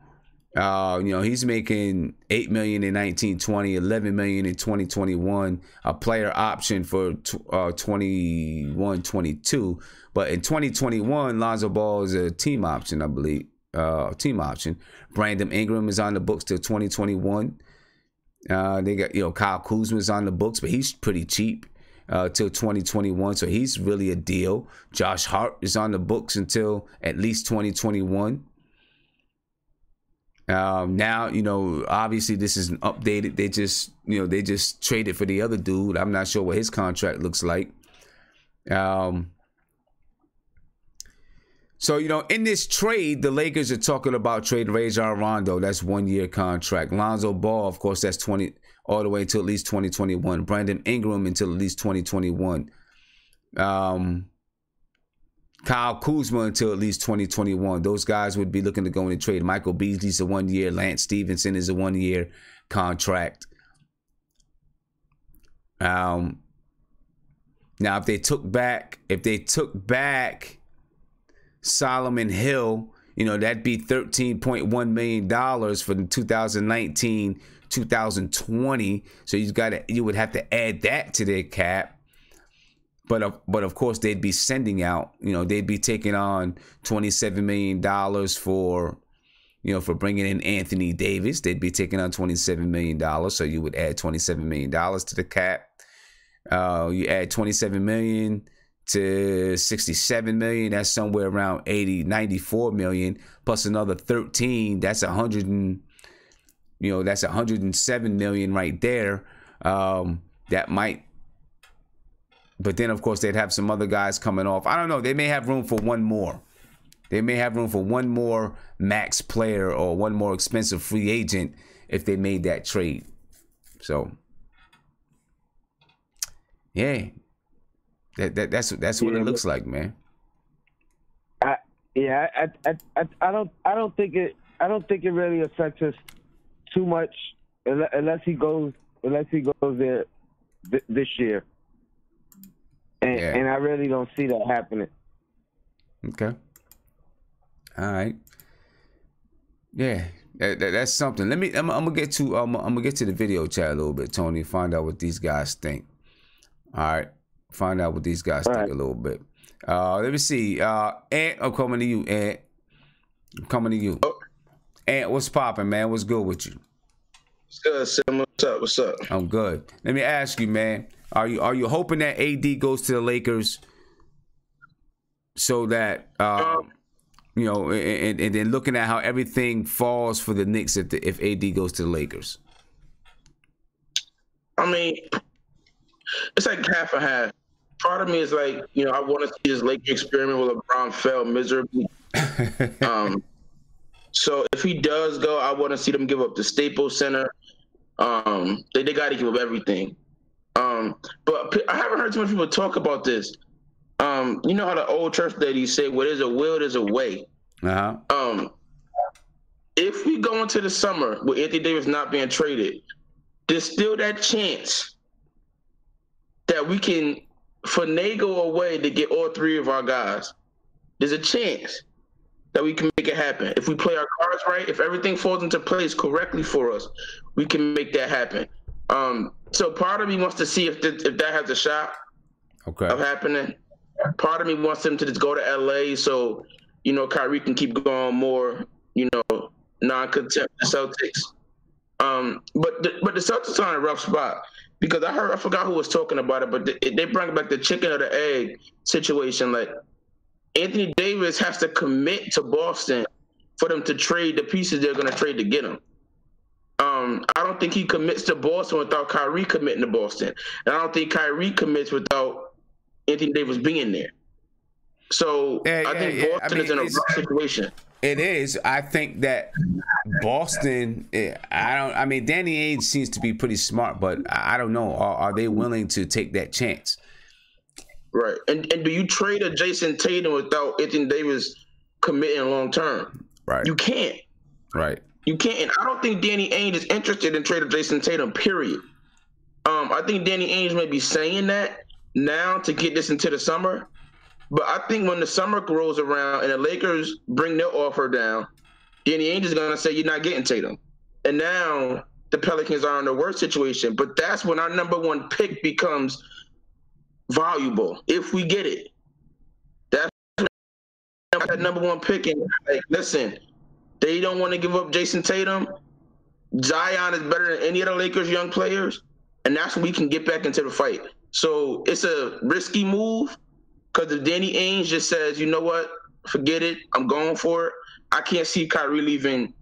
You know, he's making $8 million in 1920, $11 million in 2021, a player option for 21-22. But in 2021, Lonzo Ball is a team option, I believe. Team option. Brandon Ingram is on the books till 2021. They got, you know, Kyle Kuzma's on the books, but he's pretty cheap till 2021, so he's really a deal. Josh Hart is on the books until at least 2021. Now, you know, obviously this is an updated. They just traded for the other dude. I'm not sure what his contract looks like. So, you know, in this trade, the Lakers are talking about trading Rajon Rondo. That's 1 year contract. Lonzo Ball, of course, that's 20 all the way until at least 2021. Brandon Ingram until at least 2021. Kyle Kuzma until at least 2021. Those guys would be looking to go in and trade. Michael Beasley's a 1 year. Lance Stevenson is a 1 year contract. Now, if they took back Solomon Hill, you know, that'd be $13.1 million for the 2019-2020. So you would have to add that to their cap. But of course, they'd be sending out, you know, they'd be taking on $27 million for, you know, for bringing in Anthony Davis. They'd be taking on $27 million. So you would add $27 million to the cap. You add $27 million to $67 million. That's somewhere around $94 million plus another 13. That's that's $107 million right there. That might. But then, of course, they'd have some other guys coming off. I don't know. They may have room for one more. They may have room for one more max player or one more expensive free agent if they made that trade. So, yeah, that's what it looks like, man. I don't think it really affects us too much unless he goes there this year. And I really don't see that happening. Okay. All right. Yeah, that's something. I'm gonna get to the video chat a little bit, Tony. Find out what these guys think. All right. Find out what these guys think a little bit. Let me see. Ant, I'm coming to you, Ant. I'm coming to you. Ant, what's popping, man? What's good with you? What's good, Sim? What's up? What's up? I'm good. Let me ask you, man. Are you hoping that AD goes to the Lakers so that you know, and then looking at how everything falls for the Knicks if AD goes to the Lakers? I mean, it's like half and half. Part of me is like, you know, I want to see this Laker experiment where LeBron failed miserably. So if he does go, I want to see them give up the Staples Center. They got to give up everything. But I haven't heard too much people talk about this. You know how the old church ladies say, "Where there's a will, there's a way." Uh-huh. If we go into the summer with Anthony Davis not being traded, there's still that chance that we can finagle a way to get all three of our guys. There's a chance that we can make it happen. If we play our cards right, if everything falls into place correctly for us, we can make that happen. So part of me wants to see if that has a shot of happening. Part of me wants them to just go to LA so, you know, Kyrie can keep going more, you know, non-contempt the Celtics. But the Celtics are in a rough spot because I forgot who was talking about it, but they bring back the chicken or the egg situation. Like, Anthony Davis has to commit to Boston for them to trade the pieces they're going to trade to get him. I don't think he commits to Boston without Kyrie committing to Boston. And I don't think Kyrie commits without Anthony Davis being there. So I think Boston is in a rough situation. It is. I think that Boston, Danny Ainge seems to be pretty smart, but I don't know. Are they willing to take that chance? Right. And do you trade a Jason Tatum without Anthony Davis committing long term? Right. You can't. Right. You can't. And I don't think Danny Ainge is interested in trading Jason Tatum, period. I think Danny Ainge may be saying that now to get this into the summer. But I think when the summer rolls around and the Lakers bring their offer down, Danny Ainge is going to say, you're not getting Tatum. And now the Pelicans are in the worst situation. But that's when our number one pick becomes valuable, if we get it. That's that number one pick. And like, listen, they don't want to give up Jason Tatum. Zion is better than any of the Lakers' young players. And that's when we can get back into the fight. So it's a risky move. Because if Danny Ainge just says, you know what, forget it, I'm going for it, I can't see Kyrie leaving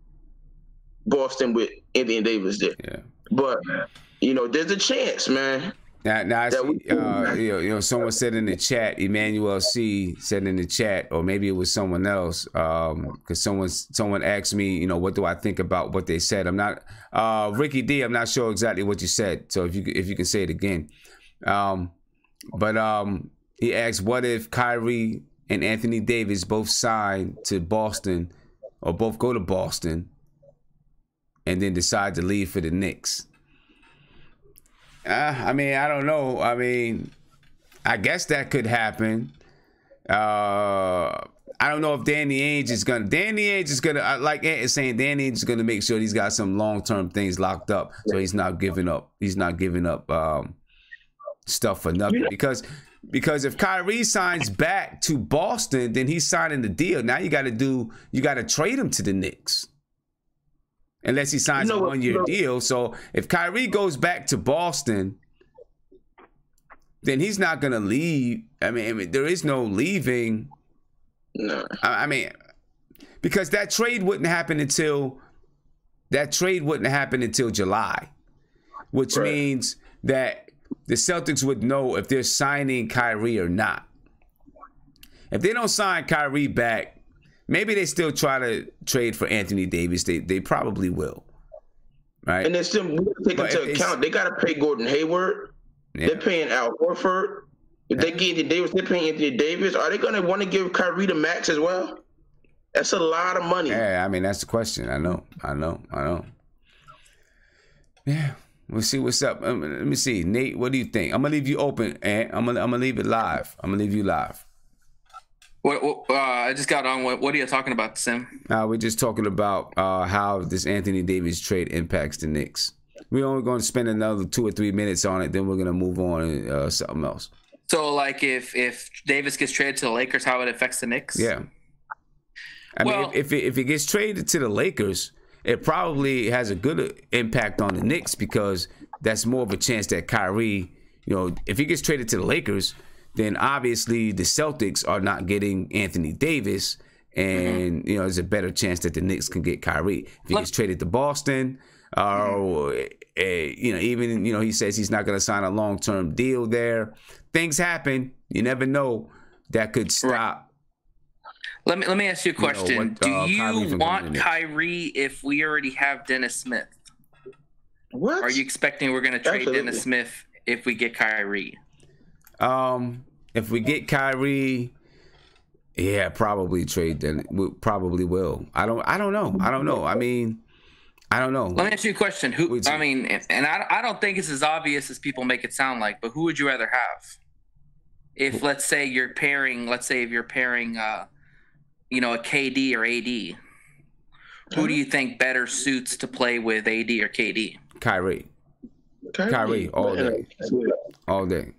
Boston with Anthony Davis there. Yeah. But, there's a chance, man. Now I see, someone said in the chat, Emmanuel C. said in the chat, or maybe it was someone else, because someone asked me, what do I think about what they said? I'm not, Ricky D, I'm not sure exactly what you said, so if you can say it again. He asked, what if Kyrie and Anthony Davis both sign to Boston or both go to Boston and then decide to leave for the Knicks? I don't know. I guess that could happen. I don't know if Danny Ainge is going to, like Ant is saying, Danny Ainge is going to make sure he's got some long-term things locked up so he's not giving up. He's not giving up stuff for nothing. Because if Kyrie signs back to Boston, then he's signing the deal. Now you got to trade him to the Knicks. Unless he signs a one-year deal. So if Kyrie goes back to Boston, then he's not going to leave. I mean, there is no leaving. No. Because that trade wouldn't happen until July, which means that the Celtics would know if they're signing Kyrie or not. If they don't sign Kyrie back, maybe they still try to trade for Anthony Davis. They probably will, right? And they still take into account they got to pay Gordon Hayward. Yeah. They're paying Al Horford. If they get Anthony Davis, they're paying Anthony Davis. Are they going to want to give Kyrie the max as well? That's a lot of money. Yeah, that's the question. I know. Yeah. We'll see what's up. Let me see. Nate, what do you think? I'm going to leave you open, and I'm gonna leave it live. I'm going to leave you live. I just got on. What are you talking about, Sim? We're just talking about how this Anthony Davis trade impacts the Knicks. We're only going to spend another 2 or 3 minutes on it, then we're going to move on to something else. So, like, if Davis gets traded to the Lakers, how it affects the Knicks? Yeah. I mean, if it gets traded to the Lakers, it probably has a good impact on the Knicks because that's more of a chance that Kyrie, if he gets traded to the Lakers, then obviously the Celtics are not getting Anthony Davis, and there's a better chance that the Knicks can get Kyrie. If he gets traded to Boston, even he says he's not going to sign a long-term deal there. Things happen. You never know. That could stop. Let me ask you a question. Do you want Kyrie if we already have Dennis Smith? What? Are you expecting we're going to trade Dennis Smith if we get Kyrie? If we get Kyrie, yeah, probably trade. Then we probably will. I don't know. I don't know. I don't know. Let me ask you a question. I don't think it's as obvious as people make it sound like. But who would you rather have? If let's say you're pairing, a KD or AD, who do you think better suits to play with AD or KD? Kyrie all day. All day.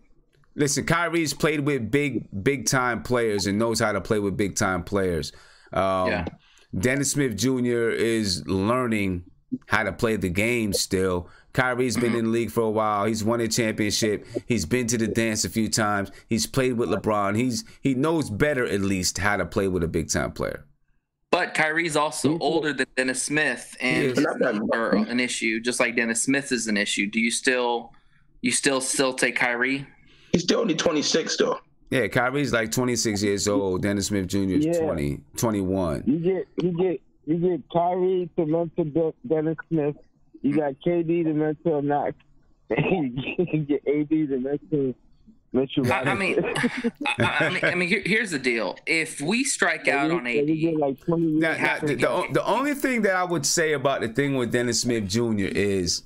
Listen, Kyrie's played with big time players and knows how to play with big time players. Dennis Smith Jr. is learning how to play the game still. Kyrie's been in the league for a while. He's won a championship. He's been to the dance a few times. He's played with LeBron. He knows better, at least, how to play with a big-time player. But Kyrie's also older than Dennis Smith, and are an issue, just like Dennis Smith is an issue. Do you still take Kyrie? He's still only 26, though. Yeah, Kyrie's like 26 years old. Dennis Smith Jr. is 21. You get Kyrie to mentor Dennis Smith. You got KD to mentor Knox. You get AD to mentor Mitchell. I mean, here's the deal. If we strike out on AD, the only thing that I would say about the thing with Dennis Smith Jr. is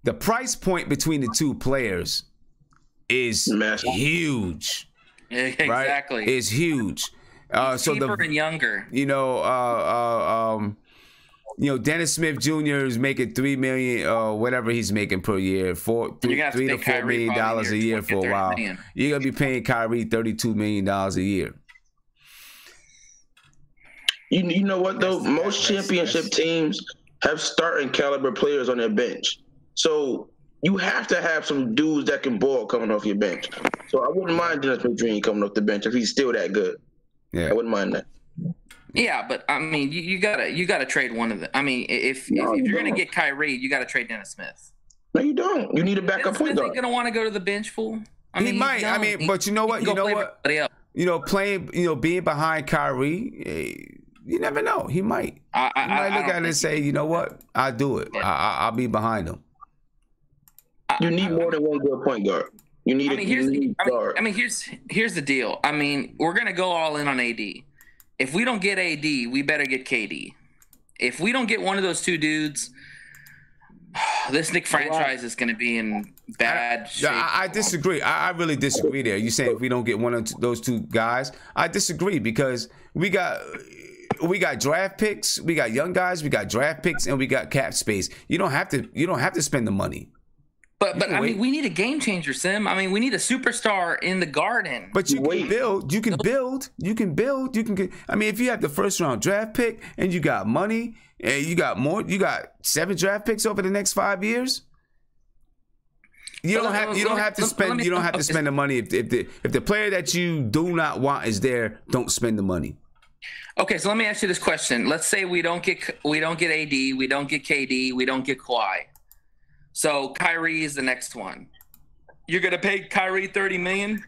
the price point between the two players is huge. Exactly. Right? It's huge. So cheaper and younger. Dennis Smith Jr. is making $3 million, whatever he's making per year, $3 to $4 million a year for a while. You're gonna be paying Kyrie $32 million a year. You know what though? Most championship teams have starting caliber players on their bench, so you have to have some dudes that can ball coming off your bench. So I wouldn't mind Dennis Smith Jr. coming off the bench if he's still that good. Yeah, I wouldn't mind that. Yeah, but I mean, you gotta trade one of them. I mean, if you're gonna get Kyrie, you gotta trade Dennis Smith. No, you don't. You need a backup point guard. Is he gonna want to go to the bench, fool? He might. But you know what? Being behind Kyrie, you never know. He might. He might look at it and say, you know what? I'll do it. I'll be behind him. You need more than one good point guard. You need here's the deal. I mean, we're gonna go all in on AD. If we don't get AD, we better get KD. If we don't get one of those two dudes, this Knicks franchise is going to be in bad shape. I disagree. I really disagree there. You saying if we don't get one of those two guys, I disagree because we got draft picks, we got young guys, we got draft picks, and we got cap space. You don't have to spend the money. But I mean, we need a game changer, Sim. I mean, we need a superstar in the Garden. But you can build. I mean, if you have the first round draft pick and you got money and you got 7 draft picks over the next 5 years. You don't have to spend the money if the player that you do not want is there. Don't spend the money. Okay, so let me ask you this question. Let's say we don't get AD, we don't get KD, we don't get Kawhi. So Kyrie is the next one. You're gonna pay Kyrie $30 million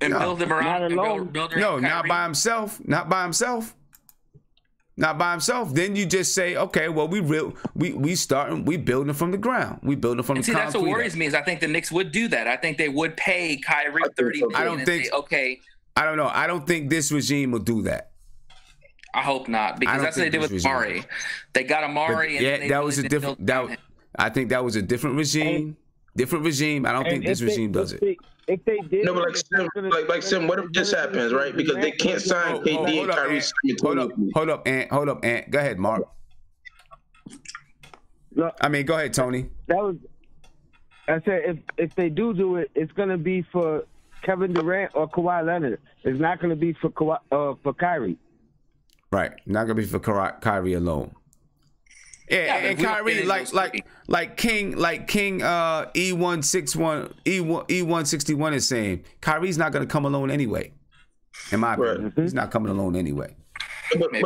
and build him around. Not by himself. Then you just say, okay, well, we building from the ground. We building from the concrete. That's what worries me is I think the Knicks would do that. I think they would pay Kyrie $30 million. I don't know. I don't think this regime will do that. I hope not, because that's what they did with Amari. They got Amari, I think that was a different regime. I don't think this regime does it. If they did, no, but like Sim, what if this happens, right? Because they can't sign KD and Kyrie. Hold up, Ant. Go ahead, Mark. Go ahead, Tony. I said if they do it, it's gonna be for Kevin Durant or Kawhi Leonard. It's not gonna be for Kyrie. Right, not gonna be for Kyrie alone. Yeah, and Kyrie, like King E161 is saying, Kyrie's not going to come alone anyway. In my opinion, he's not coming alone anyway. But I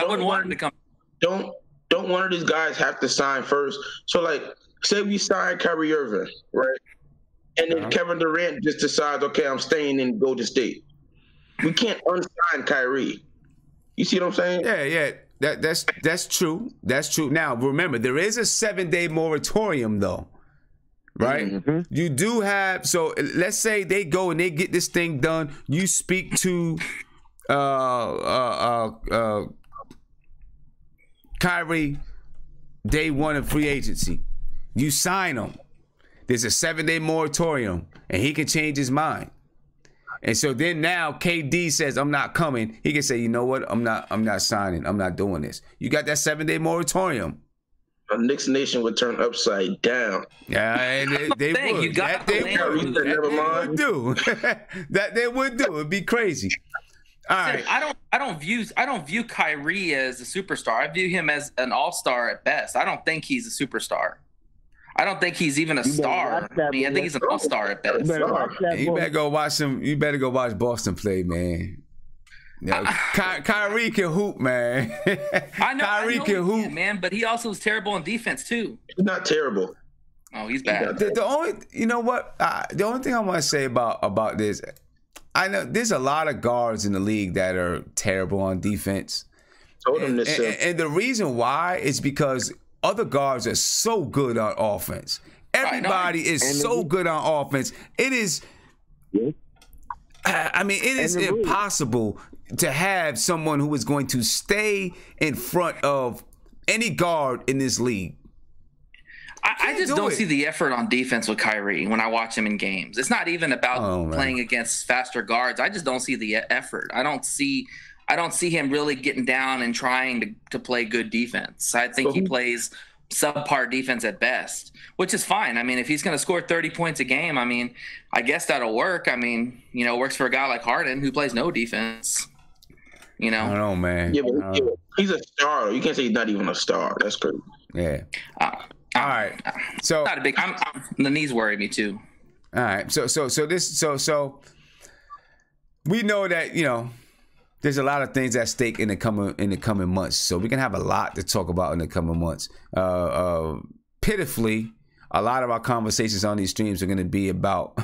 wouldn't want him to come. Don't one of these guys have to sign first? So like, say we sign Kyrie Irving, right? And then Kevin Durant just decides, okay, I'm staying in Golden State. We can't unsign Kyrie. You see what I'm saying? Yeah. That's true. That's true. Now, remember, there is a 7-day moratorium, though, right? Mm-hmm. You do have. So let's say they go and they get this thing done. You speak to Kyrie day 1 of free agency. You sign him. There's a 7-day moratorium, and he can change his mind. And so then now KD says, I'm not coming. He can say, you know what? I'm not signing. I'm not doing this. You got that 7-day moratorium. Knicks Nation would turn upside down. Yeah, and they would. That they would do. That they would do. It'd be crazy. All right. I don't view Kyrie as a superstar. I view him as an all-star at best. I don't think he's a superstar. I don't think he's even a star. I mean, I think he's an all-star at best. You better go watch some. You better go watch Boston play, man. Kyrie can hoop, man. Kyrie can hoop, man. But he also is terrible on defense too. He's not terrible. Oh, he's bad. The only, you know what? The only thing I want to say about this, I know there's a lot of guards in the league that are terrible on defense. And the reason why is because other guards are so good on offense. Everybody is so good on offense. It is, I mean, it is impossible to have someone who is going to stay in front of any guard in this league. I just don't see the effort on defense with Kyrie when I watch him in games. It's not even about playing against faster guards. I just don't see the effort. I don't see him really getting down and trying to play good defense. I think he plays subpar defense at best, which is fine. I mean, if he's going to score 30 points a game, I mean, I guess that'll work. I mean, you know, it works for a guy like Harden who plays no defense. You know? I don't know, man. Yeah, but he's a star. You can't say he's not even a star. That's crazy. Yeah. All right. So not a big. The knees worry me too. All right. So we know that, you know, there's a lot of things at stake in the coming months. So we can have a lot to talk about in the coming months. Pitifully, a lot of our conversations on these streams are going to be about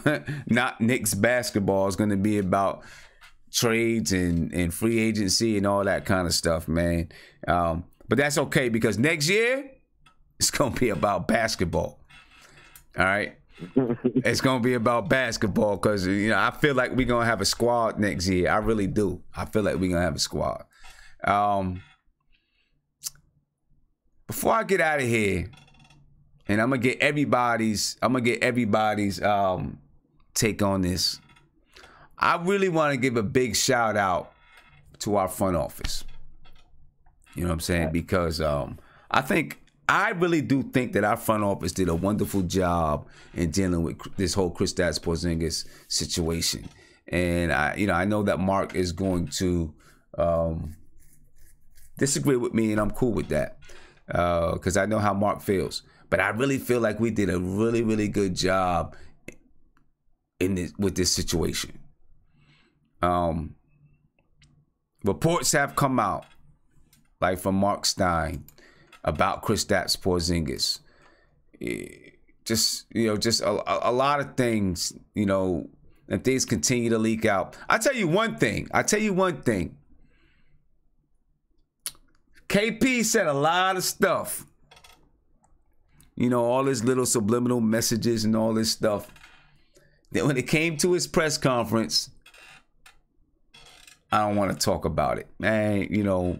not Knicks basketball. It's going to be about trades and free agency and all that kind of stuff, man. But that's okay because next year it's going to be about basketball. All right. It's going to be about basketball because, you know, I feel like we're going to have a squad next year. I really do. I feel like we're going to have a squad. Before I get out of here, and I'm going to get everybody's take on this. I really want to give a big shout out to our front office. You know what I'm saying? Because I really do think that our front office did a wonderful job in dealing with this whole Kristaps Porzingis situation. And I know that Mark is going to disagree with me, and I'm cool with that because I know how Mark feels. But I really feel like we did a really, really good job with this situation. Reports have come out, like from Mark Stein, about Kristaps Porzingis. Just a lot of things, you know, and things continue to leak out. I tell you one thing. KP said a lot of stuff. You know, all his little subliminal messages and all this stuff. Then when it came to his press conference, I don't want to talk about it. Man, you know,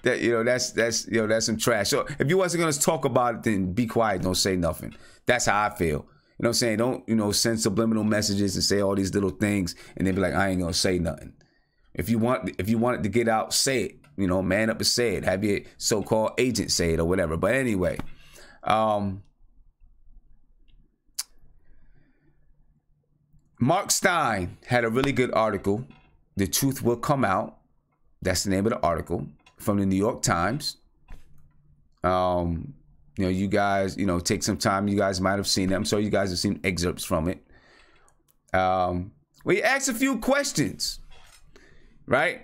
that's some trash. So if you wasn't gonna talk about it, then be quiet, don't say nothing. That's how I feel. You know what I'm saying? Don't, you know, send subliminal messages and say all these little things and then be like, I ain't gonna say nothing. If you want it to get out, say it. You know, man up and say it. Have your so-called agent say it or whatever. But anyway, Mark Stein had a really good article. The Truth Will Come Out. That's the name of the article from the New York Times. You know, you guys, you know, take some time. You guys might have seen it. I'm sure you guys have seen excerpts from it. We asked a few questions, right?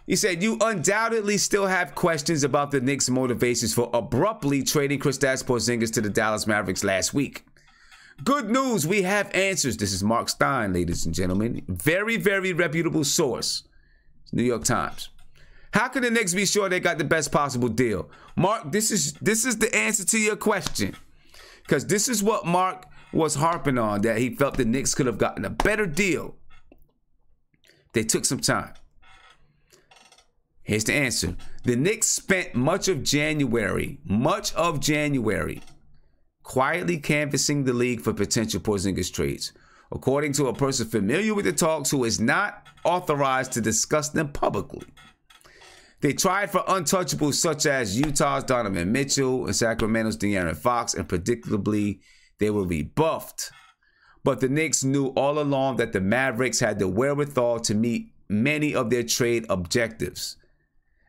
He said, you undoubtedly still have questions about the Knicks' motivations for abruptly trading Kristaps Porzingis to the Dallas Mavericks last week. Good news, we have answers. This is Mark Stein, ladies and gentlemen. Very, very reputable source. New York Times. How can the Knicks be sure they got the best possible deal? Mark, this is the answer to your question. Because this is what Mark was harping on, that he felt the Knicks could have gotten a better deal. They took some time. Here's the answer. The Knicks spent much of January, quietly canvassing the league for potential Porzingis trades. According to a person familiar with the talks who is not authorized to discuss them publicly. They tried for untouchables such as Utah's Donovan Mitchell and Sacramento's De'Aaron Fox, and predictably, they were rebuffed. but the Knicks knew all along that the Mavericks had the wherewithal to meet many of their trade objectives.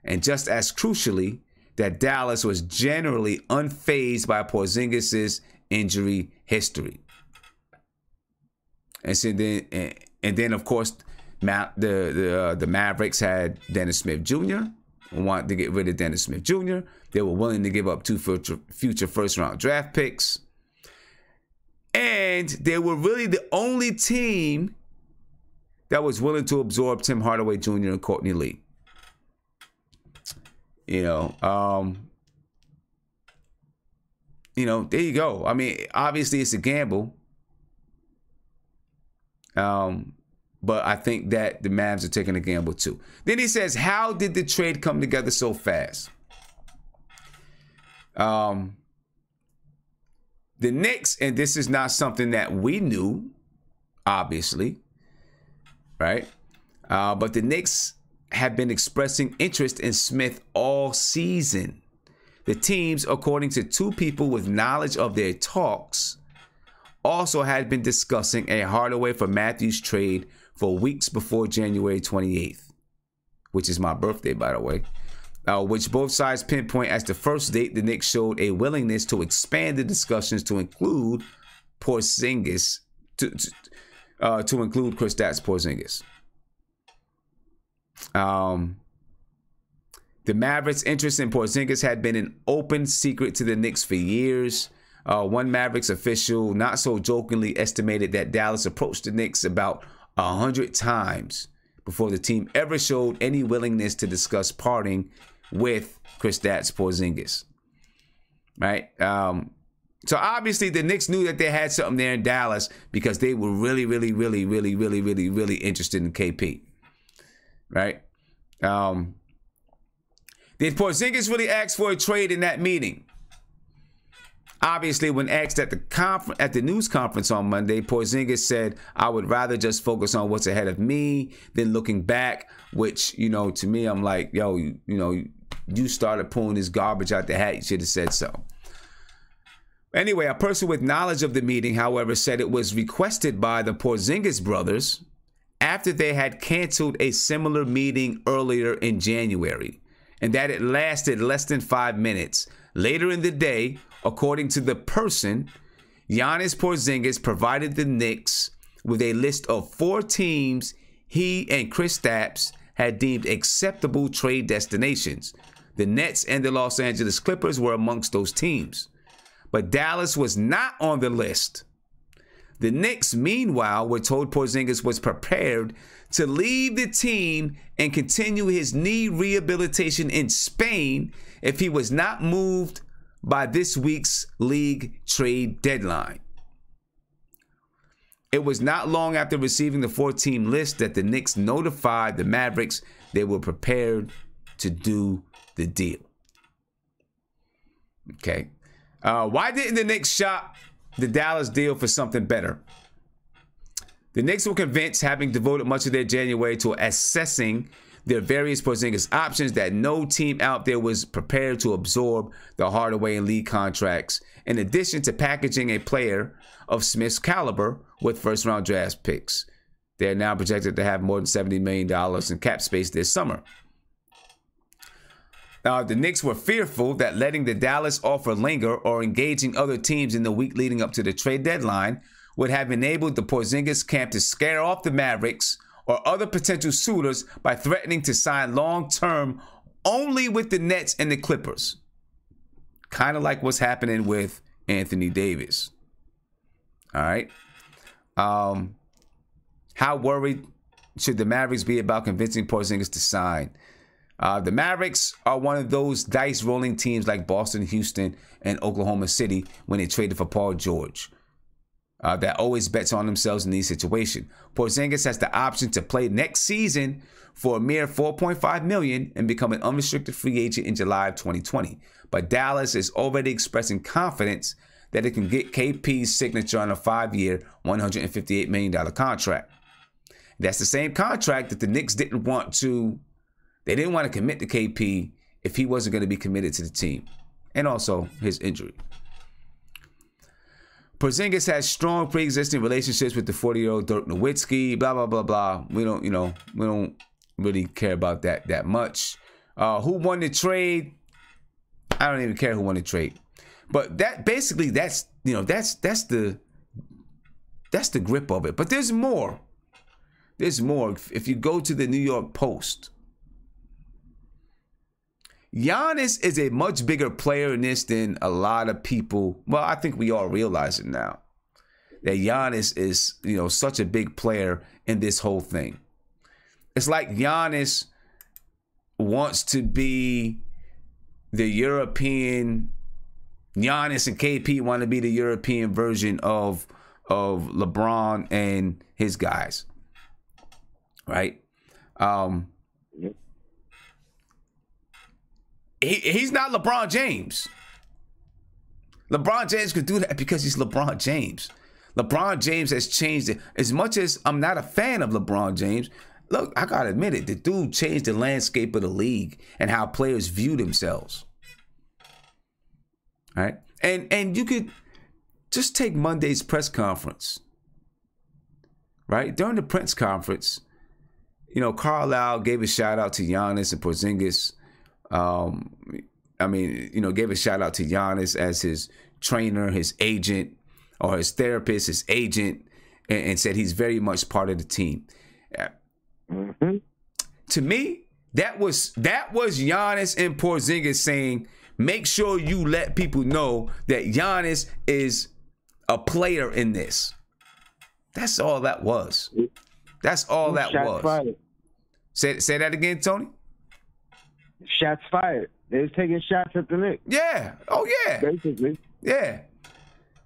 And just as crucially, that Dallas was generally unfazed by Porzingis' injury history. And so then of course, the Mavericks had Dennis Smith Jr. wanted to get rid of Dennis Smith Jr. They were willing to give up 2 future first-round draft picks. And they were really the only team that was willing to absorb Tim Hardaway Jr. and Courtney Lee. There you go. I mean, obviously it's a gamble. But I think that the Mavs are taking a gamble too. Then he says, how did the trade come together so fast? The Knicks, and this is not something that we knew, obviously, right? But the Knicks have been expressing interest in Smith all season. The teams, according to 2 people with knowledge of their talks, also had been discussing a Hardaway for Matthews trade for weeks before January 28th, which is my birthday, by the way, which both sides pinpoint as the first date the Knicks showed a willingness to expand the discussions to include Porzingis, to include Kristaps Porzingis. The Mavericks' interest in Porzingis had been an open secret to the Knicks for years. One Mavericks official not so jokingly estimated that Dallas approached the Knicks about 100 times before the team ever showed any willingness to discuss parting with Kristaps Porzingis. Right? So obviously the Knicks knew that they had something there in Dallas because they were really interested in KP. Right? Did Porzingis really ask for a trade in that meeting? Obviously, when asked at the news conference on Monday, Porzingis said, "I would rather just focus on what's ahead of me than looking back," which, to me, I'm like, yo, you started pulling this garbage out the hat. You should have said so. Anyway, a person with knowledge of the meeting, however, said it was requested by the Porzingis brothers after they had canceled a similar meeting earlier in January, and that it lasted less than 5 minutes. Later in the day, according to the person, Giannis Porzingis provided the Knicks with a list of 4 teams he and Kristaps had deemed acceptable trade destinations. The Nets and the Los Angeles Clippers were amongst those teams. But Dallas was not on the list. The Knicks, meanwhile, were told Porzingis was prepared to leave the team and continue his knee rehabilitation in Spain if he was not moved by this week's league trade deadline. It was not long after receiving the 4-team list that the Knicks notified the Mavericks they were prepared to do the deal. Okay. Why didn't the Knicks shop the Dallas deal for something better? The Knicks were convinced, having devoted much of their January to assessing their various Porzingis options, that no team out there was prepared to absorb the Hardaway and Lee contracts, in addition to packaging a player of Smith's caliber with first-round draft picks. They are now projected to have more than $70 million in cap space this summer. The Knicks were fearful that letting the Dallas offer linger or engaging other teams in the week leading up to the trade deadline would have enabled the Porzingis camp to scare off the Mavericks or other potential suitors by threatening to sign long-term only with the Nets and the Clippers. Kind of like what's happening with Anthony Davis. All right. How worried should the Mavericks be about convincing Porzingis to sign? The Mavericks are one of those dice-rolling teams like Boston, Houston, and Oklahoma City when they traded for Paul George. That always bets on themselves in these situations. Porzingis has the option to play next season for a mere $4.5 million and become an unrestricted free agent in July of 2020. But Dallas is already expressing confidence that it can get KP's signature on a 5-year, $158 million contract. That's the same contract that the Knicks didn't want to commit to KP if he wasn't going to be committed to the team, and also his injury. Porzingis has strong pre-existing relationships with the 40-year-old Dirk Nowitzki, blah, blah, blah, blah. We don't really care about that much. Who won the trade? I don't even care who won the trade. But that's the grip of it. But there's more. There's more. If you go to the New York Post, Giannis is a much bigger player in this than a lot of people. Well, I think we all realize it now. That Giannis is, such a big player in this whole thing. It's like Giannis wants to be the European. Giannis and KP want to be the European version of LeBron and his guys. Right? He's not LeBron James. LeBron James could do that because he's LeBron James. LeBron James has changed it. As much as I'm not a fan of LeBron James, look, I gotta admit it, the dude changed the landscape of the league and how players view themselves. All right? And you could just take Monday's press conference. Right? During the press conference, Carlisle gave a shout out to Giannis and Porzingis. Gave a shout out to Giannis as his trainer, his agent, or his therapist, his agent, and said he's very much part of the team. Mm-hmm. To me, that was Giannis and Porzingis saying, make sure you let people know that Giannis is a player in this. That's all that was. That's all that was. Fired. Say that again, Tony. Shots fired. They was taking shots at the Knicks. Yeah. Oh yeah. Basically. Yeah.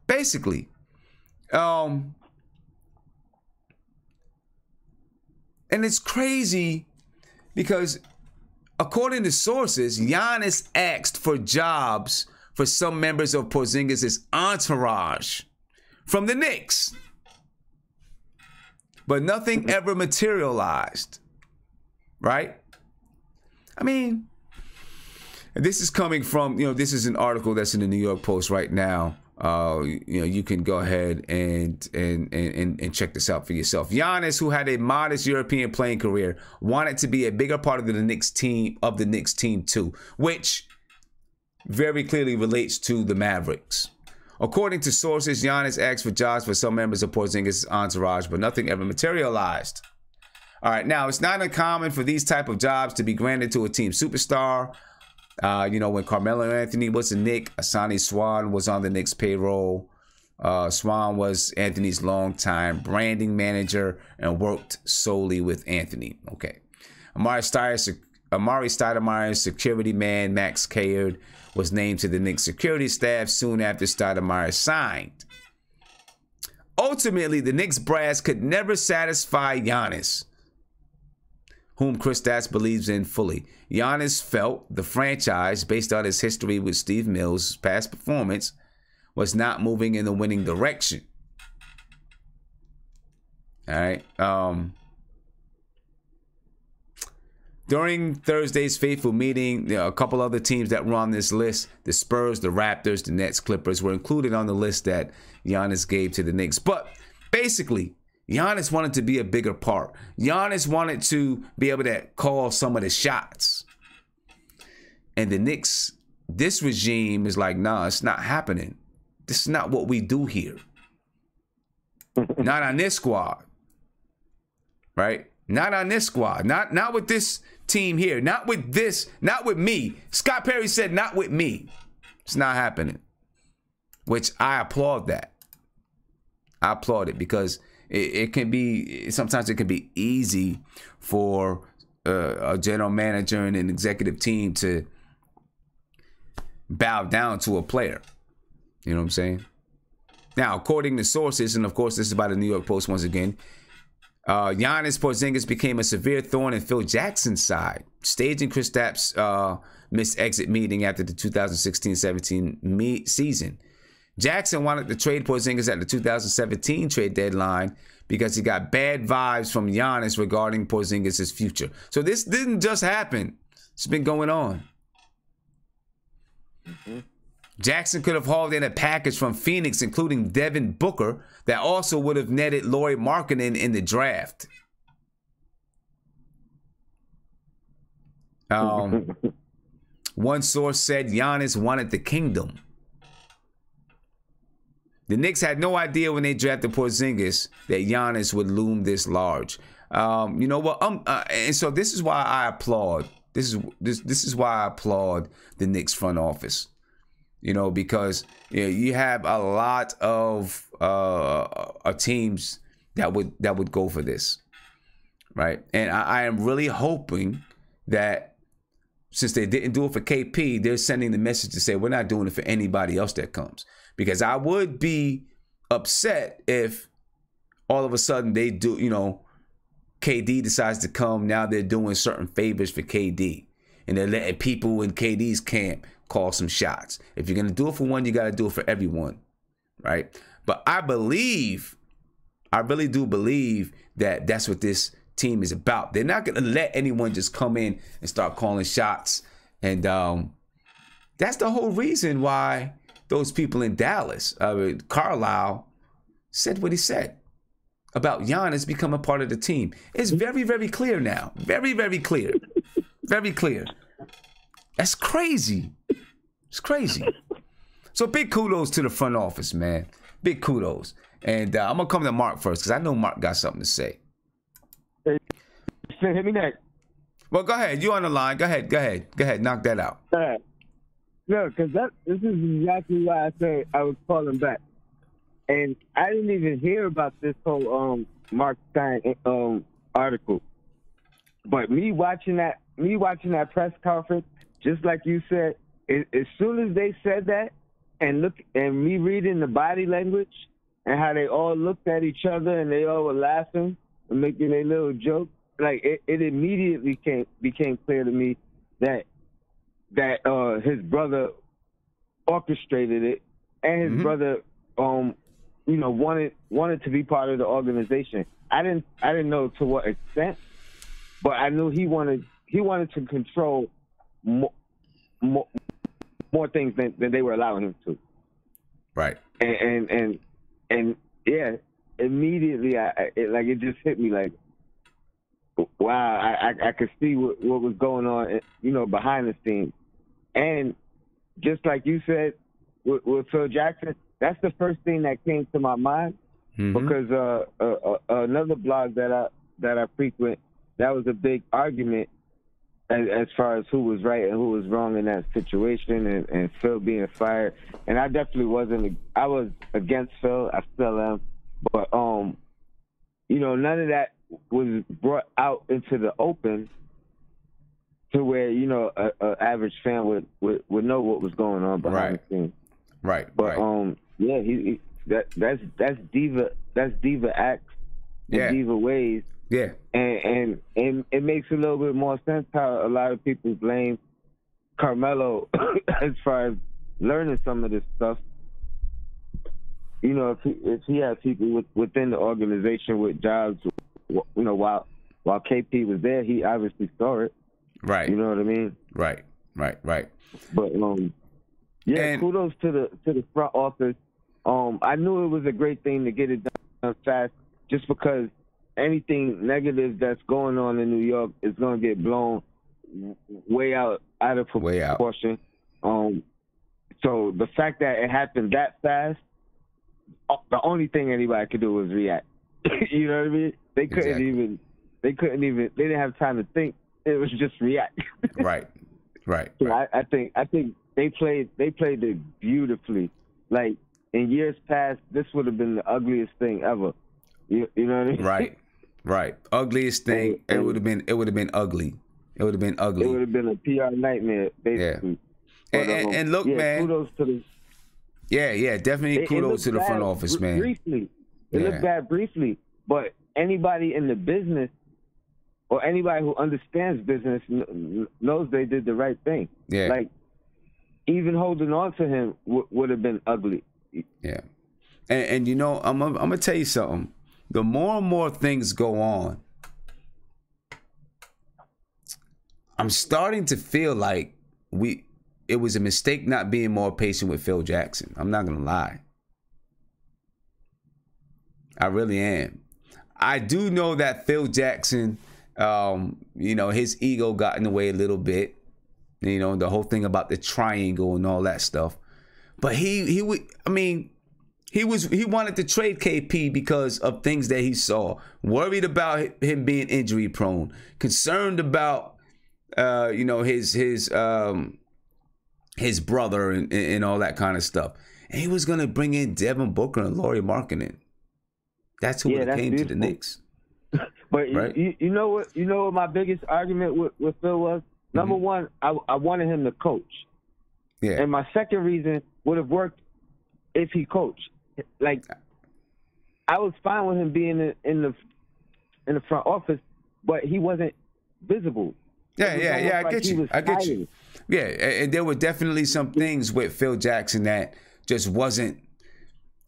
Basically. And it's crazy because according to sources, Giannis asked for jobs for some members of Porzingis' entourage from the Knicks. But nothing ever materialized. Right? I mean, this is coming from, this is an article that's in the New York Post right now. You can go ahead and check this out for yourself. Giannis, who had a modest European playing career, wanted to be a bigger part of the Knicks team too, which very clearly relates to the Mavericks. According to sources, Giannis asked for jobs for some members of Porzingis' entourage, but nothing ever materialized. All right, now it's not uncommon for these type of jobs to be granted to a team superstar. When Carmelo Anthony was a Knick, Asani Swan was on the Knicks payroll. Swan was Anthony's longtime branding manager and worked solely with Anthony. Okay. Amari Stoudemire's security man, Max Caird, was named to the Knicks security staff soon after Stoudemire signed. Ultimately, the Knicks brass could never satisfy Giannis, whom Kristaps believes in fully. Giannis felt the franchise, based on his history with Steve Mills' past performance, was not moving in the winning direction. All right. During Thursday's fateful meeting, a couple other teams that were on this list, the Spurs, the Raptors, the Nets, Clippers, were included on the list that Giannis gave to the Knicks. But basically, Giannis wanted to be a bigger part. Giannis wanted to be able to call some of the shots. And the Knicks, this regime is like, nah, it's not happening. This is not what we do here. Not on this squad. Right? Not on this squad. Not with this team here. Not with me. Scott Perry said, not with me. It's not happening. Which I applaud that. I applaud it because sometimes it can be easy for a general manager and an executive team to bow down to a player. You know what I'm saying? Now, according to sources, and of course this is by the New York Post once again, Giannis Porzingis became a severe thorn in Phil Jackson's side, staging Kristaps' missed exit meeting after the 2016-17 season. Jackson wanted to trade Porzingis at the 2017 trade deadline because he got bad vibes from Giannis regarding Porzingis' future. So this didn't just happen. It's been going on. Mm-hmm. Jackson could have hauled in a package from Phoenix, including Devin Booker, that also would have netted Lauri Markkanen in the draft. One source said Giannis wanted the kingdom. The Knicks had no idea when they drafted Porzingis that Giannis would loom this large. You know what? And so this is why I applaud. This is why I applaud the Knicks front office. You know, because you have a lot of teams that would go for this, right? And I am really hoping that since they didn't do it for KP, they're sending the message to say we're not doing it for anybody else that comes. Because I would be upset if all of a sudden they do, you know, KD decides to come. Now they're doing certain favors for KD, and they're letting people in KD's camp call some shots. If you're going to do it for one, you got to do it for everyone, right? But I really do believe that that's what this team is about. They're not going to let anyone just come in and start calling shots. And that's the whole reason why those people in Dallas, Carlisle, said what he said about Giannis becoming part of the team. It's very, very clear now. Very, very clear. Very clear. That's crazy. It's crazy. So big kudos to the front office, man. Big kudos. And I'm going to come to Mark first because I know Mark got something to say. Hey, hit me next. Well, go ahead. You on the line. Go ahead. Knock that out. All right. No, because this is exactly why I say I was calling back. And I didn't even hear about this whole Mark Stein article. But me watching that press conference, just like you said, as soon as they said that, and me reading the body language and how they all looked at each other and they all were laughing and making a little joke, like it immediately became clear to me that his brother orchestrated it, and his brother, wanted to be part of the organization. I didn't know to what extent, but I knew he wanted to control more things than they were allowing him to. Right. And yeah, immediately it just hit me like, wow, I could see what was going on, behind the scenes. And just like you said with Phil Jackson, that's the first thing that came to my mind, because another blog that I frequent, that was a big argument as far as who was right and who was wrong in that situation, and Phil being fired. And I definitely I was against Phil. I still am. But, none of that was brought out into the open to where, a average fan would know what was going on behind the scenes. Right. But, that's diva acts and diva ways. Yeah. And it makes a little bit more sense how a lot of people blame Carmelo as far as learning some of this stuff. If he had people within the organization with jobs, while KP was there, he obviously saw it. Right. You know what I mean? Right. But kudos to the front office. I knew it was a great thing to get it done fast, just because anything negative that's going on in New York is going to get blown way out of proportion. So the fact that it happened that fast, the only thing anybody could do was react. You know what I mean? They didn't have time to think. It was just react. Right. So I think they played it beautifully. Like in years past, this would have been the ugliest thing ever. You know what I mean? Right. Ugliest thing. It would have been ugly. It would have been ugly. It would have been a PR nightmare, basically. Yeah. And look, man. Kudos to the. Yeah. Definitely kudos to the front office, man. Briefly, it looked bad briefly, but anybody in the business or anybody who understands business knows they did the right thing. Yeah. Like even holding on to him would have been ugly. Yeah. And I'm gonna tell you something. The more and more things go on, I'm starting to feel like it was a mistake not being more patient with Phil Jackson. I'm not gonna lie. I really am. I do know that Phil Jackson, you know, his ego got in the way a little bit. You know, the whole thing about the triangle and all that stuff. But he wanted to trade KP because of things that he saw. Worried about him being injury prone. Concerned about, you know, his brother and all that kind of stuff. And he was going to bring in Devin Booker and Lauri Markkanen. That's who came beautiful. To the Knicks. But right? you know what my biggest argument with Phil was? Number one, I wanted him to coach. Yeah. And my second reason would have worked if he coached. Like, I was fine with him being in the front office, but he wasn't visible. Yeah, I get you. Yeah, and there were definitely some things with Phil Jackson that just wasn't,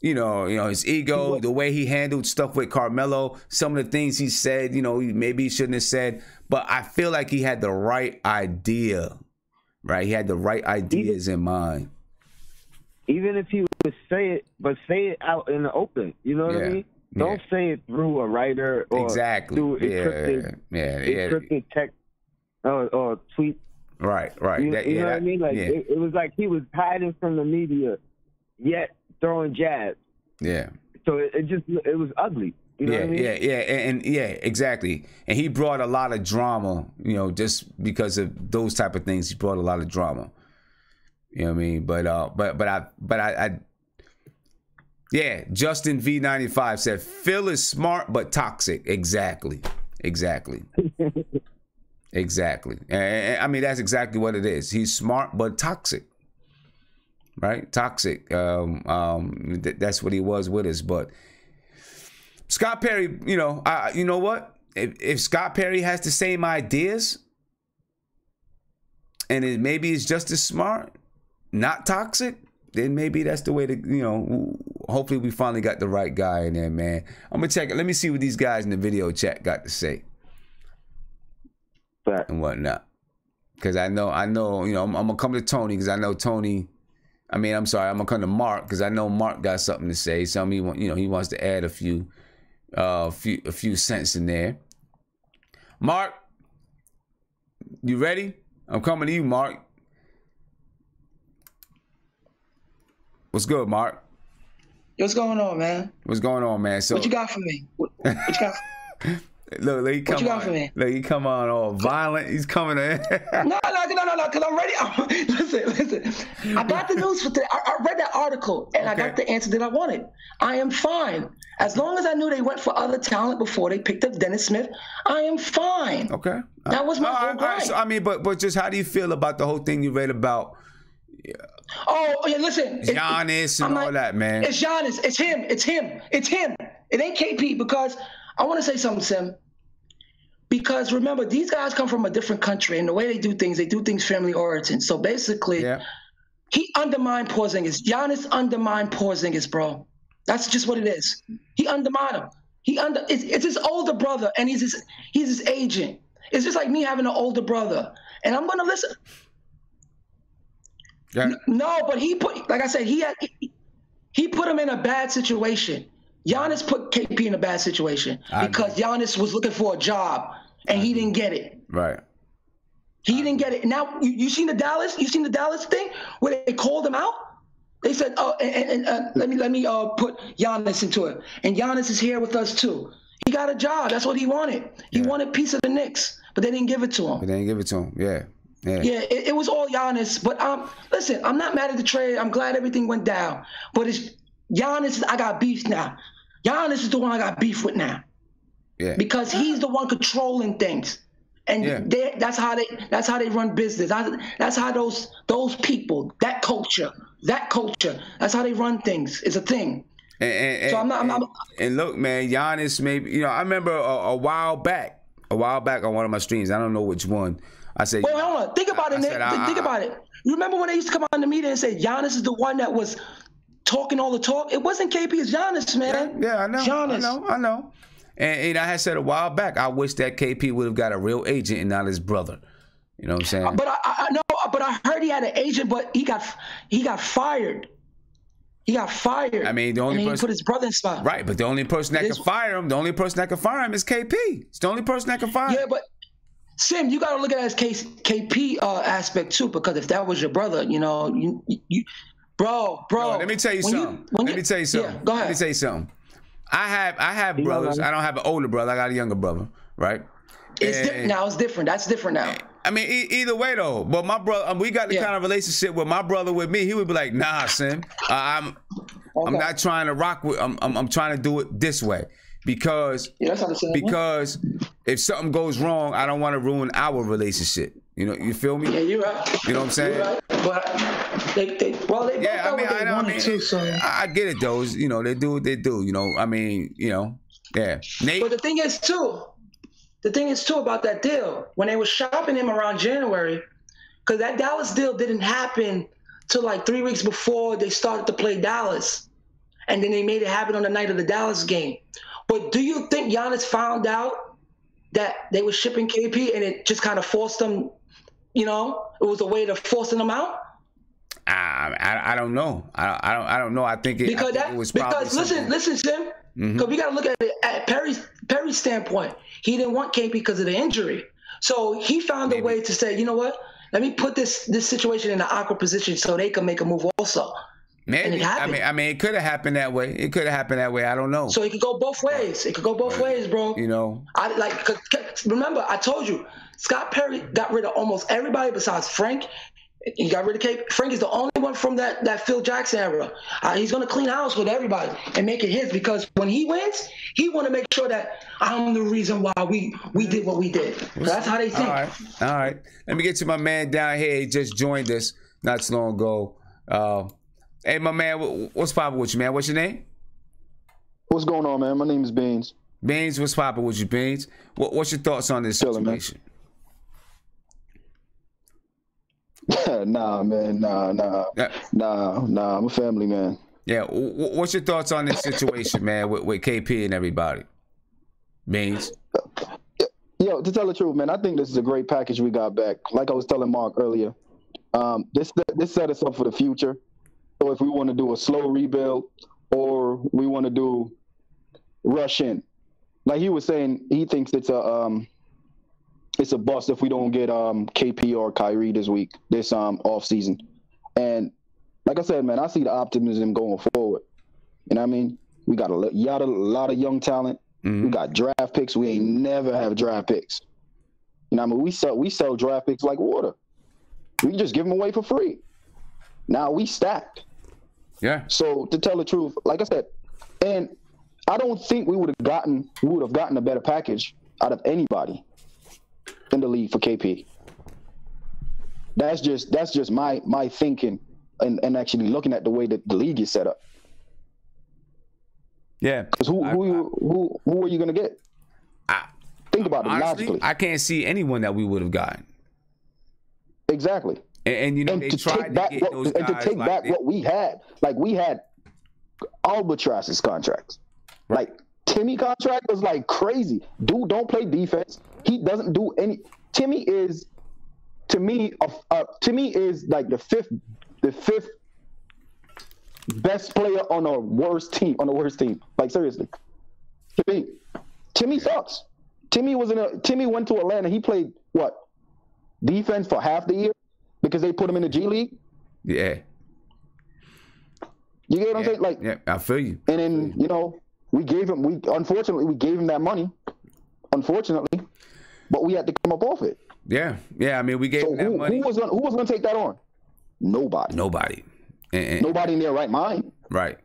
you know, his ego, the way he handled stuff with Carmelo, some of the things he said, you know, maybe he shouldn't have said, but I feel like he had the right idea, right? He had the right ideas in mind. Even if he would say it, but say it out in the open, you know what I mean? Don't say it through a writer or through encrypted text or tweet. Right. You know what I mean? Like it was like he was hiding from the media, yet throwing jabs. Yeah. So it was ugly. You know what I mean? And exactly. And he brought a lot of drama, you know, just because of those type of things. He brought a lot of drama. You know what I mean? But I Justin V95 said Phil is smart but toxic. Exactly. Exactly. And I mean, that's exactly what it is. He's smart but toxic. Right? Toxic. That's what he was with us. But Scott Perry, you know, you know what? If Scott Perry has the same ideas and maybe it's just as smart, not toxic, then maybe that's the way to, you know, hopefully we finally got the right guy in there, man. I'm going to check it. Let me see what these guys in the video chat got to say. And whatnot. Because I know, you know, I'm going to come to Tony because I know Tony, I'm going to come to Mark because I know Mark got something to say. He wants to add a few cents in there. Mark, you ready? I'm coming to you, Mark. What's good, Mark? What's going on, man? What's going on, man? So what you got for me? What you got? Look, he come what you got on. For me? Look, he come on all violent. He's coming in. No, because I'm ready. Listen. I got the news for today. I read that article, and I got the answer that I wanted. I am fine. As long as I knew they went for other talent before they picked up Dennis Smith, I am fine. Okay. That was my whole grind. So, I mean, but just how do you feel about the whole thing you read about? Oh, yeah, listen. Giannis and all that, man. It's Giannis. It's him. It ain't KP because I want to say something, Sim. Because remember, these guys come from a different country, and the way they do things family origin. So basically, he undermined Porzingis. Giannis undermined Porzingis, bro. That's just what it is. He undermined him. It's his older brother, and he's his agent. It's just like me having an older brother, and I'm gonna listen. Yeah. No, but he put, like I said, he put him in a bad situation. Giannis put KP in a bad situation because Giannis was looking for a job and he didn't get it. Right. He didn't get it. Now you seen the Dallas thing where they called him out? They said, "Oh, and let me put Giannis into it." And Giannis is here with us too. He got a job. That's what he wanted. He wanted a piece of the Knicks, but they didn't give it to him. Yeah. It was all Giannis. But listen, I'm not mad at the trade. I'm glad everything went down. But it's Giannis. I got beef now. Giannis is the one I got beef with now. Yeah. Because he's the one controlling things, and that's how they run business. That's how those people, that culture, that's how they run things. It's a thing. And look, man, Giannis, maybe, I remember a while back on one of my streams. I don't know which one. I said, wait, hold on. Think about it, Nick. Think about it. You remember when they used to come on the media and say Giannis is the one that was talking all the talk? It wasn't KP, it's Giannis, man. Yeah, I know. Giannis. I know. And I had said a while back, I wish that KP would have got a real agent and not his brother. You know what I'm saying? But I know, but I heard he had an agent, but he got fired. He got fired. I mean, the only person he put his brother in spot. Right, but the only person that can fire him, is KP. It's the only person that can fire him. Yeah, but Sim, you got to look at it as KP aspect too, because if that was your brother, you know, you bro. Let me tell you something. Yeah, go ahead. Let me tell you something. I have brothers. I don't have an older brother. I got a younger brother, right? It's different now. It's different. That's different now. I mean, either way though. But my brother, we got the kind of relationship with my brother with me. He would be like, "Nah, Sim, I'm not trying to rock with. I'm trying to do it this way because if something goes wrong, I don't want to ruin our relationship. You know, you feel me? Yeah, you're right. You know what I'm saying? You're right. But they yeah, I mean, too, so. I get it though. You know, they do what they do. You know, I mean, you know, yeah. Nate? But the thing is too about that deal, when they were shopping him around January, because that Dallas deal didn't happen till like 3 weeks before they started to play Dallas. And then they made it happen on the night of the Dallas game. But do you think Giannis found out that they were shipping KP and it just kind of forced them, you know, it was a way of forcing them out? I don't know. I don't know. I think it was probably listen, Sim, because we got to look at it at Perry's standpoint. He didn't want KP because of the injury, so he found a way to say, you know what? Let me put this situation in an awkward position so they can make a move also. Maybe. I mean, it could have happened that way. I don't know. So it could go both ways. Bro. You know, remember, I told you, Scott Perry got rid of almost everybody besides Frank. He got rid of KP. Frank is the only one from that Phil Jackson era. He's going to clean house with everybody and make it his, because when he wins, he want to make sure that I'm the reason why we did what we did. So that's how they think. All right. Let me get to my man down here. He just joined us not so long ago. Hey, my man, what's poppin' with you, man? What's your name? What's going on, man? My name is Beans. Beans, what's poppin' with you, Beans? What's your thoughts on this situation? Nah, man. Nah. I'm a family man. Yeah. What's your thoughts on this situation, man, with KP and everybody? Beans. Yo, to tell the truth, man, I think this is a great package we got back. Like I was telling Mark earlier, this set us up for the future. So if we want to do a slow rebuild or we want to do rush in, like he was saying, he thinks it's a bust if we don't get KP or Kyrie this off season. And like I said, man, I see the optimism going forward. You know what I mean? We got a lot of young talent. Mm-hmm. We got draft picks. We ain't never have draft picks. You know what I mean? We sell draft picks like water. We just give them away for free. Now we stacked. Yeah. So to tell the truth, like I said, and I don't think we would have gotten a better package out of anybody in the league for KP. That's just my thinking and actually looking at the way that the league is set up. Yeah. Because who are you gonna get? Think about it logically. I can't see anyone that we would have gotten. Exactly. And you know, they tried to get those guys. And to take back what we had. Like, we had Albatross's contracts. Like, Timmy contract was like crazy. Dude don't play defense. He doesn't do any. Timmy is, to me is like the fifth best player on a worst team. Like, seriously. Timmy sucks. Timmy went to Atlanta. He played what? Defense for half the year because they put him in the G League. Yeah. You get what I'm saying? Like, yeah, I feel you. And then, you know, unfortunately we gave him that money. Unfortunately. But we had to come up off it. Yeah. Yeah, I mean, we gave him that money. Who was going to take that on? Nobody. And nobody in their right mind. Right.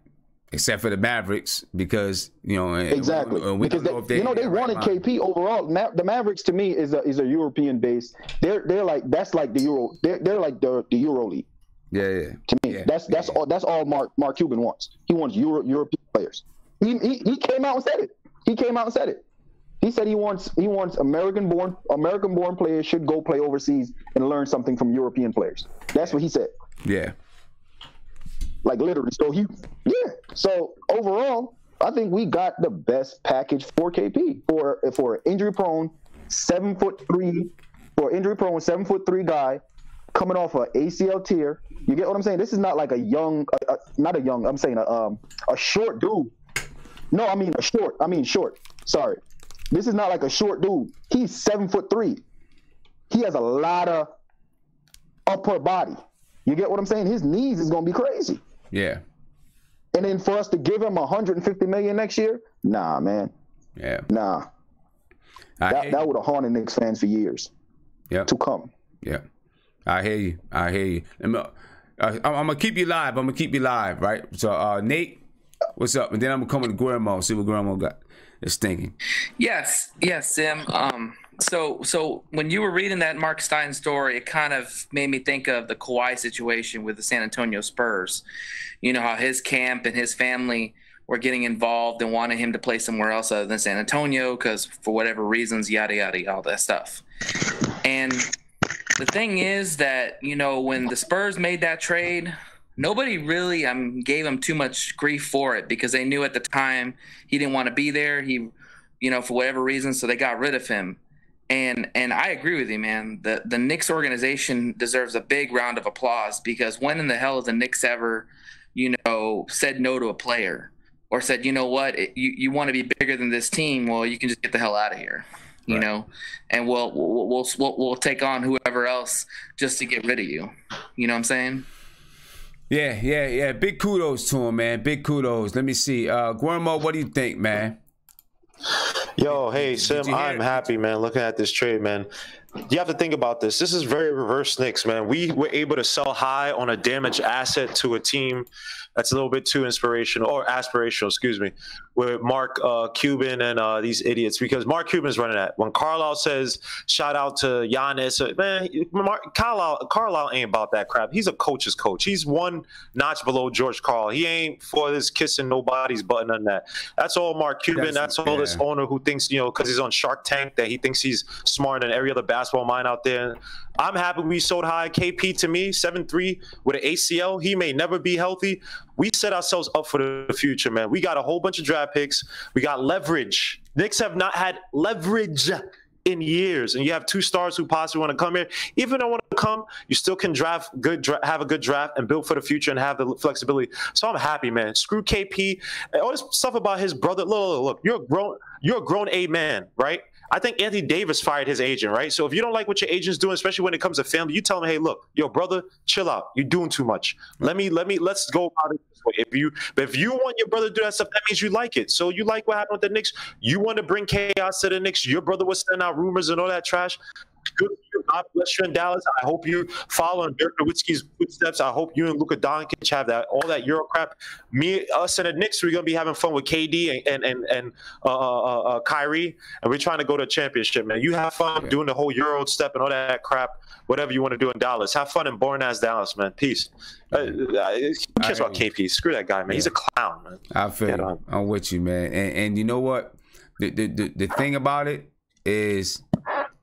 Except for the Mavericks, because, you know, exactly. Because they wanted KP overall. The Mavericks, to me, is a European base. They're like, that's like the Euro. They're like the Euro League. Yeah. To me, that's all Mark Cuban wants. He wants European players. He came out and said it. He said he wants American born players should go play overseas and learn something from European players. That's what he said. Yeah. Like, literally. So overall, I think we got the best package for KP for injury prone, 7'3", for an injury-prone 7'3" guy coming off a ACL tear. You get what I'm saying? This is not like a young, not a young. I'm saying a short dude. No, I mean a short. I mean short. Sorry, this is not like a short dude. He's 7'3". He has a lot of upper body. You get what I'm saying? His knees is gonna be crazy. Yeah. And then for us to give him $150 million next year, nah, man. Yeah. Nah. That would have haunted Knicks fans for years. Yeah. To come. Yeah. I hear you. I'm gonna keep you live. Right? So Nate, what's up? And then I'm gonna come with Guillermo, see what Guillermo got. It's thinking. Yes, Sim. So when you were reading that Mark Stein story, it kind of made me think of the Kawhi situation with the San Antonio Spurs. You know how his camp and his family were getting involved and wanted him to play somewhere else other than San Antonio because for whatever reasons, yada, yada, all that stuff. And the thing is that, you know, when the Spurs made that trade, nobody really gave him too much grief for it because they knew at the time he didn't want to be there. He, you know, for whatever reason, so they got rid of him. And I agree with you, man. The Knicks organization deserves a big round of applause because when in the hell has the Knicks ever, you know, said no to a player or said, you know what, you want to be bigger than this team? Well, you can just get the hell out of here, you know, and we'll take on whoever else just to get rid of you. You know what I'm saying? Yeah. Big kudos to him, man. Big kudos. Let me see. Guillermo, what do you think, man? Yo, hey, Sim, I'm happy, man, looking at this trade, man. You have to think about this. This is very reverse Knicks, man. We were able to sell high on a damaged asset to a team that's a little bit too inspirational or aspirational, excuse me, with Mark Cuban and these idiots, because Mark Cuban is running that. When Carlisle says, shout out to Giannis, man, Carlisle ain't about that crap. He's a coach's coach. He's one notch below George Karl. He ain't for this kissing nobody's butt, none of that. That's all Mark Cuban. That's all this owner who thinks, you know, because he's on Shark Tank, that he thinks he's smarter than every other basketball mind out there. I'm happy we sold high. KP, to me, 7'3" with an ACL. He may never be healthy. We set ourselves up for the future, man. We got a whole bunch of draft picks. We got leverage. Knicks have not had leverage in years, and you have two stars who possibly want to come here. Even if they don't want to come, you still can have a good draft and build for the future and have the flexibility. So I'm happy, man. Screw KP. All this stuff about his brother. Look, you're a grown A man, right? I think Anthony Davis fired his agent, right? So if you don't like what your agent's doing, especially when it comes to family, you tell him, hey, look, yo, brother, chill out. You're doing too much. Let's go about it this way. If you want your brother to do that stuff, that means you like it. So you like what happened with the Knicks. You want to bring chaos to the Knicks. Your brother was sending out rumors and all that trash. Good for you. God bless you in Dallas. I hope you follow in Dirk Nowitzki's footsteps. I hope you and Luka Doncic have all that Euro crap. Us and the Knicks, we're gonna be having fun with KD and Kyrie, and we're trying to go to a championship, man. You have fun doing the whole Euro step and all that crap. Whatever you want to do in Dallas, have fun in boring ass Dallas, man. Peace. Who cares about KP? Screw that guy, man. He's a clown, man. I feel you. I'm with you, man. And you know what? The thing about it is,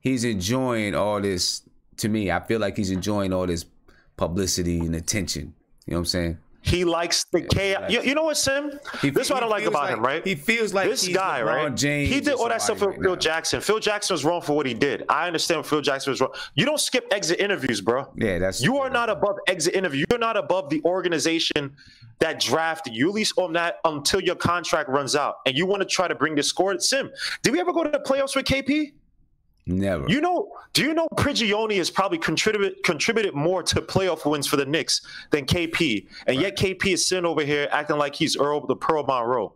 he's enjoying all this. To me, I feel like he's enjoying all this publicity and attention. You know what I'm saying? He likes the chaos. You know what, Sim? This is what I don't like about him, right? He feels like this guy, LeBron right? James, he did all that stuff with Phil Jackson. Phil Jackson was wrong for what he did. I understand what Phil Jackson was wrong. You don't skip exit interviews, bro. Yeah, you are not above exit interview. You're not above the organization that drafted you, at least on that, until your contract runs out. And you want to try to bring the score. Sim, did we ever go to the playoffs with KP? Never. Do you know Prigioni has probably contributed more to playoff wins for the Knicks than KP, and yet KP is sitting over here acting like he's Earl the Pearl Monroe.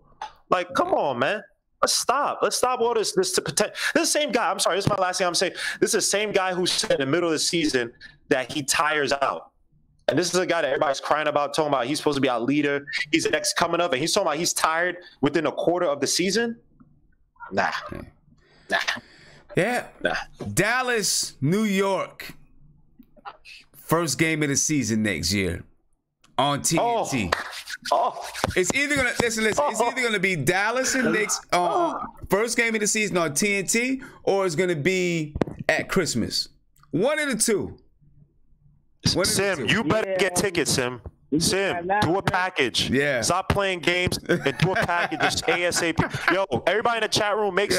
Like, come on, man. Let's stop all this to pretend. This is the same guy. I'm sorry. This is my last thing I'm saying. This is the same guy who said in the middle of the season that he tires out. And this is a guy that everybody's crying about, talking about he's supposed to be our leader. He's the next coming up, and he's talking about he's tired within a quarter of the season. Nah. Yeah. Dallas, New York. First game of the season next year on TNT. It's either gonna It's either gonna be Dallas and Knicks first game of the season on TNT, or it's gonna be at Christmas. One of the two. Sim, you better get tickets, Sim. Sim, do a package. Yeah. Stop playing games and do a package just ASAP. Yo, everybody in the chat room, make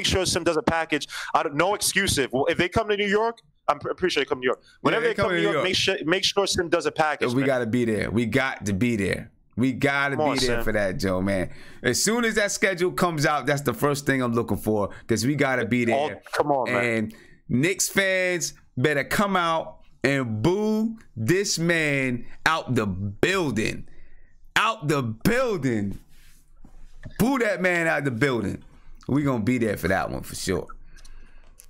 sure Sim does a package. No excuse if they come to New York. I'm pretty sure they come to New York. Whenever they come to New York, make sure Sim does a package. We got to be there. We got to be there. We got to be there for that, Joe, man. As soon as that schedule comes out, that's the first thing I'm looking for because we got to be there. Come on, man. And Knicks fans better come out and boo this man out the building. Out the building. Boo that man out the building. We're going to be there for that one for sure.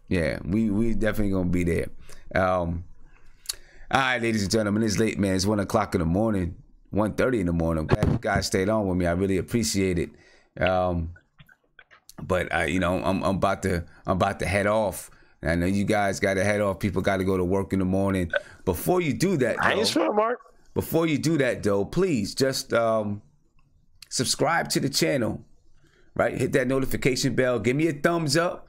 Yeah, we definitely going to be there. All right, ladies and gentlemen, it's late, man. It's 1 o'clock in the morning. 1:30 in the morning. I'm glad you guys stayed on with me. I really appreciate it. But I'm about to head off. And I know you guys got to head off. People got to go to work in the morning. Before you do that, though, please just subscribe to the channel. Right? Hit that notification bell. Give me a thumbs up.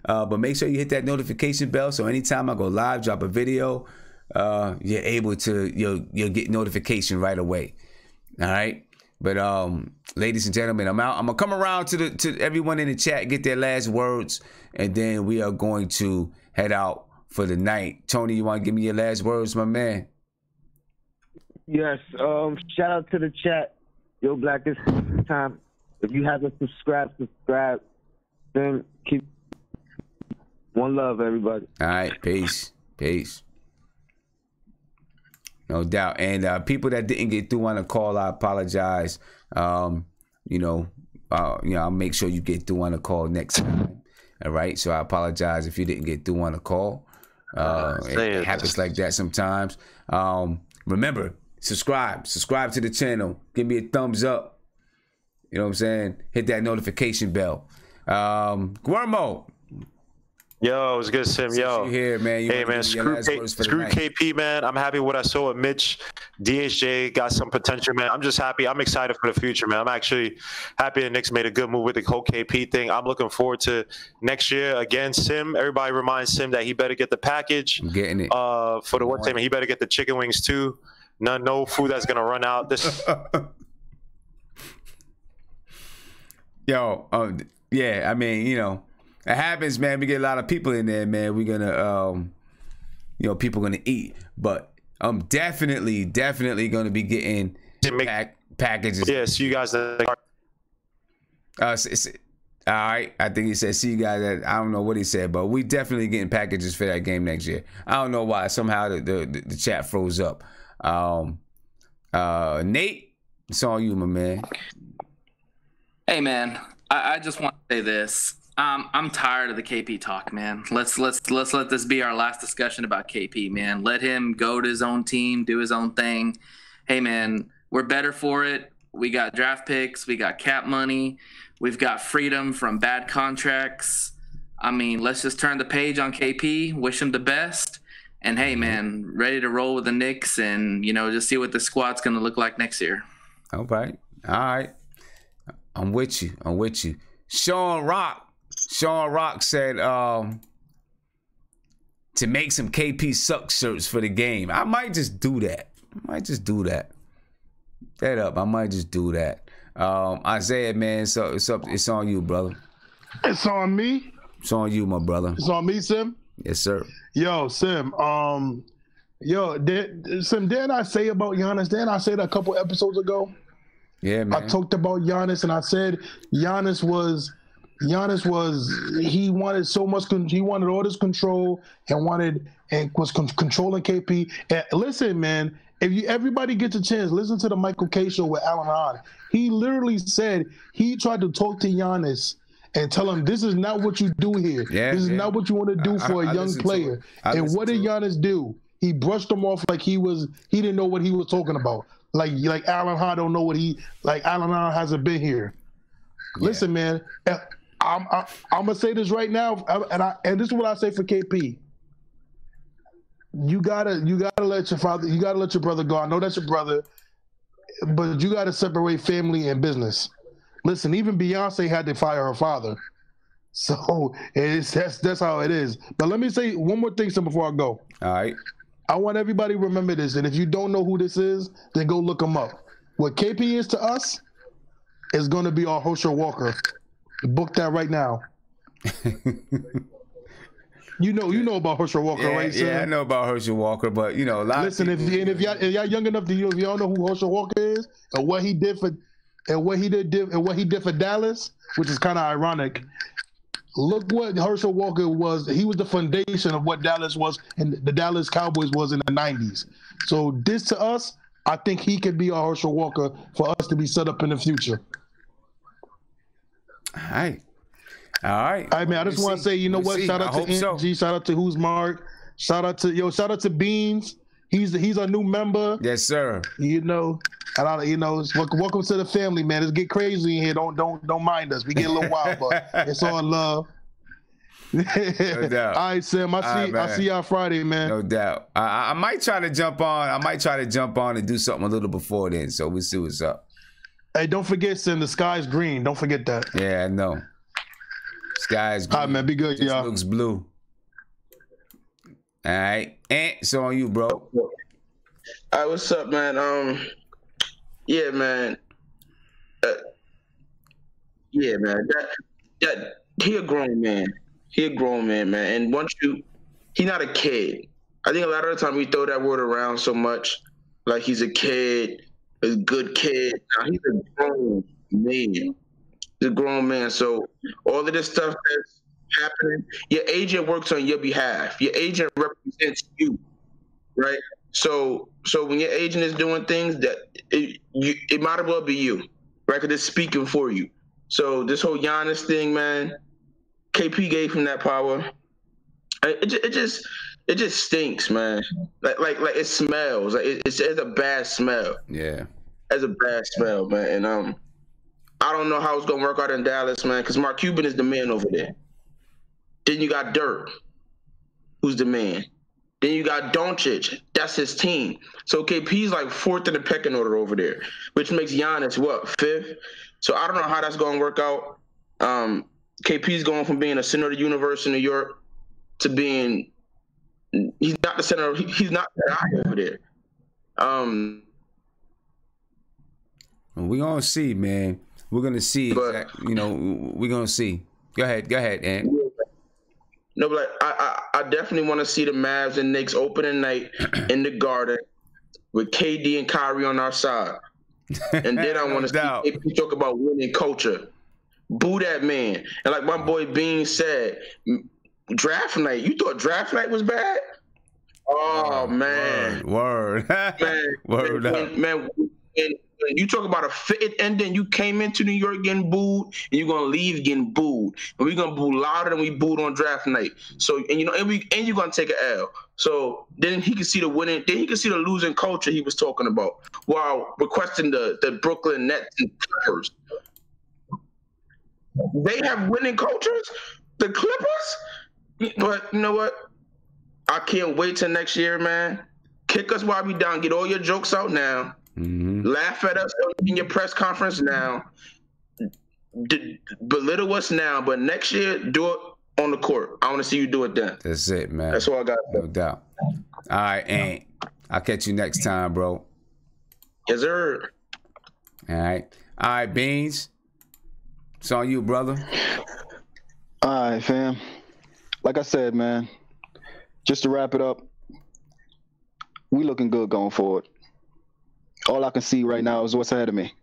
But make sure you hit that notification bell so anytime I go live, drop a video, you're able to you'll get notification right away. All right. But ladies and gentlemen, I'm out. I'm gonna come around to everyone in the chat, get their last words, and then we are going to head out for the night. Tony, you want to give me your last words, my man? Yes. Shout out to the chat. Yo, Black, this time. If you haven't subscribed. Then keep one love, everybody. All right, peace. No doubt. And people that didn't get through on the call, I apologize. I'll make sure you get through on the call next time. All right. So I apologize if you didn't get through on the call. It happens like that sometimes. Remember, subscribe to the channel. Give me a thumbs up. You know what I'm saying? Hit that notification bell. Guillermo. Yo, it was good, Sim. Yo, you here, man. Hey, man, screw KP, man. I'm happy what I saw with Mitch. DHJ got some potential, man. I'm just happy. I'm excited for the future, man. I'm actually happy the Knicks made a good move with the whole KP thing. I'm looking forward to next year. Again, Sim, everybody reminds Sim that he better get the package. I'm getting it. For the one time, he better get the chicken wings, too. No food that's going to run out. This. Yo, yeah, I mean, it happens, man. We get a lot of people in there, man. We're gonna, people gonna eat. But I'm definitely gonna be getting packages. Yeah, see you guys. All right. I think he said see you guys. I don't know what he said, but we definitely getting packages for that game next year. I don't know why. Somehow the chat froze up. Nate, it's on you, my man. Hey, man. I just want to say this. I'm tired of the KP talk, man. Let's let this be our last discussion about KP, man. Let him go to his own team, do his own thing. Hey, man, we're better for it. We got draft picks. We got cap money. We've got freedom from bad contracts. I mean, let's just turn the page on KP, wish him the best. And, hey, man, ready to roll with the Knicks and, just see what the squad's going to look like next year. All right. I'm with you. Sean Rock said to make some KP suck shirts for the game. I might just do that. Head up. I might just do that. Isaiah, man, so it's on you, brother. It's on me? It's on you, my brother. It's on me, Sim? Yes, sir. Yo, Sim. Sim, didn't I say about Giannis? Didn't I say that a couple episodes ago? Yeah, man. I talked about Giannis, and I said Giannis was he wanted so much. He wanted all this control and was controlling KP. And listen, man, if everybody gets a chance, listen to the Michael K show with Alan Hahn. He literally said he tried to talk to Giannis and tell him this is not what you do here. This is not what you want to do for a young player. And what did Giannis do? He brushed him off like he didn't know what he was talking about. Like Alan Hahn don't know Alan Hahn hasn't been here. Yeah. Listen, man, I'm gonna say this right now, and this is what I say for KP. You gotta let your father, you gotta let your brother go. I know that's your brother, but you gotta separate family and business. Listen, even Beyonce had to fire her father, so that's how it is. But let me say one more thing, before I go. All right. I want everybody to remember this. And if you don't know who this is, then go look him up. What KP is to us is going to be our Herschel Walker. Book that right now. You know about Herschel Walker, right? Sam? Yeah, I know about Herschel Walker, but a lot. Listen, of people, if y'all young enough to if y'all know who Herschel Walker is and what he did for Dallas, which is kind of ironic. Look what Herschel Walker was. He was the foundation of what Dallas was and the Dallas Cowboys was in the 90s. So this to us, I think he could be our Herschel Walker for us to be set up in the future. All right. I mean, I just want to say, you know what? Shout out to NG. Shout out to Who's Mark. Shout out to Beans. He's a new member. Yes, sir. Welcome to the family, man. Let's get crazy in here. Don't mind us. We get a little wild, but it's all love. No doubt. All right, Sam. I see y'all Friday, man. No doubt. I might try to jump on. And do something a little before then. So we'll see what's up. Hey, don't forget, Sam. The sky's green. Don't forget that. Yeah, I know. Sky's green. All right, man. Be good, y'all. Looks blue. All right, it's on you, bro. All right, what's up, man? Yeah, man. That he a grown man. Man. And he's not a kid. I think a lot of the time we throw that word around so much, like he's a kid, a good kid. Now, he's a grown man. He's a grown man. So all of this stuff that's happening, your agent works on your behalf. Your agent represents you, right? So when your agent is doing things, that it might as well be you, right? Because it's speaking for you. So this whole Giannis thing, man, KP gave him that power. It just stinks, man. Like it smells. Like it's a bad smell. Yeah, it's a bad smell, man. And I don't know how it's gonna work out in Dallas, man, because Mark Cuban is the man over there. Then you got Dirk, who's the man. Then you got Doncic. That's his team. So KP's like fourth in the pecking order over there, which makes Giannis, fifth? So I don't know how that's going to work out. KP's going from being a center of the universe in New York to being – he's not the center – he's not the guy over there. We're going to see, man. We're going to see. We're going to see. Go ahead, Ant. No, but I definitely want to see the Mavs and Knicks opening night in the Garden with KD and Kyrie on our side. And then I want to see KP talk about winning culture. Boo that man. And like my boy Bean said, draft night. You thought draft night was bad? Oh, man. Word. Man, Word up. Man, when you talk about a fit ending, you came into New York getting booed, and you're gonna leave getting booed, and we're gonna boo louder than we booed on draft night. So, and you're gonna take an L. So then he can see the winning, then he can see the losing culture he was talking about while requesting the Brooklyn Nets and Clippers. They have winning cultures, the Clippers. But you know what? I can't wait till next year, man. Kick us while we down. Get all your jokes out now. Mm-hmm. Laugh at us in your press conference now. Belittle us now, but next year, do it on the court. I want to see you do it then. That's it, man. That's all I got. No doubt. All right, Ant. I'll catch you next time, bro. Yes, sir. All right, Beans. It's on you, brother. All right, fam. Like I said, man, just to wrap it up, we looking good going forward. All I can see right now is what's ahead of me.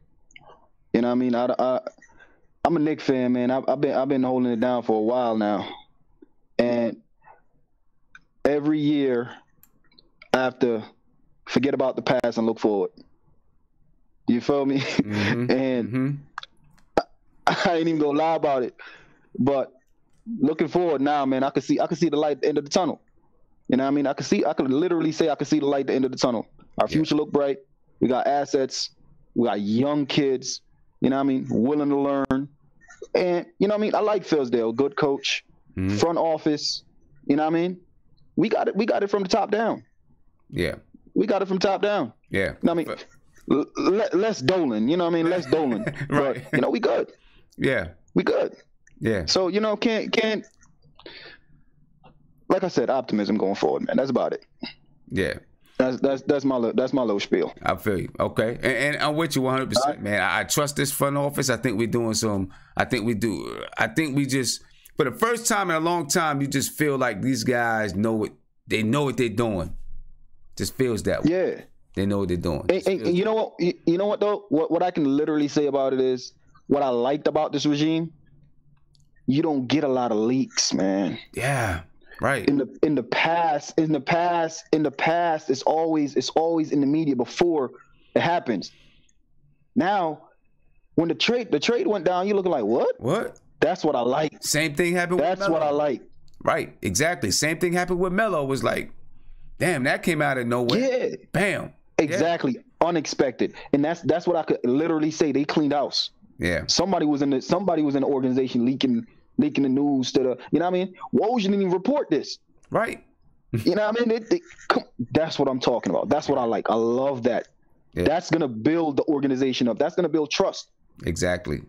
You know what I mean? I'm a Knicks fan, man. I've been holding it down for a while now, and every year I have to forget about the past and look forward. You feel me? Mm-hmm. And I ain't even gonna lie about it, but looking forward now, man, I can see the light at the end of the tunnel. You know what I mean? I could literally say I can see the light at the end of the tunnel. Our future look bright. We got assets. We got young kids, you know what I mean, willing to learn. And, you know what I mean, I like Fizdale, good coach, front office, you know what I mean? We got it from the top down. Yeah. We got it from top down. Yeah. You know what I mean? Less Dolan, you know what I mean? Less Dolan. Right. But, we good. Yeah. We good. Yeah. So, can't like I said, optimism going forward, man. That's about it. Yeah. That's my little spiel. I feel you. Okay, and I'm with you 100%, man. I trust this front office. I think we're doing some. I think we just for the first time in a long time, you just feel like these guys know what they know what they're doing. Just feels that way. Yeah, they know what they're doing. And you know what? You know what though? What I can literally say about it is what I liked about this regime. You don't get a lot of leaks, man. Yeah. Right. In the past, it's always in the media before it happens. Now, when the trade went down, you're looking like, what? What? That's what I like. Same thing happened with Melo. That's what I like. Right, exactly. Same thing happened with Melo. Was like, damn, that came out of nowhere. Yeah. Bam. Exactly. Yeah. Unexpected. And that's what I could literally say. They cleaned house. Yeah. Somebody was in the organization leaking the news to the, you know what I mean? Woj didn't even report this. Right. You know what I mean? That's what I'm talking about. That's what I like. I love that. Yeah. That's going to build the organization up. That's going to build trust. Exactly.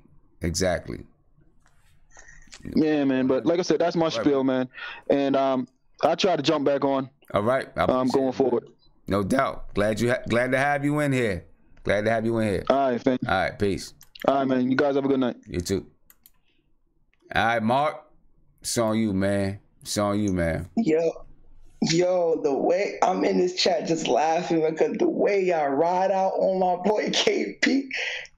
Yeah, man. But like I said, that's my spiel, man. And I try to jump back on. All right. I'm going forward. No doubt. Glad to have you in here. All right, fam. All right, peace. All right, man. You guys have a good night. You too. All right, Mark. It's on you, man. Yo, the way I'm in this chat just laughing because the way y'all ride out on my boy KP,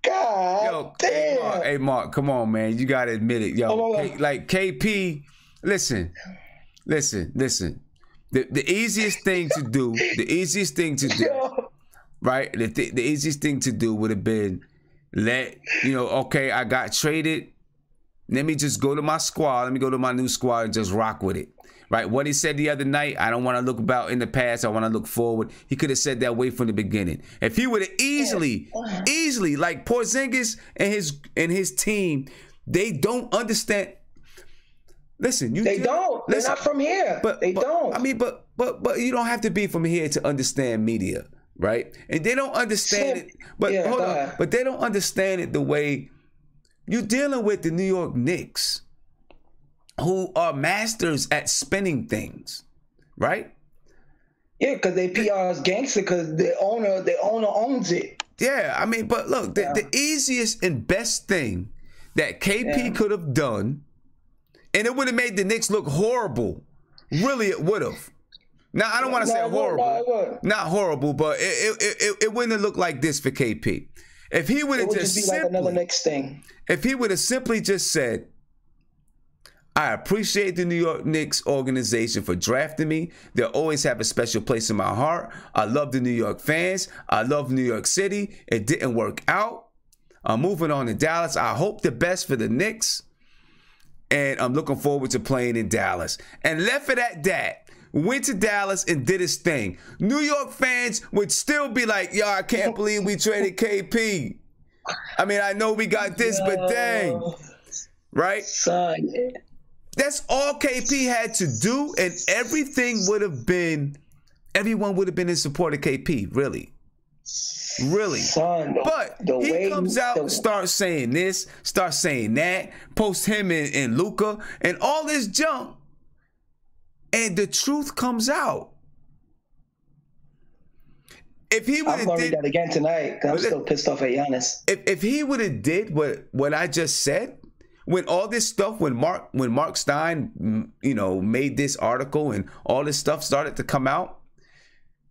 God damn. Hey, Mark, come on, man. You gotta admit it, yo. Like KP, listen. The easiest thing to do, right? The easiest thing to do would have been okay, I got traded. Let me just go to my squad. Let me go to my new squad and just rock with it. Right? What he said the other night, I don't want to look about in the past. I want to look forward. He could have said that way from the beginning. If he would have easily, like Porzingis and his team, they don't understand. Listen, They're not from here. But they don't. I mean, but you don't have to be from here to understand media, right? And they don't understand it. But hold on. But they don't understand it the way you're dealing with the New York Knicks, who are masters at spinning things, right? Yeah, because they PR is gangster because the owner owns it. Yeah, I mean, but look, the easiest and best thing that KP could have done, and it would have made the Knicks look horrible. Really, it would have. Now, I don't want to say horrible. Not horrible, but it wouldn't have looked like this for KP. If he would have just be like another Knicks thing. If he would have simply just said, I appreciate the New York Knicks organization for drafting me. They'll always have a special place in my heart. I love the New York fans. I love New York City. It didn't work out. I'm moving on to Dallas. I hope the best for the Knicks. And I'm looking forward to playing in Dallas. And left it at that. Went to Dallas and did his thing. New York fans would still be like, yo, I can't believe we traded KP. I mean, I know we got this, but dang. Right? Son. That's all KP had to do, and everyone would have been in support of KP, really. Son, but he comes out and starts saying this, starts saying that, post him and Luka, and all this junk. And the truth comes out. If he would have I'm gonna read that again tonight, because I'm still pissed off at Giannis. If he would have did what I just said, when all this stuff, when Mark Stein, made this article and all this stuff started to come out,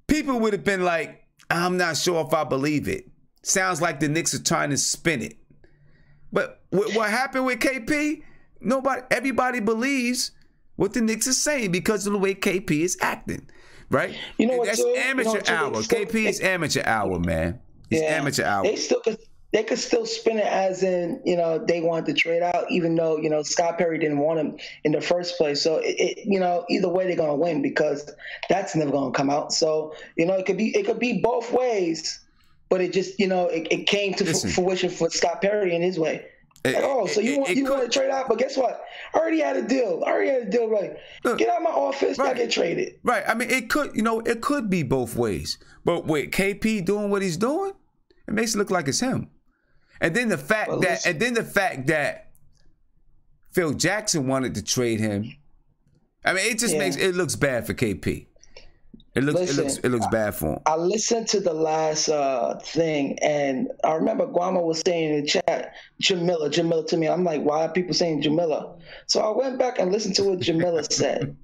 people would have been like, I'm not sure if I believe it. Sounds like the Knicks are trying to spin it. But what happened with KP? Everybody believes what the Knicks are saying because of the way KP is acting, right? You know what? That's amateur hour. KP is amateur hour, man. It's amateur hour. They could still spin it as in, they wanted to trade out, even though, Scott Perry didn't want him in the first place. So, either way they're going to win because that's never going to come out. So, it could be both ways, but it just, it came to fruition for Scott Perry in his way. So you want to trade out, but guess what? I already had a deal. Right? Look, get out of my office. I get traded. Right. I mean, it could be both ways. But with KP doing what he's doing, it makes it look like it's him. And then the fact that Phil Jackson wanted to trade him. I mean, it just makes it looks bad for KP. It looks bad for him. I listened to the last thing, and I remember Guamo was saying in the chat, Jamila to me. I'm like, why are people saying Jamila? So I went back and listened to what Jamila said.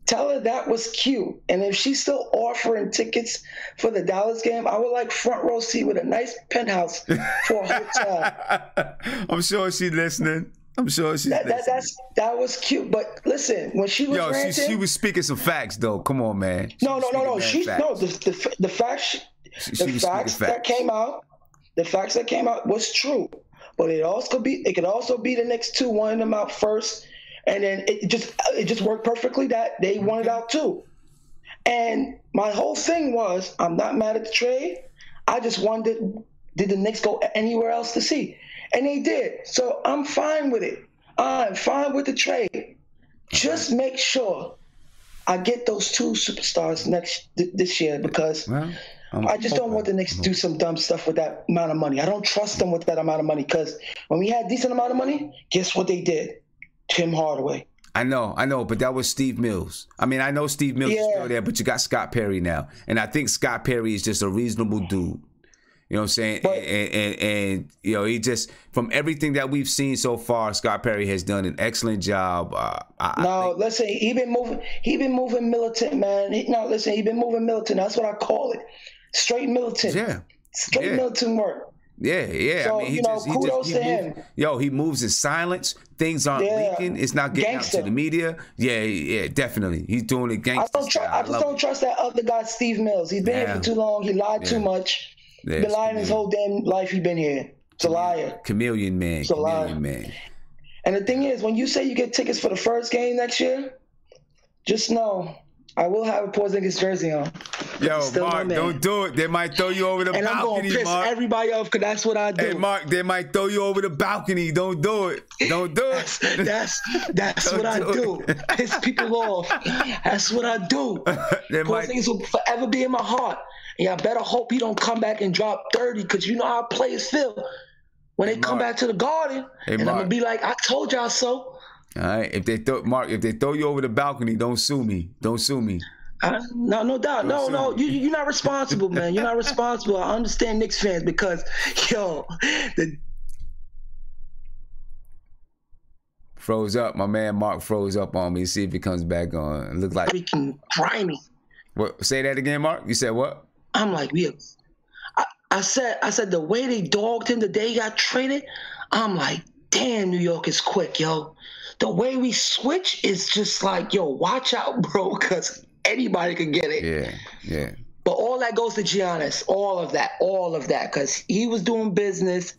Tell her that was cute. And if she's still offering tickets for the Dallas game, I would like front row seat with a nice penthouse for a hotel. I'm sure she's listening. That was cute. But listen, when she was ranting, she was speaking some facts though. Come on, man. No. The facts that came out was true. But it could also be the Knicks too, wanting them out first. And then it just worked perfectly that they wanted out too. And my whole thing was, I'm not mad at the trade. I just wondered, did the Knicks go anywhere else to see? And they did. So I'm fine with it. I'm fine with the trade. Just make sure I get those 2 superstars this year, because I just don't want the Knicks to do some dumb stuff with that amount of money. I don't trust them with that amount of money, because when we had a decent amount of money, guess what they did? Tim Hardaway. I know, but that was Steve Mills. I mean, I know Steve Mills is still there, but you got Scott Perry now. And I think Scott Perry is just a reasonable dude. You know what I'm saying? And you know, he just, from everything that we've seen so far, Scott Perry has done an excellent job. Listen, he been moving militant, man. He been moving militant. That's what I call it. Straight militant. Yeah. Straight militant work. Yeah. So, I mean, kudos to him. He moves in silence. Things aren't leaking. It's not getting out to the media. Yeah, definitely. He's doing it gangster style. I just don't trust that other guy, Steve Mills. He's been here for too long. He lied too much. He's been lying his whole damn life. He's been here. It's a liar. Chameleon man. And the thing is, when you say you get tickets for the first game next year, just know I will have a Porzingis jersey on. Yo, Mark, don't do it. They might throw you over the balcony, I'm going to piss everybody off, because that's what I do. Hey, Mark, they might throw you over the balcony. Don't do it. Don't do it. That's what I do. Piss people off. That's what I do. Porzingis will forever be in my heart. And I better hope he don't come back and drop 30, because you know how players feel when they come back to the Garden. And I'm going to be like, I told y'all so. All right, if they throw you over the balcony, don't sue me. Don't sue me. No doubt. No. You're not responsible, man. You're not responsible. I understand Knicks fans, because, froze up. My man Mark froze up on me. See if he comes back on. It looks like freaking grimy. What? Say that again, Mark. You said what? I'm like, I said the way they dogged him the day he got traded. I'm like, damn, New York is quick, yo. The way we switch is just like, yo, watch out, bro, because anybody can get it. Yeah. But all that goes to Giannis, all of that, because he was doing business,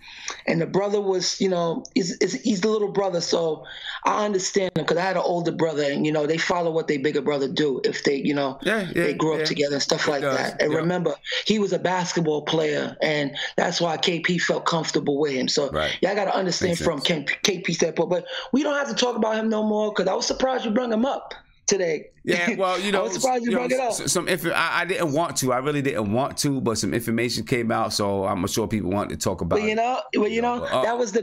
and the brother was, he's the little brother, so I understand him, because I had an older brother, and they follow what their bigger brother do if they, they grew up together and stuff like that. And remember, he was a basketball player, and that's why KP felt comfortable with him. So y'all got to understand from KP standpoint. But we don't have to talk about him no more, because I was surprised you brought him up today. Yeah, well, I was surprised you brought it up. I didn't want to. I really didn't want to, but some information came out, so I'm sure people wanted to talk about it. That was the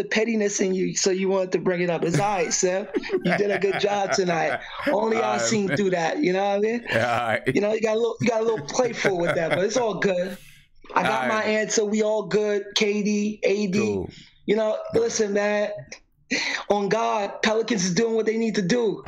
pettiness in you, so you wanted to bring it up. It's all right, Sam. You did a good job tonight. Only I seen through that. You know what I mean? Yeah, all right. You got a little playful with that, but it's all good. I got my answer. We all good. KD, AD. Cool. Listen, man. On God, Pelicans is doing what they need to do.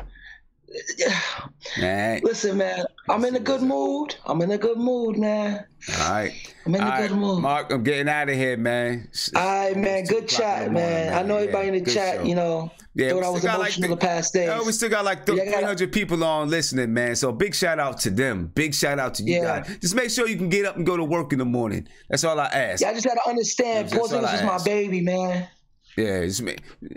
Listen, man, I'm in a good mood. Man. All right. I'm in a good mood. Mark, I'm getting out of here, man. All right, man. Good chat, man. I know everybody in the chat, thought I was emotional the past days. We still got like 300 people on listening, man. So big shout out to them. Big shout out to you guys. Just make sure you can get up and go to work in the morning. That's all I ask. Yeah, I just got to understand. Porzingis is my baby, man. Yeah,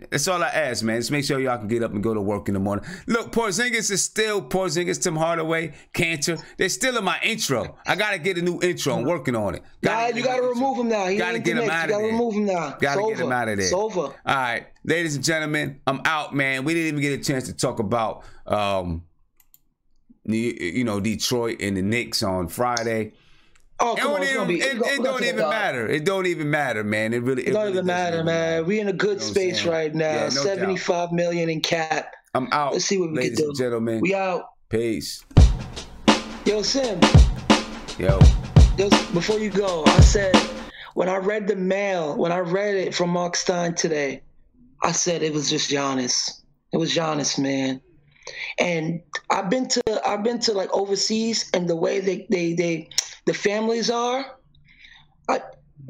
that's all I ask, man. Just make sure y'all can get up and go to work in the morning. Look, Porzingis is still Porzingis, Tim Hardaway, Kanter. They're still in my intro. I got to get a new intro. I'm working on it. You got to remove him now. Got to get him out of there. You got to remove him now. Got to get him out of there. It's over. All right, ladies and gentlemen, I'm out, man. We didn't even get a chance to talk about, Detroit and the Knicks on Friday. Oh, come on. It don't even matter. It don't even matter, man. It don't even matter, man. We in a good space right now. Yeah, no $75 million in cap. I'm out. Let's see what we can do. Ladies and gentlemen. We out. Peace. Yo, Sim. Yo. Just before you go, I said when I read the mail, when I read it from Mark Stein today, I said it was just Giannis. It was Giannis, man. And I've been to like overseas, and the way the families are,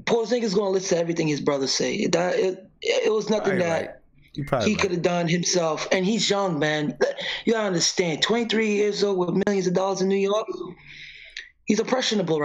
Porzingis is going to listen to everything his brothers say. It was nothing that he could have done himself. And he's young, man. You gotta understand, 23 years old with millions of dollars in New York, he's impressionable.